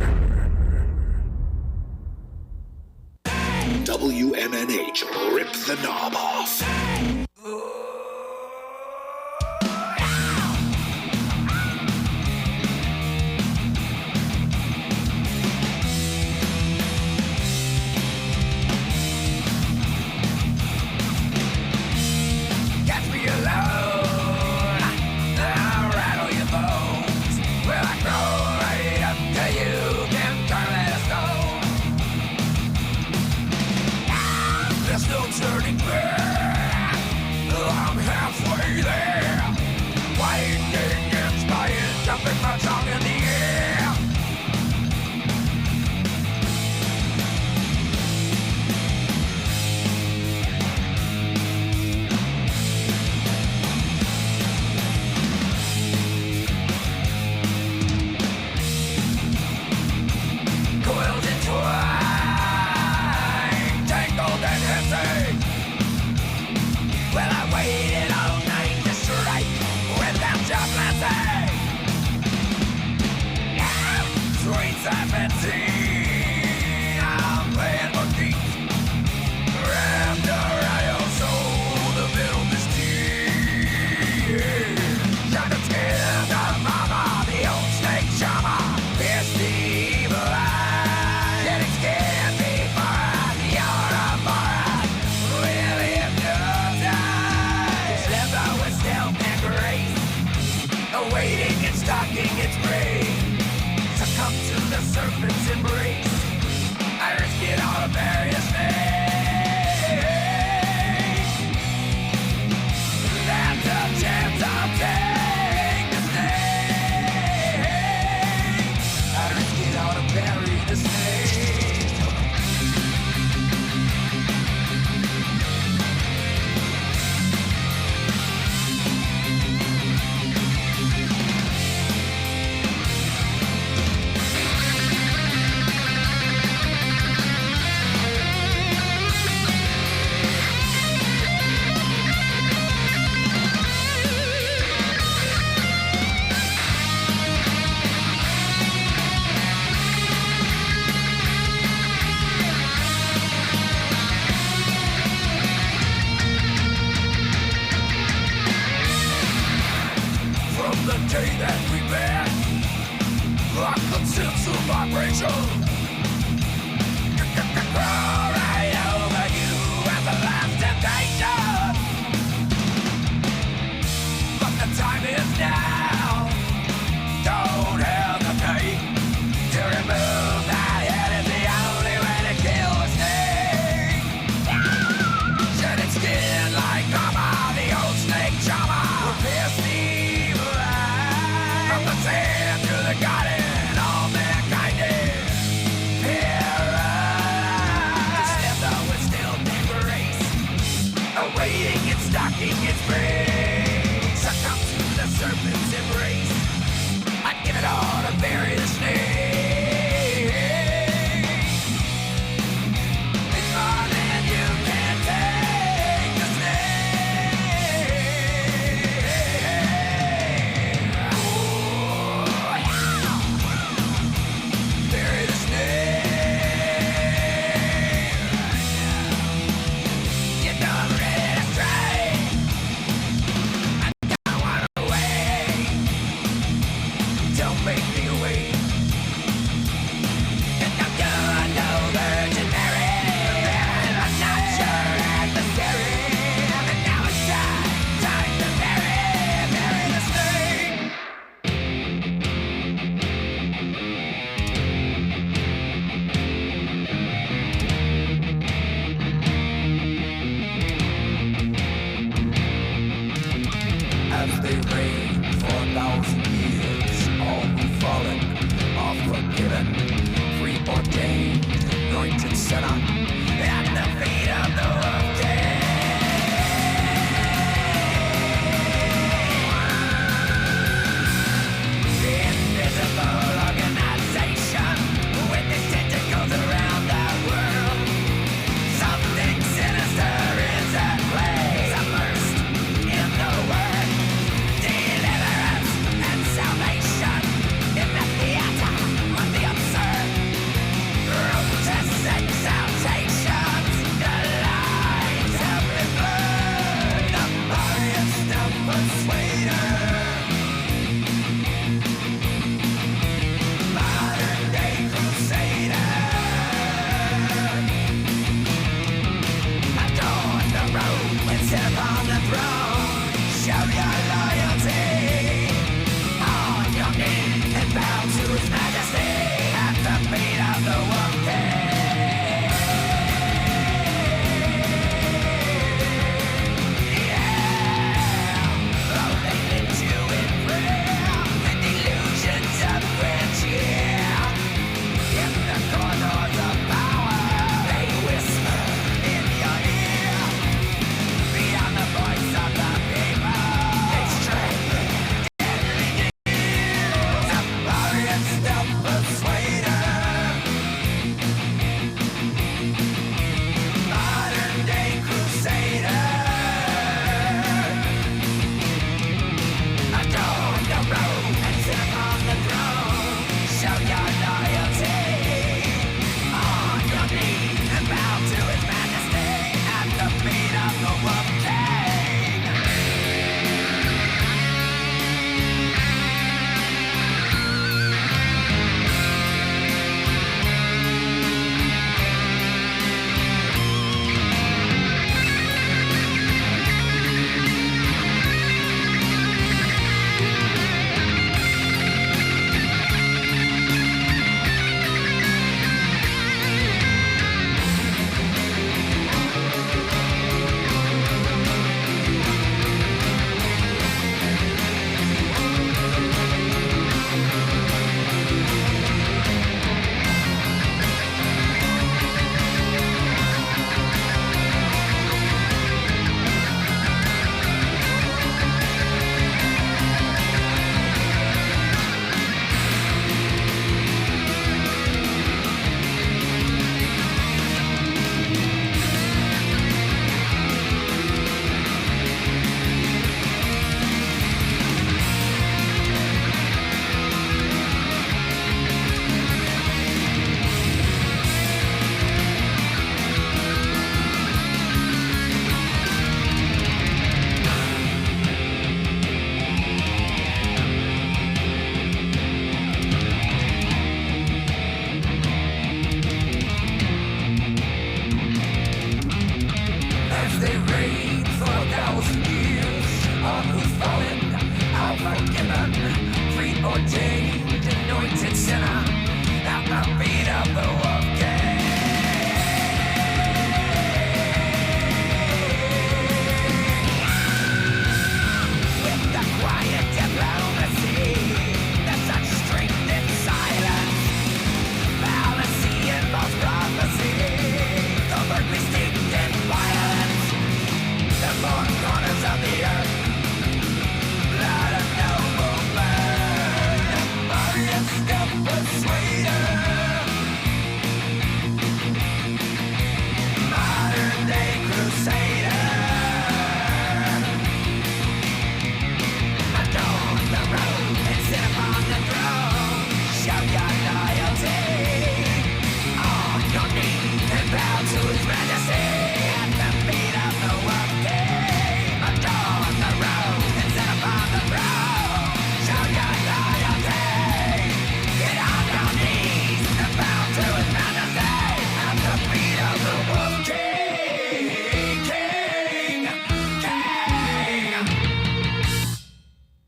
WMNH, rip the knob off. Catch me alone, I'll rattle your bones. Well, I crawl right up to you, can turn that stone. There's no turning back, I'm halfway there. Winding and spying, jumping my tongue in the air.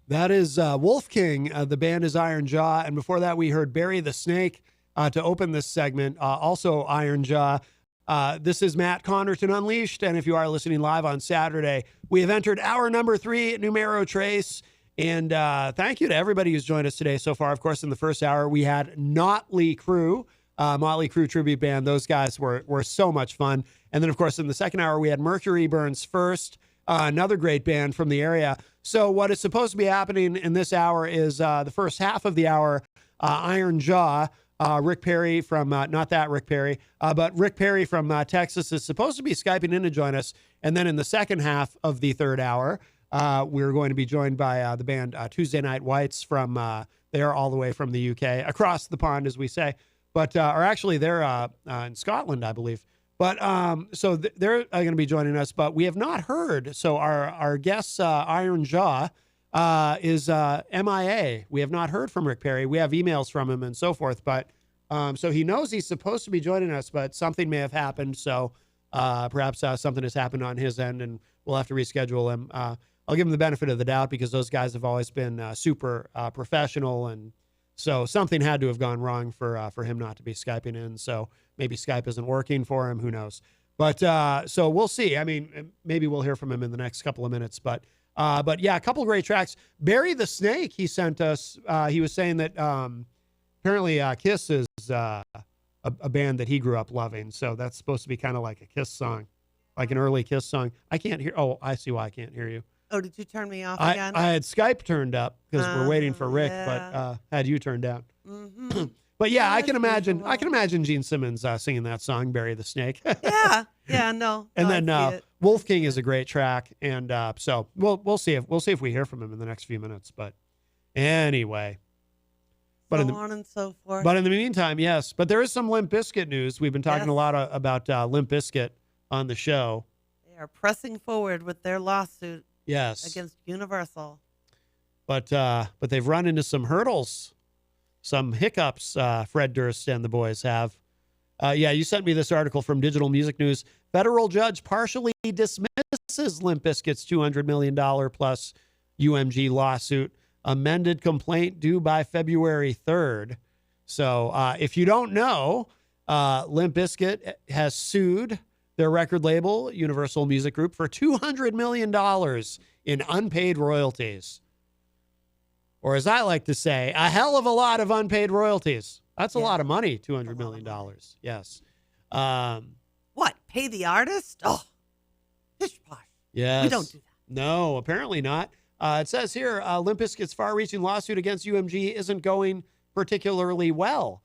That is Wolf King. The band is Iron Jaw. And before that, we heard Bury the Snake to open this segment. Also Iron Jaw. This is Matt Connarton Unleashed. And if you are listening live on Saturday, we have entered hour number 3, Numero Trace. And thank you to everybody who's joined us today so far. Of course, in the first hour, we had NOTley Crue, Motley Crue tribute band. Those guys were so much fun. And then, of course, in the second hour, we had Mercury Burns First, another great band from the area. So what is supposed to be happening in this hour is the first half of the hour, Iron Jaw, Rick Perry from, not that Rick Perry, but Rick Perry from Texas is supposed to be Skyping in to join us. And then in the second half of the third hour, we're going to be joined by the band Tuesday Night Whites from, they're all the way from the UK, across the pond, as we say. But, or actually they're in Scotland, I believe. But so they're going to be joining us, but we have not heard. So our guest, Iron Jaw, is MIA. We have not heard from Rick Perry. We have emails from him and so forth. But so he knows he's supposed to be joining us, but something may have happened. So perhaps something has happened on his end, and we'll have to reschedule him. I'll give him the benefit of the doubt because those guys have always been super professional, and so something had to have gone wrong for him not to be Skyping in. So maybe Skype isn't working for him. Who knows? But so we'll see. I mean, maybe we'll hear from him in the next couple of minutes. But yeah, a couple of great tracks. Bury the Snake, he sent us. He was saying that apparently Kiss is a band that he grew up loving. So that's supposed to be kind of like a Kiss song, like an early Kiss song. I can't hear. Oh, I see why I can't hear you. Oh, did you turn me off again? I had Skype turned up because we're waiting for Rick, but had you turned down. Mm-hmm. But yeah, I can imagine Gene Simmons singing that song, "Bury the Snake." yeah, no. And then Wolf King is a great track, and so we'll see if we hear from him in the next few minutes. But anyway, on and so forth. But in the meantime, yes. But there is some Limp Bizkit news. We've been talking a lot about Limp Bizkit on the show. They are pressing forward with their lawsuit. Yes. Against Universal. But they've run into some hurdles. Some hiccups Fred Durst and the boys have. Yeah, you sent me this article from Digital Music News. Federal judge partially dismisses Limp Bizkit's $200 million plus UMG lawsuit. Amended complaint due by February 3rd. So if you don't know, Limp Bizkit has sued their record label, Universal Music Group, for $200 million in unpaid royalties. Or as I like to say, a hell of a lot of unpaid royalties. That's a lot of money, $200 million. Yes. What? Pay the artist? Oh, pish posh. Yes. We don't do that. No, apparently not. It says here, Limp Bizkit's far-reaching lawsuit against UMG isn't going particularly well.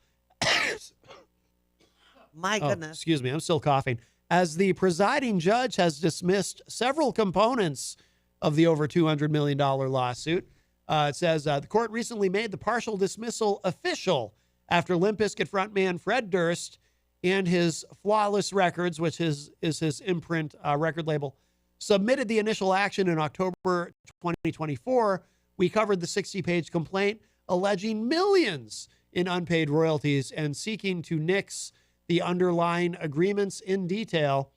My goodness. Excuse me, I'm still coughing. As the presiding judge has dismissed several components of the over $200 million lawsuit. It says the court recently made the partial dismissal official after Limp Bizkit frontman Fred Durst and his Flawless Records, which is his imprint record label, submitted the initial action in October 2024. We covered the 60-page complaint alleging millions in unpaid royalties and seeking to nix the underlying agreements in detail.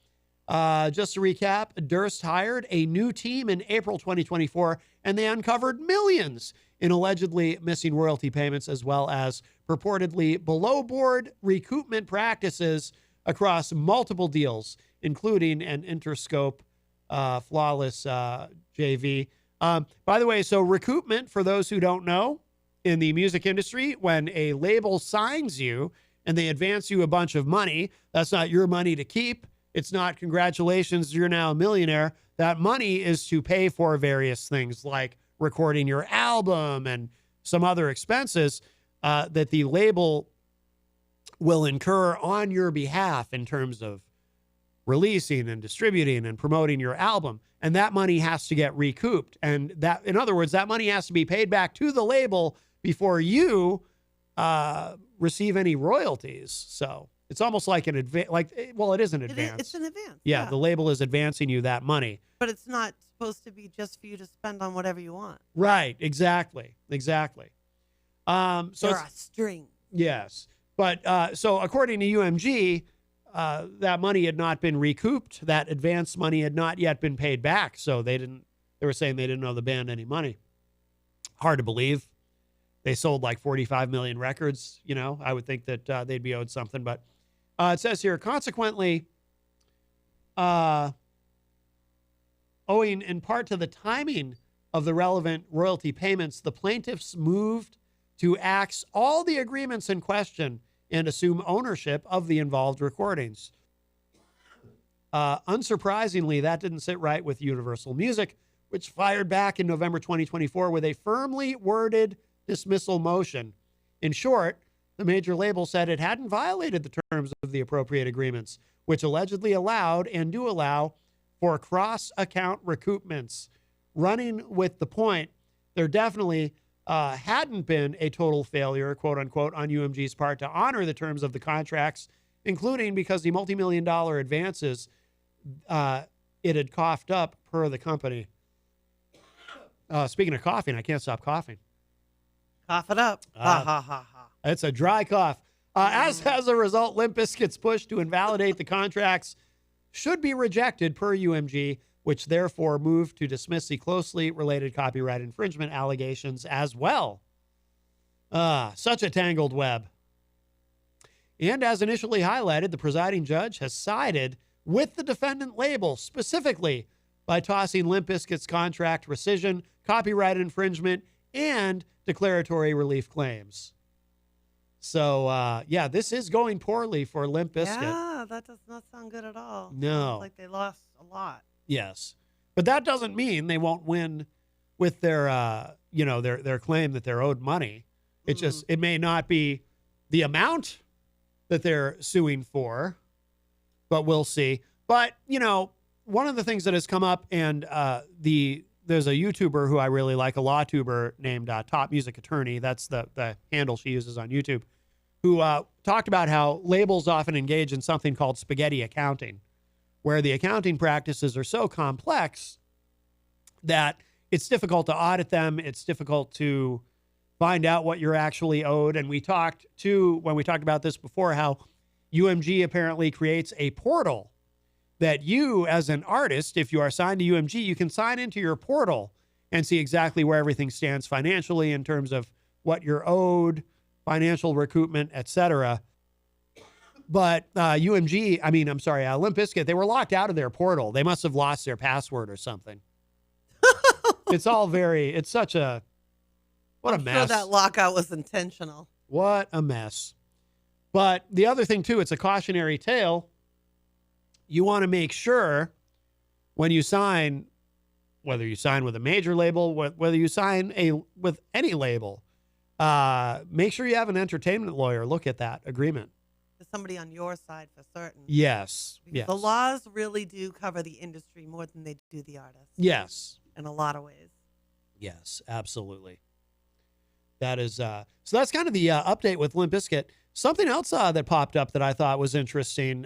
Just to recap, Durst hired a new team in April 2024, and they uncovered millions in allegedly missing royalty payments, as well as purportedly below-board recoupment practices across multiple deals, including an Interscope Flawless JV. By the way, so recoupment, for those who don't know, in the music industry, when a label signs you and they advance you a bunch of money, that's not your money to keep. It's not, congratulations, you're now a millionaire. That money is to pay for various things like recording your album and some other expenses that the label will incur on your behalf in terms of releasing and distributing and promoting your album. And that money has to get recouped. And that, in other words, that money has to be paid back to the label before you receive any royalties. So It's almost like an advance. Well, it is an advance. It's an advance. Yeah, the label is advancing you that money. But it's not supposed to be just for you to spend on whatever you want. Right. Exactly. So there are strings. Yes. But so according to UMG, that money had not been recouped. That advance money had not yet been paid back. So they were saying they didn't owe the band any money. Hard to believe. They sold like 45 million records. I would think that they'd be owed something. But it says here, consequently, owing in part to the timing of the relevant royalty payments, the plaintiffs moved to axe all the agreements in question and assume ownership of the involved recordings. Unsurprisingly, that didn't sit right with Universal Music, which fired back in November 2024 with a firmly worded dismissal motion. In short, the major label said it hadn't violated the terms of the appropriate agreements, which allegedly allowed and do allow for cross-account recoupments. Running with the point, there definitely hadn't been a total failure, quote unquote, on UMG's part to honor the terms of the contracts, including because the multi-million-dollar advances it had coughed up per the company. Speaking of coughing, I can't stop coughing. Cough it up. Ha, ha, ha, ha. It's a dry cough. As a result, Limp Bizkit's push to invalidate the contracts should be rejected per UMG, which therefore moved to dismiss the closely related copyright infringement allegations as well. Such a tangled web. And as initially highlighted, the presiding judge has sided with the defendant label specifically by tossing Limp Bizkit's contract rescission, copyright infringement, and declaratory relief claims. So, this is going poorly for Limp Bizkit. Yeah, that does not sound good at all. No. Sounds like they lost a lot. Yes. But that doesn't mean they won't win with their, their claim that they're owed money. It just, it may not be the amount that they're suing for, but we'll see. But, one of the things that has come up, and there's a YouTuber who I really like, a law tuber named Top Music Attorney. That's the handle she uses on YouTube, who talked about how labels often engage in something called spaghetti accounting, where the accounting practices are so complex that it's difficult to audit them. It's difficult to find out what you're actually owed. And we talked when we talked about this before, how UMG apparently creates a portal that you, as an artist, if you are signed to UMG, you can sign into your portal and see exactly where everything stands financially in terms of what you're owed, financial recoupment, etc. But Limp Bizkit, they were locked out of their portal. They must have lost their password or something. It's such a, what a mess. I'm sure that lockout was intentional. What a mess. But the other thing, too, it's a cautionary tale. You want to make sure when you sign, whether you sign with a major label, whether you sign with any label, make sure you have an entertainment lawyer look at that agreement. Somebody on your side for certain. Yes. Yes. The laws really do cover the industry more than they do the artists. Yes. In a lot of ways. Yes, absolutely. That is, so that's kind of the update with Limp Bizkit. Something else that popped up that I thought was interesting.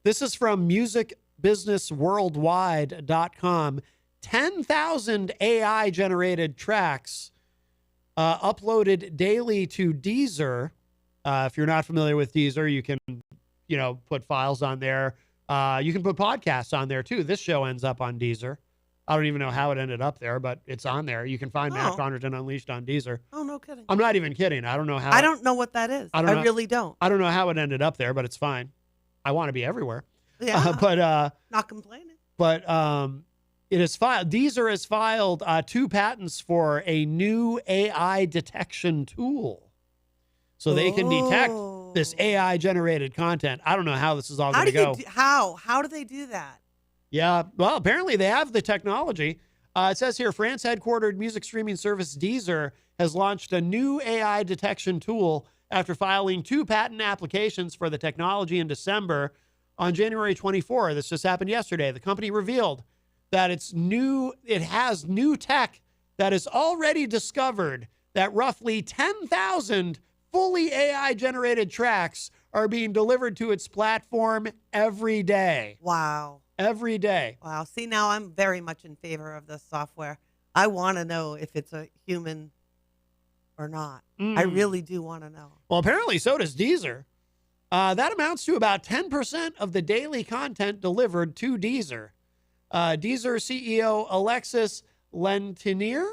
This is from musicbusinessworldwide.com. 10,000 AI-generated tracks uploaded daily to Deezer. If you're not familiar with Deezer, you can, put files on there. You can put podcasts on there, too. This show ends up on Deezer. I don't even know how it ended up there, but it's on there. You can find Matt Connarton Unleashed on Deezer. Oh, no kidding. I'm not even kidding. I don't know how. I don't know what that is. I really don't. I don't know how it ended up there, but it's fine. I want to be everywhere. Yeah. But not complaining. But it is filed. Deezer has filed 2 patents for a new AI detection tool, so they can detect this AI generated content. I don't know how this is all going to go. How do they do that? Yeah, well, apparently they have the technology. It says here, France-headquartered music streaming service Deezer has launched a new AI detection tool after filing 2 patent applications for the technology in December. On January 24, this just happened yesterday, the company revealed that it has new tech that has already discovered that roughly 10,000 fully AI-generated tracks are being delivered to its platform every day. Wow. Every day. Wow. See, now I'm very much in favor of this software. I want to know if it's a human or not. I really do want to know. Well, apparently so does Deezer. That amounts to about 10% of the daily content delivered to Deezer. Deezer CEO Alexis Lentinier,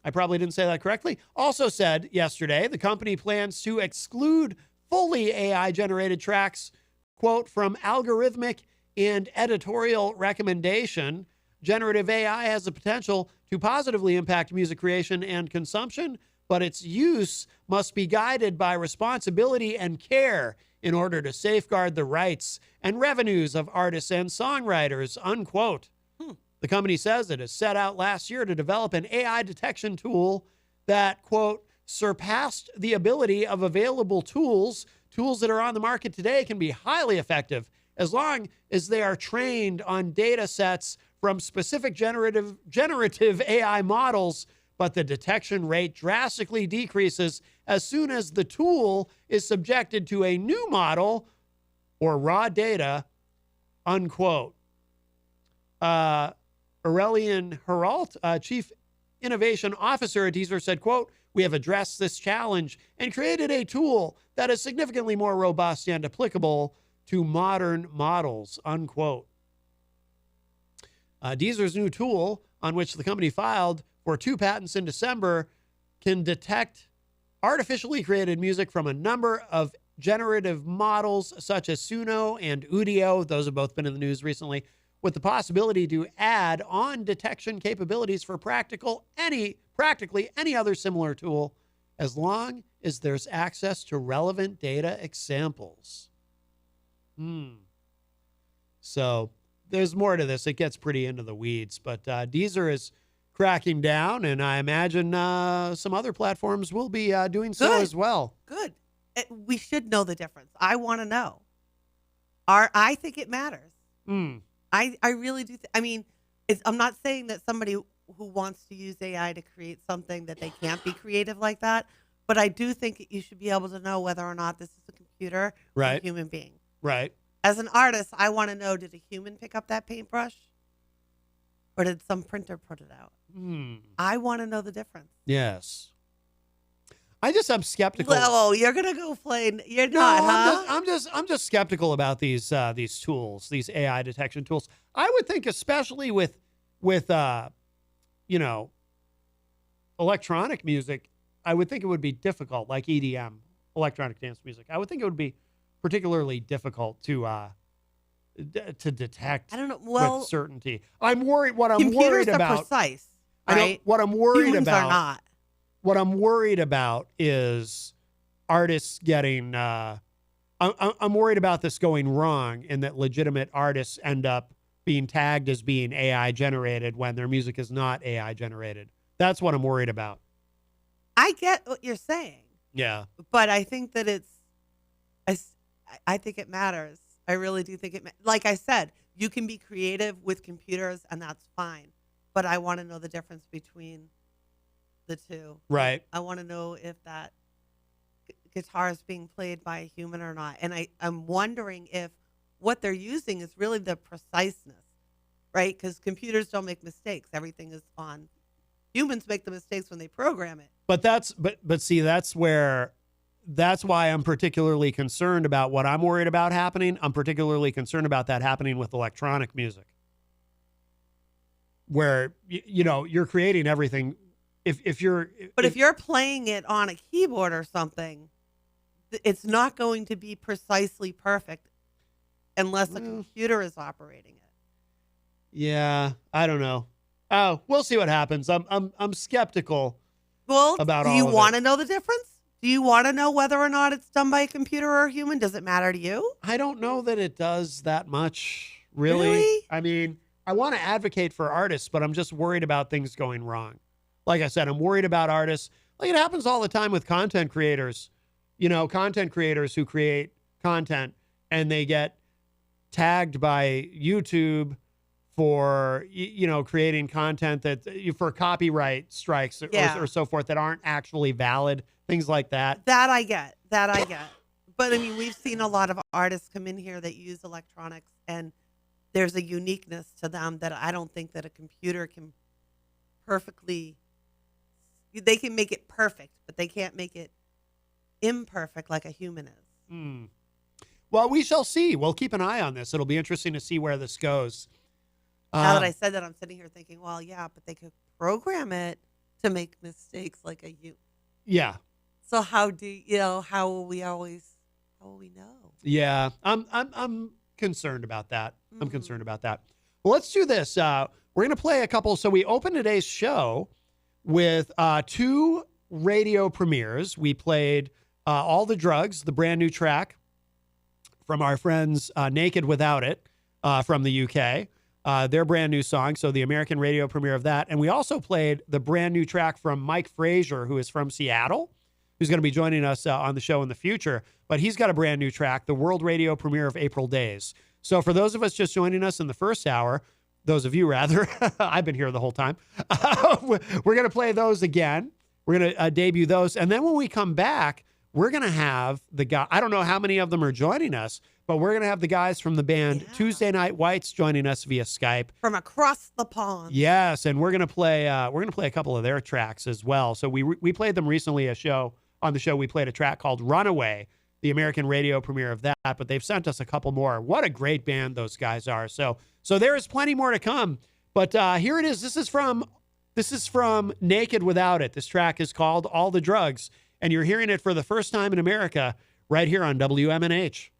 I probably didn't say that correctly, also said yesterday the company plans to exclude fully AI-generated tracks, quote, from algorithmic and editorial recommendation. Generative AI has the potential to positively impact music creation and consumption, but its use must be guided by responsibility and care in order to safeguard the rights and revenues of artists and songwriters, unquote. The company says it has set out last year to develop an AI detection tool that, quote, surpassed the ability of available tools. Tools that are on the market today can be highly effective as long as they are trained on data sets from specific generative AI models, but the detection rate drastically decreases as soon as the tool is subjected to a new model or raw data, unquote. Aurelian Heralt, Chief Innovation Officer at Deezer, said, quote, we have addressed this challenge and created a tool that is significantly more robust and applicable to modern models, unquote. Deezer's new tool, on which the company filed for 2 patents in December, can detect artificially created music from a number of generative models such as Suno and Udio. Those have both been in the news recently, with the possibility to add on detection capabilities for practically any other similar tool, as long as there's access to relevant data examples. So there's more to this. It gets pretty into the weeds, but Deezer is cracking down, and I imagine some other platforms will be doing so as well. Good. We should know the difference. I want to know. I think it matters. I really do. I mean, I'm not saying that somebody who wants to use AI to create something that they can't be creative like that, but I do think you should be able to know whether or not this is a computer or a human being. Right. As an artist, I want to know, did a human pick up that paintbrush? Or did some printer put it out? I want to know the difference. Yes. I'm skeptical. Well, you're gonna go play. You're not, huh? I'm just skeptical about these tools, these AI detection tools. I would think, especially with electronic music, I would think it would be difficult, like EDM, electronic dance music. I would think it would be particularly difficult to detect. I don't know. Well, with certainty. I'm worried. What I'm computers worried about. Are precise, right? I know, what I'm worried Humans about. Are not. What I'm worried about is artists getting. I'm worried about this going wrong, and that legitimate artists end up being tagged as being AI generated when their music is not AI generated. That's what I'm worried about. I get what you're saying. Yeah. But I think that I think it matters. I really do think like I said, you can be creative with computers and that's fine. But I want to know the difference between the two. Right. I want to know if that guitar is being played by a human or not. And I'm wondering if what they're using is really the preciseness, right? Because computers don't make mistakes. Everything is on. Humans make the mistakes when they program it. But see, that's why I'm particularly concerned about what I'm worried about happening. I'm particularly concerned about that happening with electronic music, where you're creating everything. If you're playing it on a keyboard or something, it's not going to be precisely perfect unless a computer is operating it. Yeah, I don't know. Oh, we'll see what happens. I'm skeptical. Well, about all do you of want it. to know the difference? Do you want to know whether or not it's done by a computer or a human? Does it matter to you? I don't know that it does that much, really. I mean, I want to advocate for artists, but I'm just worried about things going wrong. Like I said, I'm worried about artists. Like it happens all the time with content creators. Content creators who create content and they get tagged by YouTube for creating content that for copyright strikes or so forth that aren't actually valid, things like that. That I get. But I mean, we've seen a lot of artists come in here that use electronics, and there's a uniqueness to them that I don't think that a computer can perfectly. They can make it perfect, but they can't make it imperfect like a human is. Well, we shall see. We'll keep an eye on this. It'll be interesting to see where this goes. Now that I said that, I'm sitting here thinking, well, yeah, but they could program it to make mistakes like a human. Yeah. So how will we know? Yeah, I'm concerned about that. I'm concerned about that. Well, let's do this. We're going to play a couple. So we opened today's show with 2 radio premieres. We played All the Drugs, the brand new track from our friends Naked Without It from the UK. Their brand new song, so the American radio premiere of that. And we also played the brand new track from Mike Frazier, who is from Seattle, who's going to be joining us on the show in the future. But he's got a brand new track, the world radio premiere of April Days. So for those of us just joining us in the first hour, those of you rather, I've been here the whole time, we're going to play those again. We're going to debut those. And then when we come back, we're going to have the guy, I don't know how many of them are joining us, but we're going to have the guys from the band Tuesday Night Whites joining us via Skype. From across the pond. Yes, and we're going to play a couple of their tracks as well. So we played them recently on the show we played a track called Runaway, the American radio premiere of that, but they've sent us a couple more. What a great band those guys are. So there is plenty more to come. But here it is. This is from Naked Without It. This track is called All the Drugs, and you're hearing it for the first time in America right here on WMNH.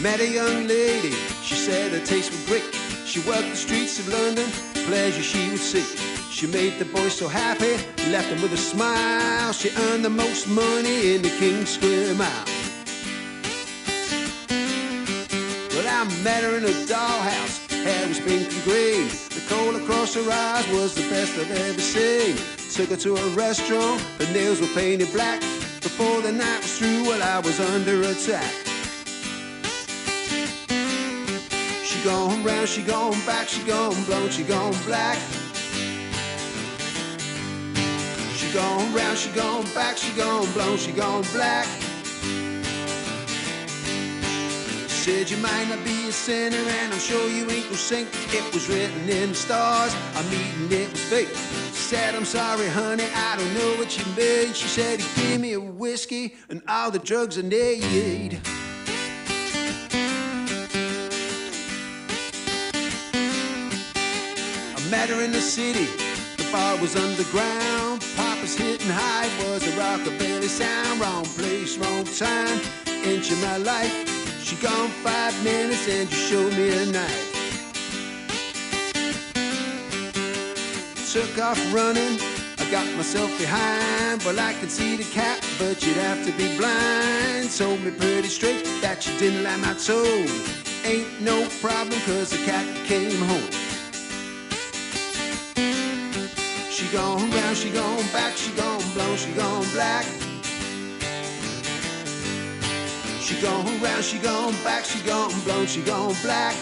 Met a young lady, she said her taste was great. She walked the streets of London, pleasure she would seek. She made the boys so happy, left them with a smile. She earned the most money in the King Square Mile. Well, I met her in a dollhouse, hair was pink and green. The coal across her eyes was the best I've ever seen. Took her to a restaurant, her nails were painted black. Before the night was through, well, I was under attack. She gone round, she gone back, she gone blonde, she gone black. She gone round, she gone back, she gone blonde, she gone black. Said you might not be a sinner, and I'm sure you ain't no saint. It was written in the stars, I'm eating it was fake. She said, I'm sorry, honey, I don't know what you mean. She said, give me a whiskey and all the drugs I need. I met her in the city, the bar was underground. Papa's hitting high was a rockabilly sound. Wrong place, wrong time, inch of my life. She gone 5 minutes and you showed me a knife. Took off running, I got myself behind. Well, I could see the cat, but you'd have to be blind. Told me pretty straight that you didn't like my tone. Ain't no problem, cause the cat came home. She gone round, she gone back, she gone blonde, she gone black. She gone round, she gone back, she gone blonde, she gone black.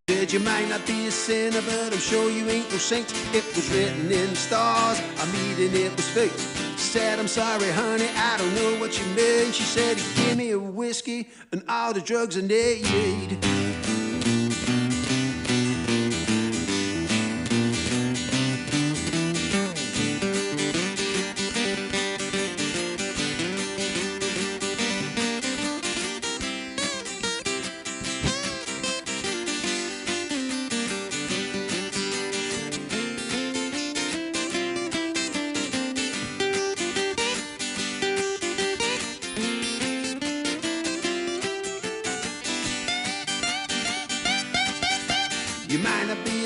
Said you might not be a sinner, but I'm sure you ain't no saint. It was written in the stars, I'm eating it was fate. Said, I'm sorry, honey, I don't know what you mean. She said, give me a whiskey and all the drugs I need.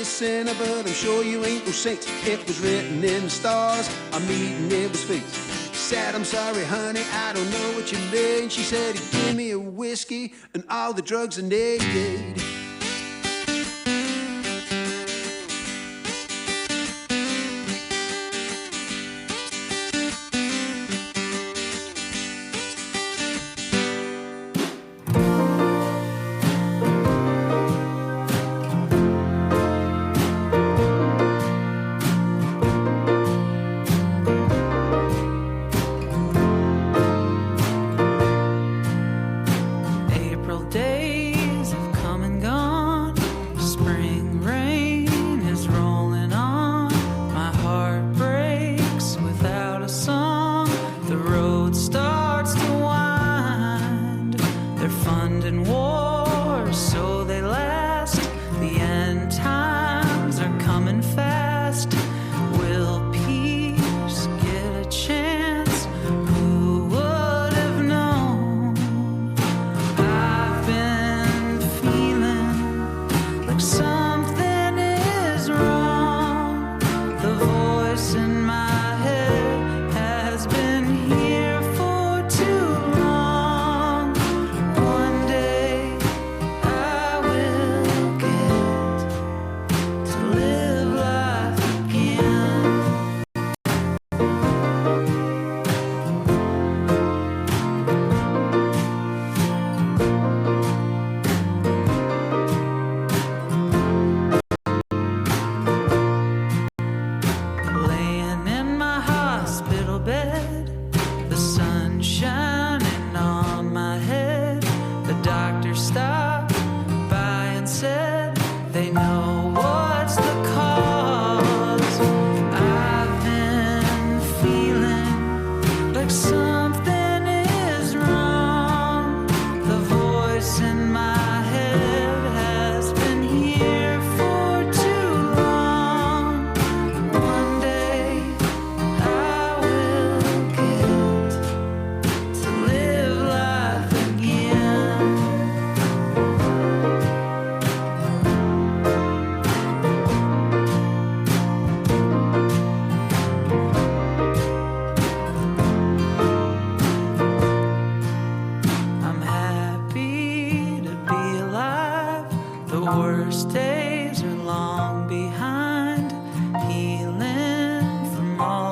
Sinner, but I'm sure you ain't no saint. It was written in the stars, I'm eating it was fate. Said, I'm sorry, honey, I don't know what you mean. She said, give me a whiskey and all the drugs I need.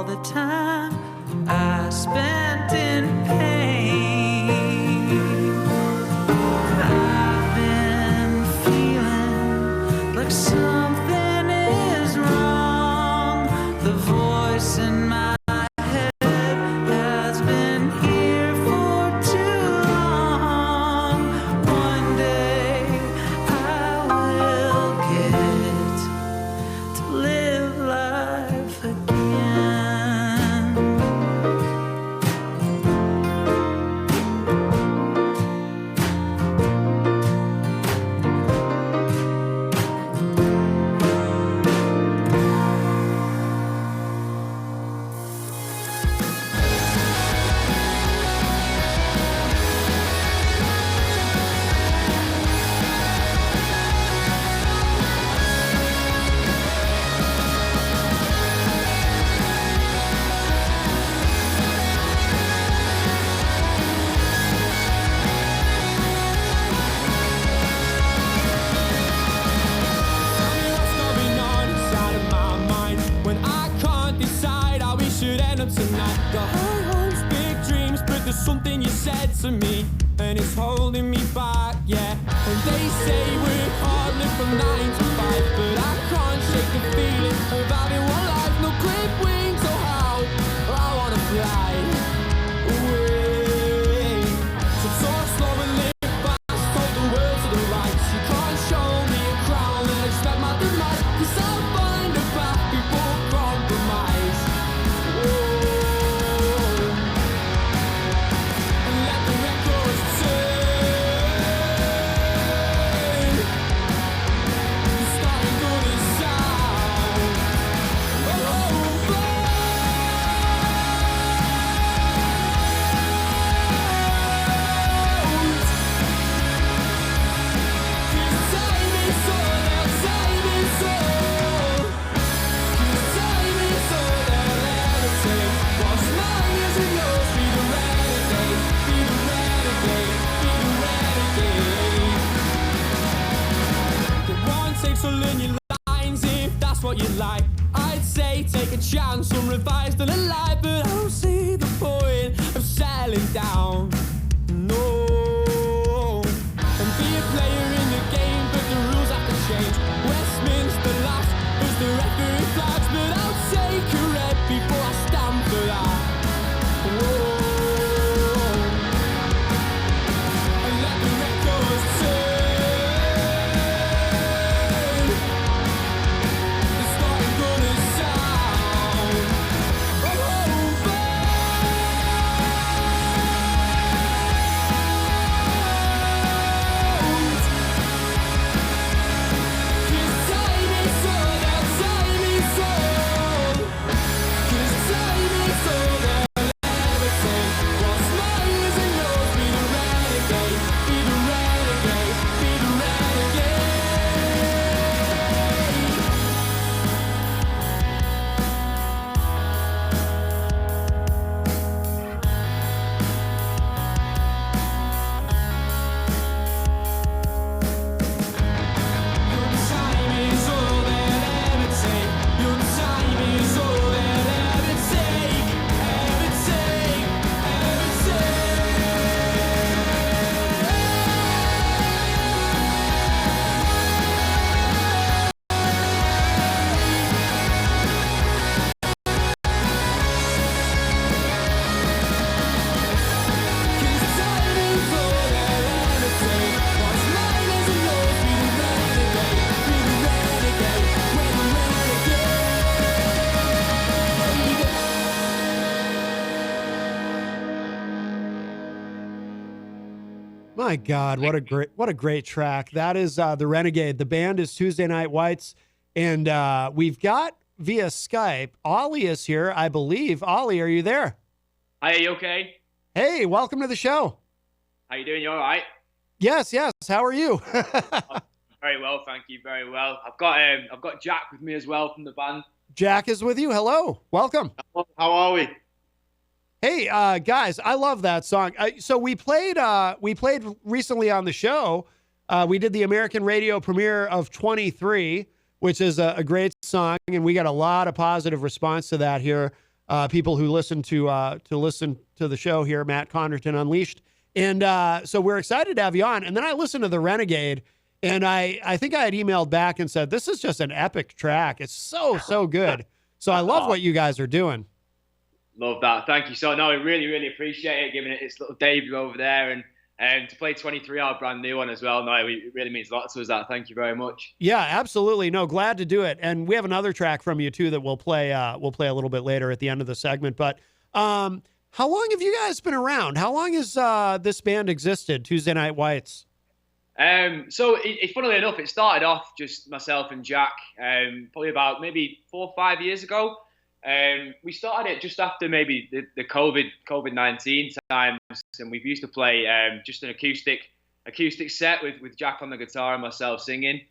the time I spent in pain. I've been feeling like something is wrong. The voice in my head has been here for too long. One day I will get to live life again. When I can't decide how we should end up tonight. Got high hopes, big dreams, but there's something you said to me, and it's holding me back, yeah. And they say we're hard, live from 9 to 5, but I can't shake the feeling of having one life, no clip wings, so how I wanna fly away. So talk slow and live fast, hold the world to the right. You can't show me a crown and expect my demise, 'cause I'll find a path before compromise. Whoa. And let the records turn. It's starting good as sound. So learn your lines if that's what you like. I'd say take a chance on revised and alive, but I don't see the point of settling down. No, and be a player in the game, but the rules have to change. Westminster last as the referee flags, but I'll take a red before I stand for that. Whoa. And let the records turn. My God, what a great track. That is The Renegade. The band is Tuesday Night Whites, and we've got via Skype, Ollie is here, I believe. Ollie, are you there? Hi, are you okay? Hey, welcome to the show. How you doing? You all right? Yes. How are you? Very well, thank you. Very well. I've got Jack with me as well from the band. Jack is with you. Hello, welcome. How are we? Hey, guys, I love that song. So we played recently on the show. We did the American radio premiere of 23, which is a great song, and we got a lot of positive response to that here people who listen to the show here, Matt Connarton Unleashed. And so we're excited to have you on. And then I listened to The Renegade, and I think I had emailed back and said, this is just an epic track. It's so good. So I love what you guys are doing. Love that. Thank you. So, no, I really, really appreciate it, giving it its little debut over there. And to play 23, our brand new one as well. No, it really means a lot to us, that. Thank you very much. Yeah, absolutely. No, glad to do it. And we have another track from you, too, that we'll play a little bit later at the end of the segment. But how long have you guys been around? How long has this band existed, Tuesday Night Whites? So, funnily enough, it started off just myself and Jack, probably about maybe 4 or 5 years ago. We started it just after maybe the COVID-19 times, and we used to play just an acoustic set with Jack on the guitar and myself singing.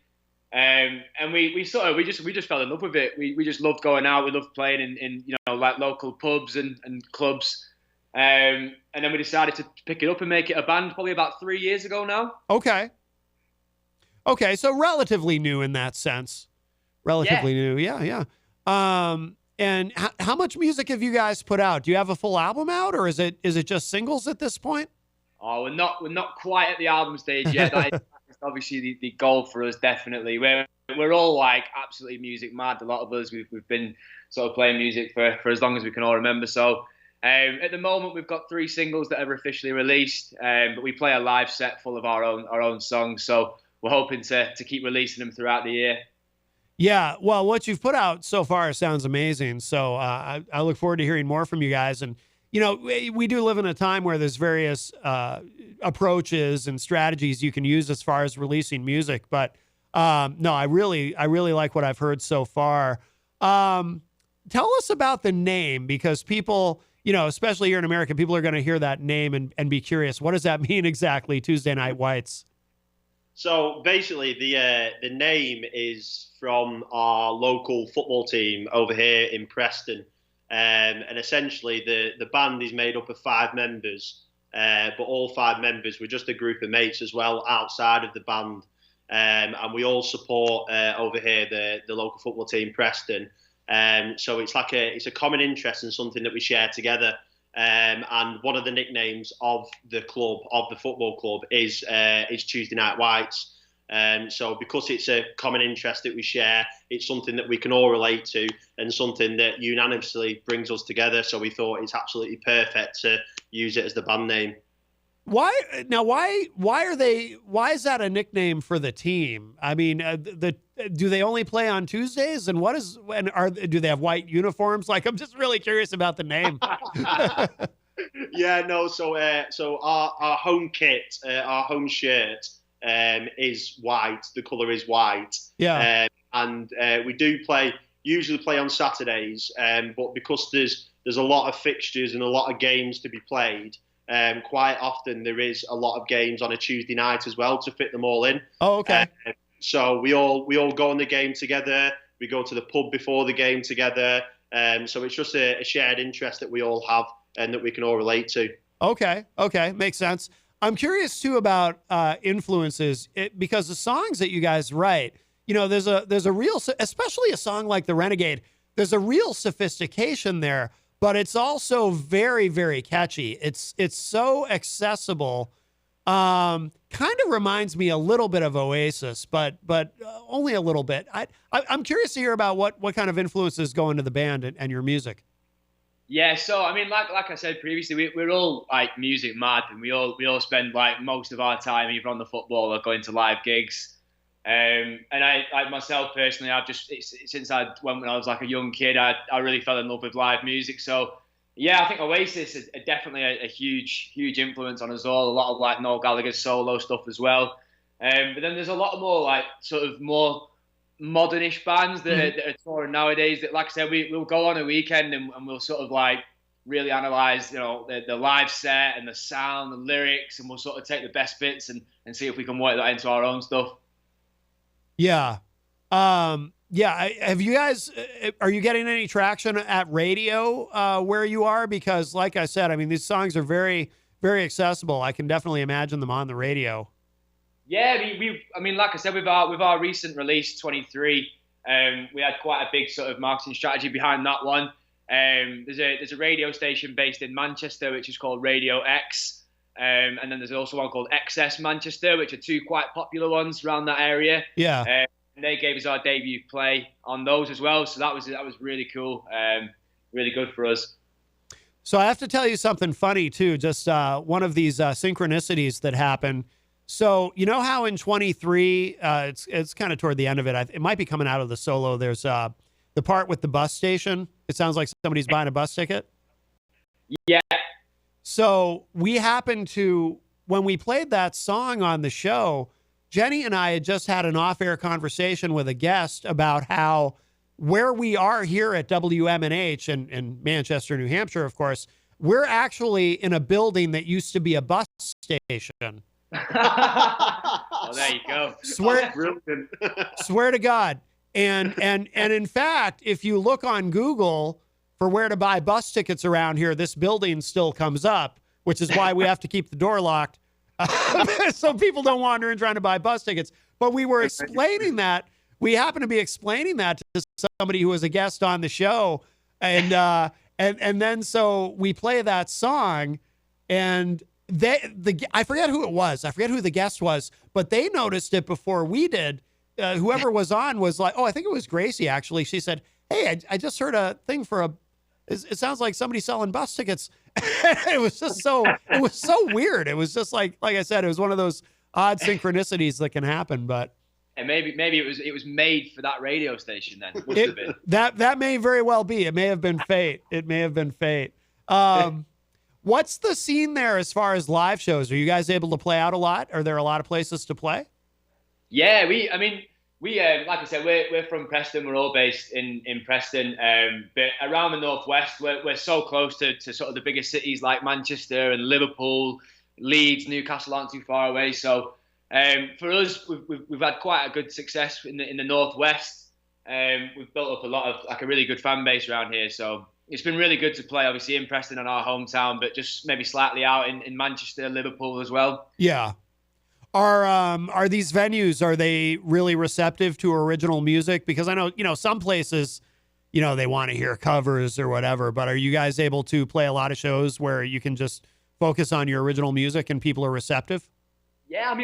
And we just fell in love with it. We just loved going out. We loved playing in like local pubs and clubs. And then we decided to pick it up and make it a band probably about 3 years ago now. Okay, so relatively new in that sense. Relatively new, yeah. And how much music have you guys put out? Do you have a full album out, or is it just singles at this point? Oh, we're not quite at the album stage yet. That is obviously the goal for us, definitely. We're all like absolutely music mad. A lot of us we've been sort of playing music for as long as we can all remember. So at the moment we've got 3 singles that are officially released, but we play a live set full of our own songs. So we're hoping to keep releasing them throughout the year. Yeah, well, what you've put out so far sounds amazing. So I look forward to hearing more from you guys. And, we do live in a time where there's various approaches and strategies you can use as far as releasing music. But no, I really like what I've heard so far. Tell us about the name, because people, especially here in America, people are going to hear that name and be curious. What does that mean exactly, Tuesday Night Whites? So basically, the name is from our local football team over here in Preston, and essentially the band is made up of 5 members, but all 5 members were just a group of mates as well outside of the band, and we all support over here the local football team Preston, so it's like it's a common interest and something that we share together. And one of the nicknames of the club, of the football club, is Tuesday Night Whites. So because it's a common interest that we share, it's something that we can all relate to and something that unanimously brings us together. So we thought it's absolutely perfect to use it as the band name. Why is that a nickname for the team? I mean, do they only play on Tuesdays, and do they have white uniforms? Like, I'm just really curious about the name. Yeah, no. So our home kit, our home shirt, is white. The color is white. Yeah. And we usually play on Saturdays, but because there's a lot of fixtures and a lot of games to be played. Quite often there is a lot of games on a Tuesday night as well to fit them all in. Oh, okay. So we all go on the game together. We go to the pub before the game together. So it's just a shared interest that we all have and that we can all relate to. Okay, makes sense. I'm curious too about influences, because the songs that you guys write, there's a real, especially a song like The Renegade, there's a real sophistication there. But it's also very, very catchy. It's so accessible. Kind of reminds me a little bit of Oasis, but only a little bit. I'm curious to hear about what kind of influences go into the band and your music. Yeah, so I mean, like I said previously, we're all like music mad, and we all spend like most of our time either on the football or going to live gigs. And I, like myself personally, since I went when I was like a young kid, I really fell in love with live music. So yeah, I think Oasis is definitely a huge influence on us all. A lot of like Noel Gallagher's solo stuff as well. But then there's a lot more like sort of more modernish bands that are touring nowadays. That, like I said, we'll go on a weekend and we'll sort of like really analyze, the live set and the sound, the lyrics, and we'll sort of take the best bits and see if we can work that into our own stuff. Yeah. Have you guys, are you getting any traction at radio where you are? Because like I said, I mean, these songs are very, very accessible. I can definitely imagine them on the radio. Yeah, I mean, like I said, with our recent release, 23, we had quite a big sort of marketing strategy behind that one. There's a radio station based in Manchester which is called Radio X, and then there's also one called XS Manchester, which are two quite popular ones around that area. Yeah. And they gave us our debut play on those as well, so that was really cool, really good for us. So I have to tell you something funny too, just one of these synchronicities that happen. So you know how in 23, it's kind of toward the end of it. It might be coming out of the solo. There's the part with the bus station. It sounds like somebody's buying a bus ticket. Yeah. So we happened to, when we played that song on the show, Jenny and I had just had an off-air conversation with a guest about how where we are here at WMNH in Manchester, New Hampshire, of course, we're actually in a building that used to be a bus station. Oh, there you go. Swear to God. And in fact, if you look on Google for where to buy bus tickets around here, this building still comes up, which is why we have to keep the door locked so people don't wander in trying to buy bus tickets. But we were explaining that. We happened to be explaining that to somebody who was a guest on the show. And then so we play that song, and I forget who it was. I forget who the guest was, but they noticed it before we did. Whoever was on was like, oh, I think it was Gracie, actually. She said, hey, I just heard a thing for it sounds like somebody selling bus tickets. It was so weird. It was just like I said, it was one of those odd synchronicities that can happen, but. And maybe it was made for that radio station then. Must have been. That may very well be. It may have been fate. It may have been fate. What's the scene there as far as live shows? Are you guys able to play out a lot? Are there a lot of places to play? Yeah, we like I said, we're from Preston. We're all based in Preston, but around the northwest, we're so close to sort of the bigger cities like Manchester and Liverpool, Leeds, Newcastle aren't too far away. So for us, we've had quite a good success in the northwest. We've built up a really good fan base around here. So it's been really good to play, obviously in Preston in our hometown, but just maybe slightly out in Manchester, Liverpool as well. Yeah. Are these venues, are they really receptive to original music? Because I know, some places, they want to hear covers or whatever, but are you guys able to play a lot of shows where you can just focus on your original music and people are receptive? Yeah,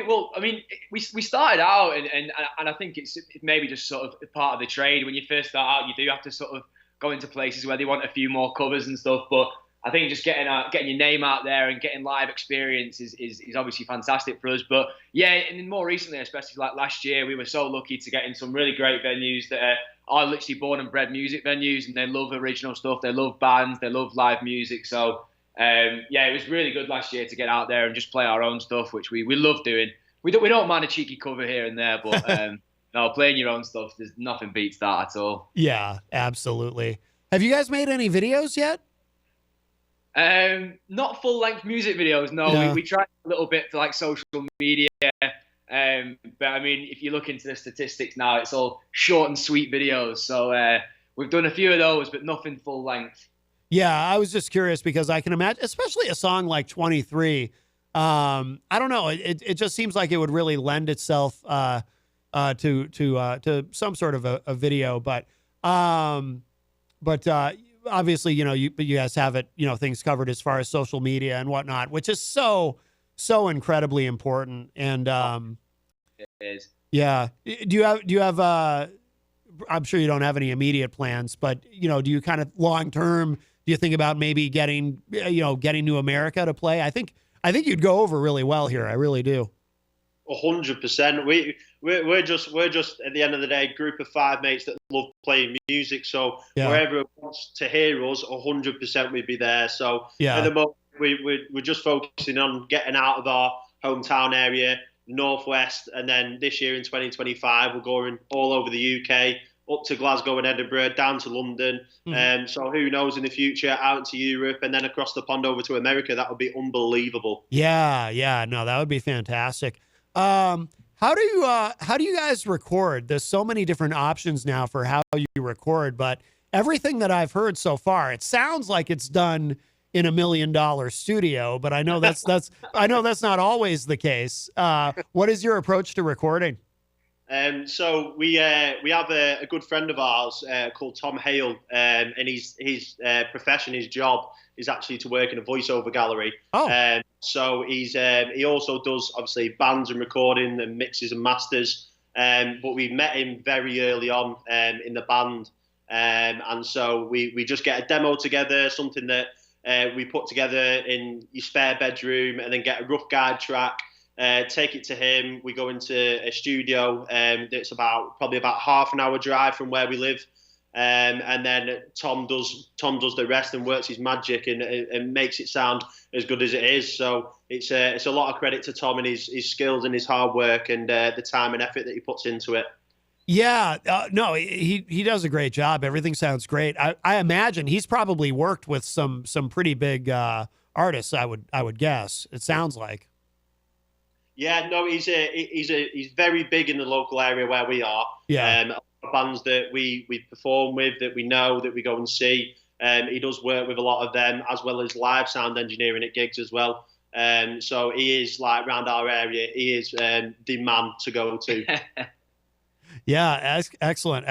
we started out and I think it's maybe just sort of part of the trade. When you first start out, you do have to sort of go into places where they want a few more covers and stuff, but I think just getting your name out there and getting live experience is obviously fantastic for us. But yeah, and more recently, especially like last year, we were so lucky to get in some really great venues that are literally born and bred music venues, and they love original stuff, they love bands, they love live music. So yeah, it was really good last year to get out there and just play our own stuff, which we love doing. We don't mind a cheeky cover here and there, but no, playing your own stuff, there's nothing beats that at all. Yeah, absolutely. Have you guys made any videos yet? Not full-length music videos, no. Yeah. We tried a little bit for like social media, but if you look into the statistics now, it's all short and sweet videos. So we've done a few of those, but nothing full-length. Yeah, I was just curious because I can imagine, especially a song like 23. I don't know, it just seems like it would really lend itself to some sort of a video, but obviously, you guys have it, things covered as far as social media and whatnot, which is so incredibly important. And it is. Yeah. Do you have I'm sure you don't have any immediate plans, but do you kind of long term, do you think about maybe getting to America to play? I think you'd go over really well here. I really do. 100%. We're just at the end of the day, a group of 5 mates that love playing music. So wherever it wants to hear us, 100% we'd be there. So at the moment, we're just focusing on getting out of our hometown area, Northwest, and then this year in 2025, we're going all over the UK, up to Glasgow and Edinburgh, down to London. So who knows in the future, out to Europe, and then across the pond over to America. That would be unbelievable. Yeah. No, that would be fantastic. How do you guys record? There's so many different options now for how you record, but everything that I've heard so far, it sounds like it's done in $1 million studio, but I know that's not always the case. What is your approach to recording? So we have a good friend of ours called Tom Hale, and his profession, his job is actually to work in a voiceover gallery. So he also does obviously bands and recording and mixes and masters. But we met him very early on in the band, and so we just get a demo together, something that we put together in your spare bedroom, and then get a rough guide track. Take it to him. We go into a studio that's probably about half an hour drive from where we live, and then Tom does the rest and works his magic and makes it sound as good as it is. So it's a lot of credit to Tom and his skills and his hard work and the time and effort that he puts into it. Yeah, no, he does a great job. Everything sounds great. I imagine he's probably worked with some pretty big artists. I would guess. It sounds like. Yeah, no, he's very big in the local area where we are. Yeah. Bands that we perform with, that we know, that we go and see. He does work with a lot of them, as well as live sound engineering at gigs as well. So he is like around our area. He is the man to go to. Yeah, excellent.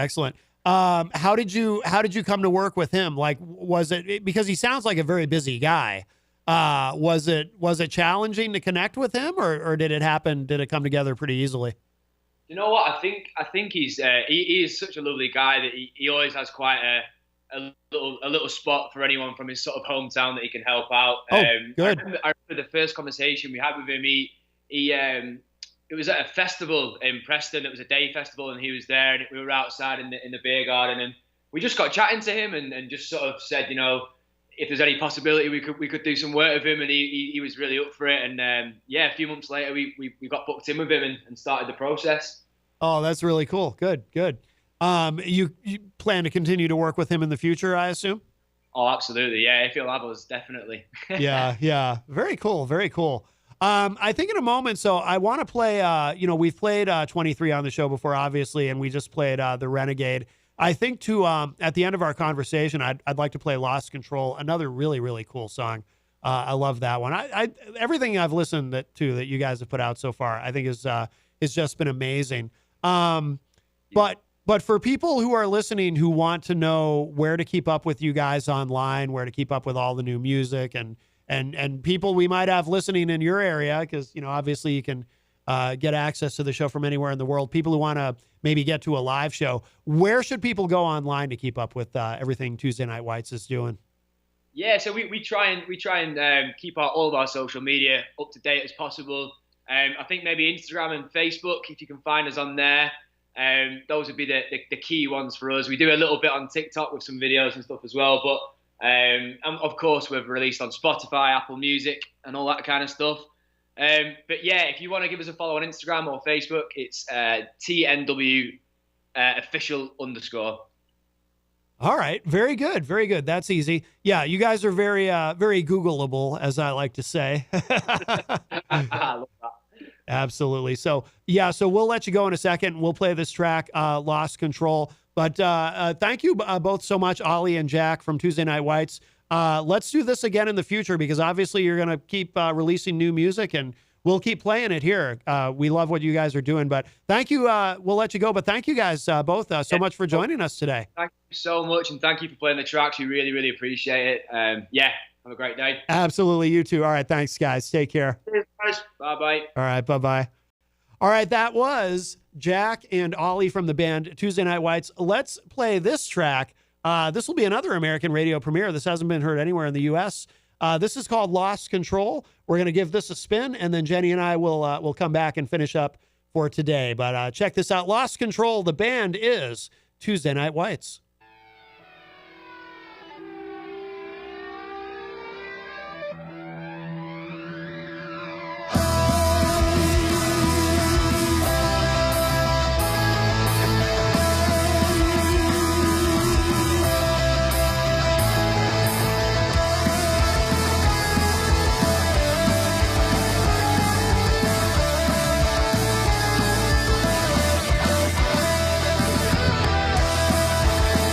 How did you come to work with him? Like, was it because he sounds like a very busy guy? Was it challenging to connect with him, or did it happen? Did it come together pretty easily? You know what? I think he is such a lovely guy that he always has quite a little spot for anyone from his sort of hometown that he can help out. Good. I remember the first conversation we had with him. It was at a festival in Preston. It was a day festival, and he was there, and we were outside in the beer garden, and we just got chatting to him and just sort of said, you know, if there's any possibility we could do some work with him, and he was really up for it. And a few months later we got booked in with him and started the process. Oh, that's really cool. Good. You plan to continue to work with him in the future, I assume? Oh, absolutely. Yeah, if he'll have us, definitely. Yeah. Very cool. I think in a moment, so I want to play, we've played 23 on the show before, obviously, and we just played The Renegade. I think at the end of our conversation, I'd like to play Lost Control, another really, really cool song. I love that one. Everything I've listened to that you guys have put out so far, I think is just been amazing. But for people who are listening who want to know where to keep up with you guys online, where to keep up with all the new music and people we might have listening in your area, because, obviously you can get access to the show from anywhere in the world. People who want to maybe get to a live show, where should people go online to keep up with everything Tuesday Night Whites is doing? Yeah, so we try and keep all of our social media up to date as possible. I think maybe Instagram and Facebook, if you can find us on there. Those would be the key ones for us. We do a little bit on TikTok with some videos and stuff as well, but and of course we've released on Spotify, Apple Music, and all that kind of stuff. But yeah, if you want to give us a follow on Instagram or Facebook, it's TNW official _. All right. Very good. That's easy. Yeah. You guys are very, very Googleable, as I like to say. I love that. Absolutely. So we'll let you go in a second. We'll play this track, Lost Control. But thank you both so much, Ollie and Jack from Tuesday Night Whites. Let's do this again in the future, because obviously you're going to keep releasing new music, and we'll keep playing it here. We love what you guys are doing, but thank you. We'll let you go, but thank you guys both so much for joining us today. Thank you so much, and thank you for playing the tracks. We really, really appreciate it. Have a great day. Absolutely. You too. All right. Thanks, guys. Take care. Cheers, guys. Bye-bye. All right. Bye-bye. All right. That was Jack and Ollie from the band Tuesday Night Whites. Let's play this track. This will be another American radio premiere. This hasn't been heard anywhere in the U.S. This is called Lost Control. We're going to give this a spin, and then Jenny and I will come back and finish up for today. But check this out. Lost Control. The band is Tuesday Night Whites. Lost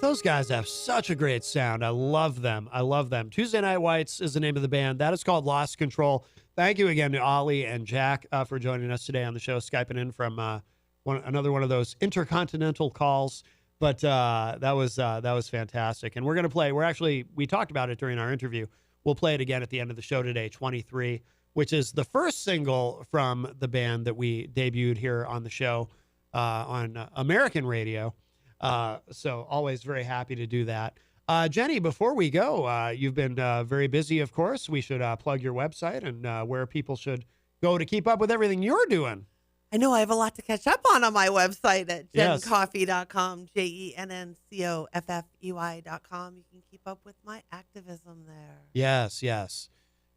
Those guys have such a great sound. I love them. I love them. Tuesday Night Whites is the name of the band. That is called Lost Control. Thank you again to Ollie and Jack for joining us today on the show, Skyping in from another one of those intercontinental calls. But that was fantastic. And we're going to play. We talked about it during our interview. We'll play it again at the end of the show today, 23, which is the first single from the band that we debuted here on the show on American radio. So always very happy to do that. Jenny, before we go, you've been very busy, of course. We should plug your website and where people should go to keep up with everything you're doing. I know I have a lot to catch up on my website at JennCoffey.com, JennCoffey.com. You can keep up with my activism there. Yes.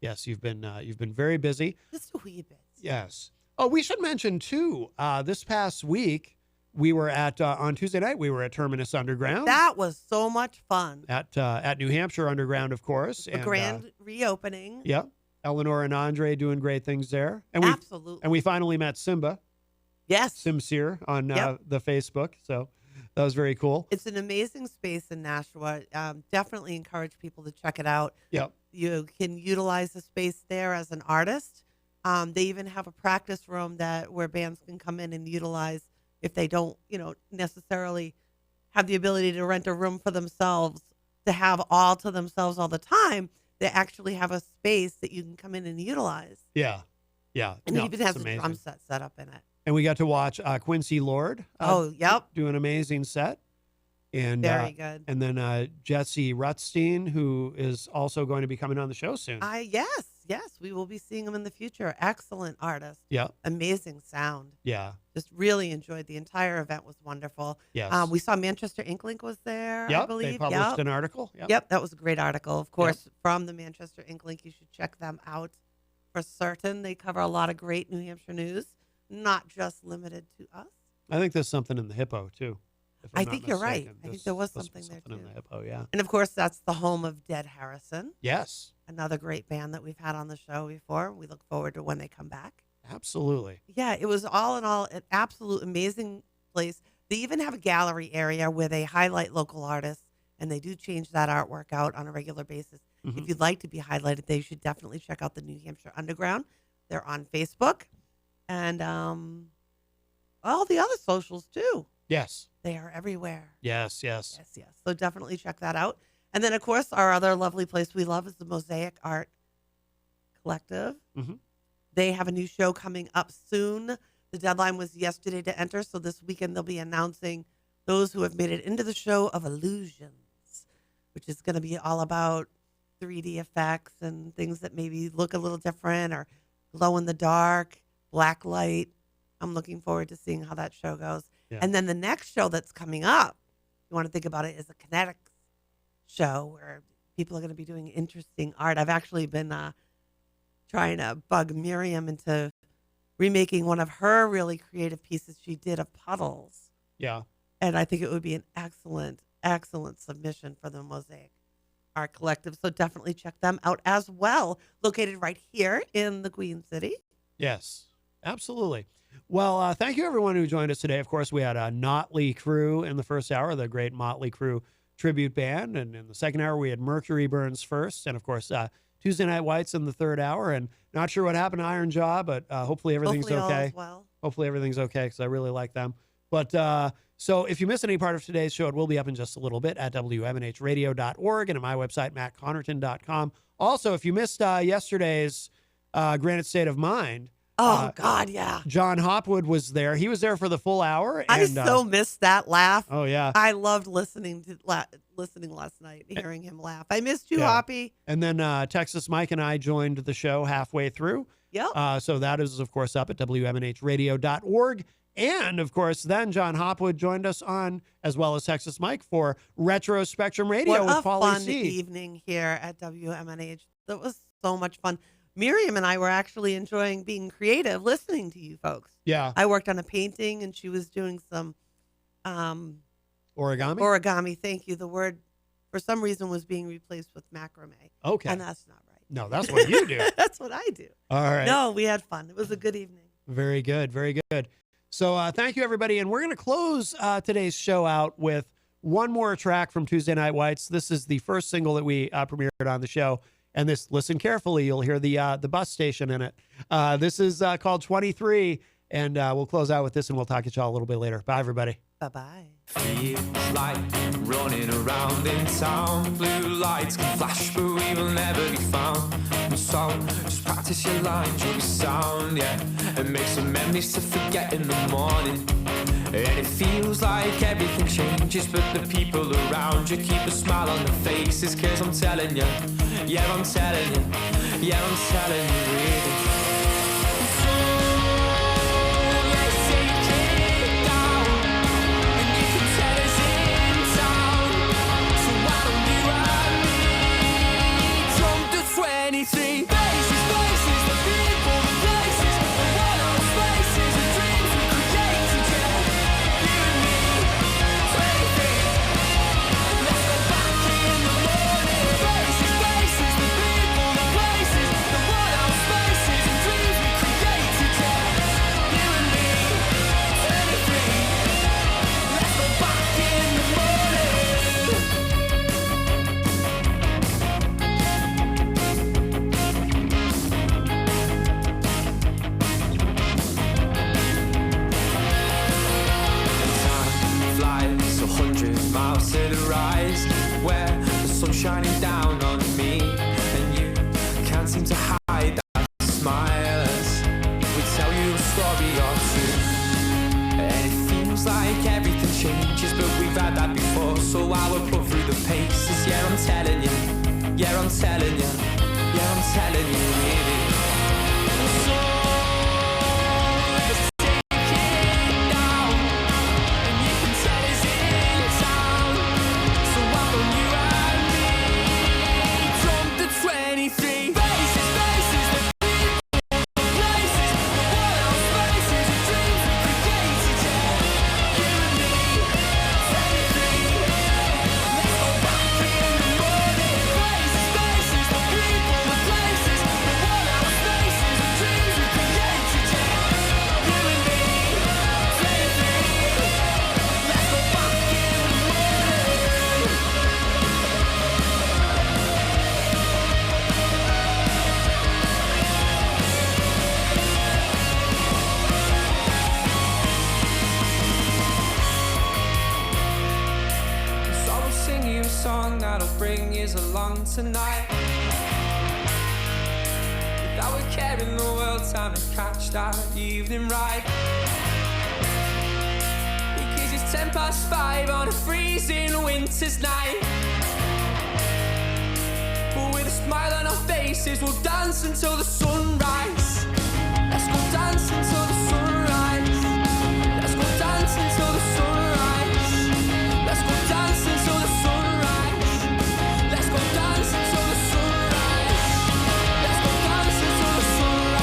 You've been very busy. Just a wee bit. Yes. Oh, we should mention too. This past week, we were at on Tuesday night. We were at Terminus Underground. That was so much fun. At New Hampshire Underground, of course. A grand reopening. Yeah. Eleanor and Andre doing great things there. And Absolutely. And we finally met Simba. Yes. Simseer on the Facebook. So that was very cool. It's an amazing space in Nashua. Definitely encourage people to check it out. Yep. You can utilize the space there as an artist. They even have a practice room where bands can come in and utilize if they don't, necessarily have the ability to rent a room for themselves, to have all to themselves all the time. They actually have a space that you can come in and utilize. Yeah. And it even has a drum set up in it. And we got to watch Quincy Lord. Do an amazing set. And very good. And then Jesse Rutstein, who is also going to be coming on the show soon. Yes, we will be seeing him in the future. Excellent artist. Yeah. Amazing sound. Yeah. Just really enjoyed the entire event. Was wonderful. Yes. We saw Manchester Inklink was there. I believe. They published an article. Yep, that was a great article. Of course, from the Manchester Inklink, you should check them out for certain. They cover a lot of great New Hampshire news, not just limited to us. I think there's something in the Hippo too. I think you're right. I think there was something there too. In the Hippo, yeah. And of course, that's the home of Dead Harrison. Yes. Another great band that we've had on the show before. We look forward to when they come back. Absolutely. Yeah, it was all in all an absolute amazing place. They even have a gallery area where they highlight local artists, and they do change that artwork out on a regular basis. Mm-hmm. If you'd like to be highlighted, they should definitely check out the New Hampshire Underground. They're on Facebook and all the other socials too. Yes. They are everywhere. Yes. So definitely check that out. And then, of course, our other lovely place we love is the Mosaic Art Collective. Mm-hmm. They have a new show coming up soon. The deadline was yesterday to enter, so this weekend they'll be announcing those who have made it into the show of Illusions, which is going to be all about 3D effects and things that maybe look a little different or glow in the dark, black light. I'm looking forward to seeing how that show goes. Yeah. And then the next show that's coming up, you want to think about it, is a Kinetics show where people are going to be doing interesting art. I've actually been trying to bug Miriam into remaking one of her really creative pieces she did of puddles. Yeah. And I think it would be an excellent submission for the Mosaic Art Collective. So definitely check them out as well. Located right here in the Queen City. Yes, absolutely. Well, thank you everyone who joined us today. Of course, we had a NOTley Crue in the first hour, the great Motley Crue tribute band. And in the second hour, we had Mercury Burns first. And of course, Tuesday Night Whites in the third hour. And not sure what happened to Iron Jaw, but hopefully everything's okay. All is well. Hopefully everything's okay because I really like them. But so if you missed any part of today's show, it will be up in just a little bit at WMNHradio.org and at my website, MattConnarton.com. Also, if you missed yesterday's Granite State of Mind, God, yeah. John Hopwood was there. He was there for the full hour. I so missed that laugh. Oh, yeah. I loved listening last night, hearing him laugh. I missed you, Hoppy. And then Texas Mike and I joined the show halfway through. Yep. So that is, of course, up at WMNHradio.org. And, of course, then John Hopwood joined us on, as well as Texas Mike, for Retro Spectrum Radio with Pauly What a fun C. evening here at WMNH. That was so much fun. Miriam and I were actually enjoying being creative, listening to you folks. Yeah. I worked on a painting, and she was doing some origami. Origami, thank you. The word, for some reason, was being replaced with macrame. Okay. And that's not right. No, that's what you do. That's what I do. All right. No, we had fun. It was a good evening. Very good. Very good. So thank you, everybody. And we're going to close today's show out with one more track from Tuesday Night Whites. This is the first single that we premiered on the show. And this, listen carefully, you'll hear the bus station in it. This is called 23. And we'll close out with this, and we'll talk to y'all a little bit later. Bye, everybody. Bye-bye. Feels like running around in town. Blue lights can flash, but we will never be found. So just practice your lines, you'll be sound, yeah. And make some memories to forget in the morning. And it feels like everything changes, but the people around you keep a smile on their faces. Cause I'm telling you, yeah, I'm telling you, yeah, I'm telling you, really. Shining down on me, and you can't seem to hide that smile as we tell you a story or two. And it feels like everything changes, but we've had that before, so I will put through the paces. Yeah, I'm telling you, yeah, I'm telling you, yeah, I'm telling you, really. Tonight, without a care in the world, time to catch that evening right. Because it's 5:10 on a freezing winter's night. But with a smile on our faces, we'll dance until the sunrise. Let's go dance until the sunrise. Let's go dance until the sunrise. Let's go dance until the sunrise. Let's go dance until the sunrise. Let's go dance until the sunrise.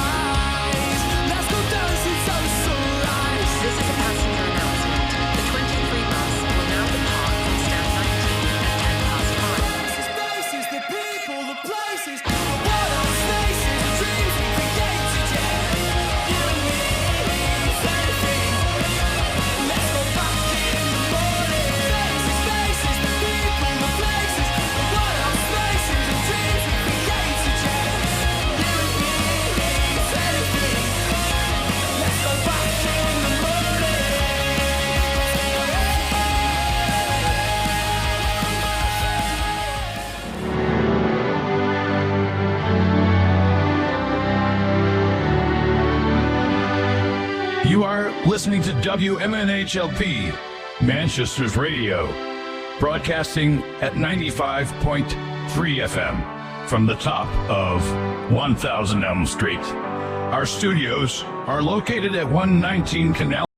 Let's go dance until the sunrise. This is a passenger announcement. The 23 bus will now depart from stand 19 at 5:10. The spaces, the people, the places, the world of spaces, the dreams we created, yeah. You and me, anything. Let's go back in the morning. Spaces, spaces, the people, the places, the world of spaces, the dreams we created, yeah. You and me, anything. Let's go back in the morning. You are listening to WMNHLP, Manchester's radio, broadcasting at 95.3 FM from the top of 1000 Elm Street. Our studios are located at 119 Canal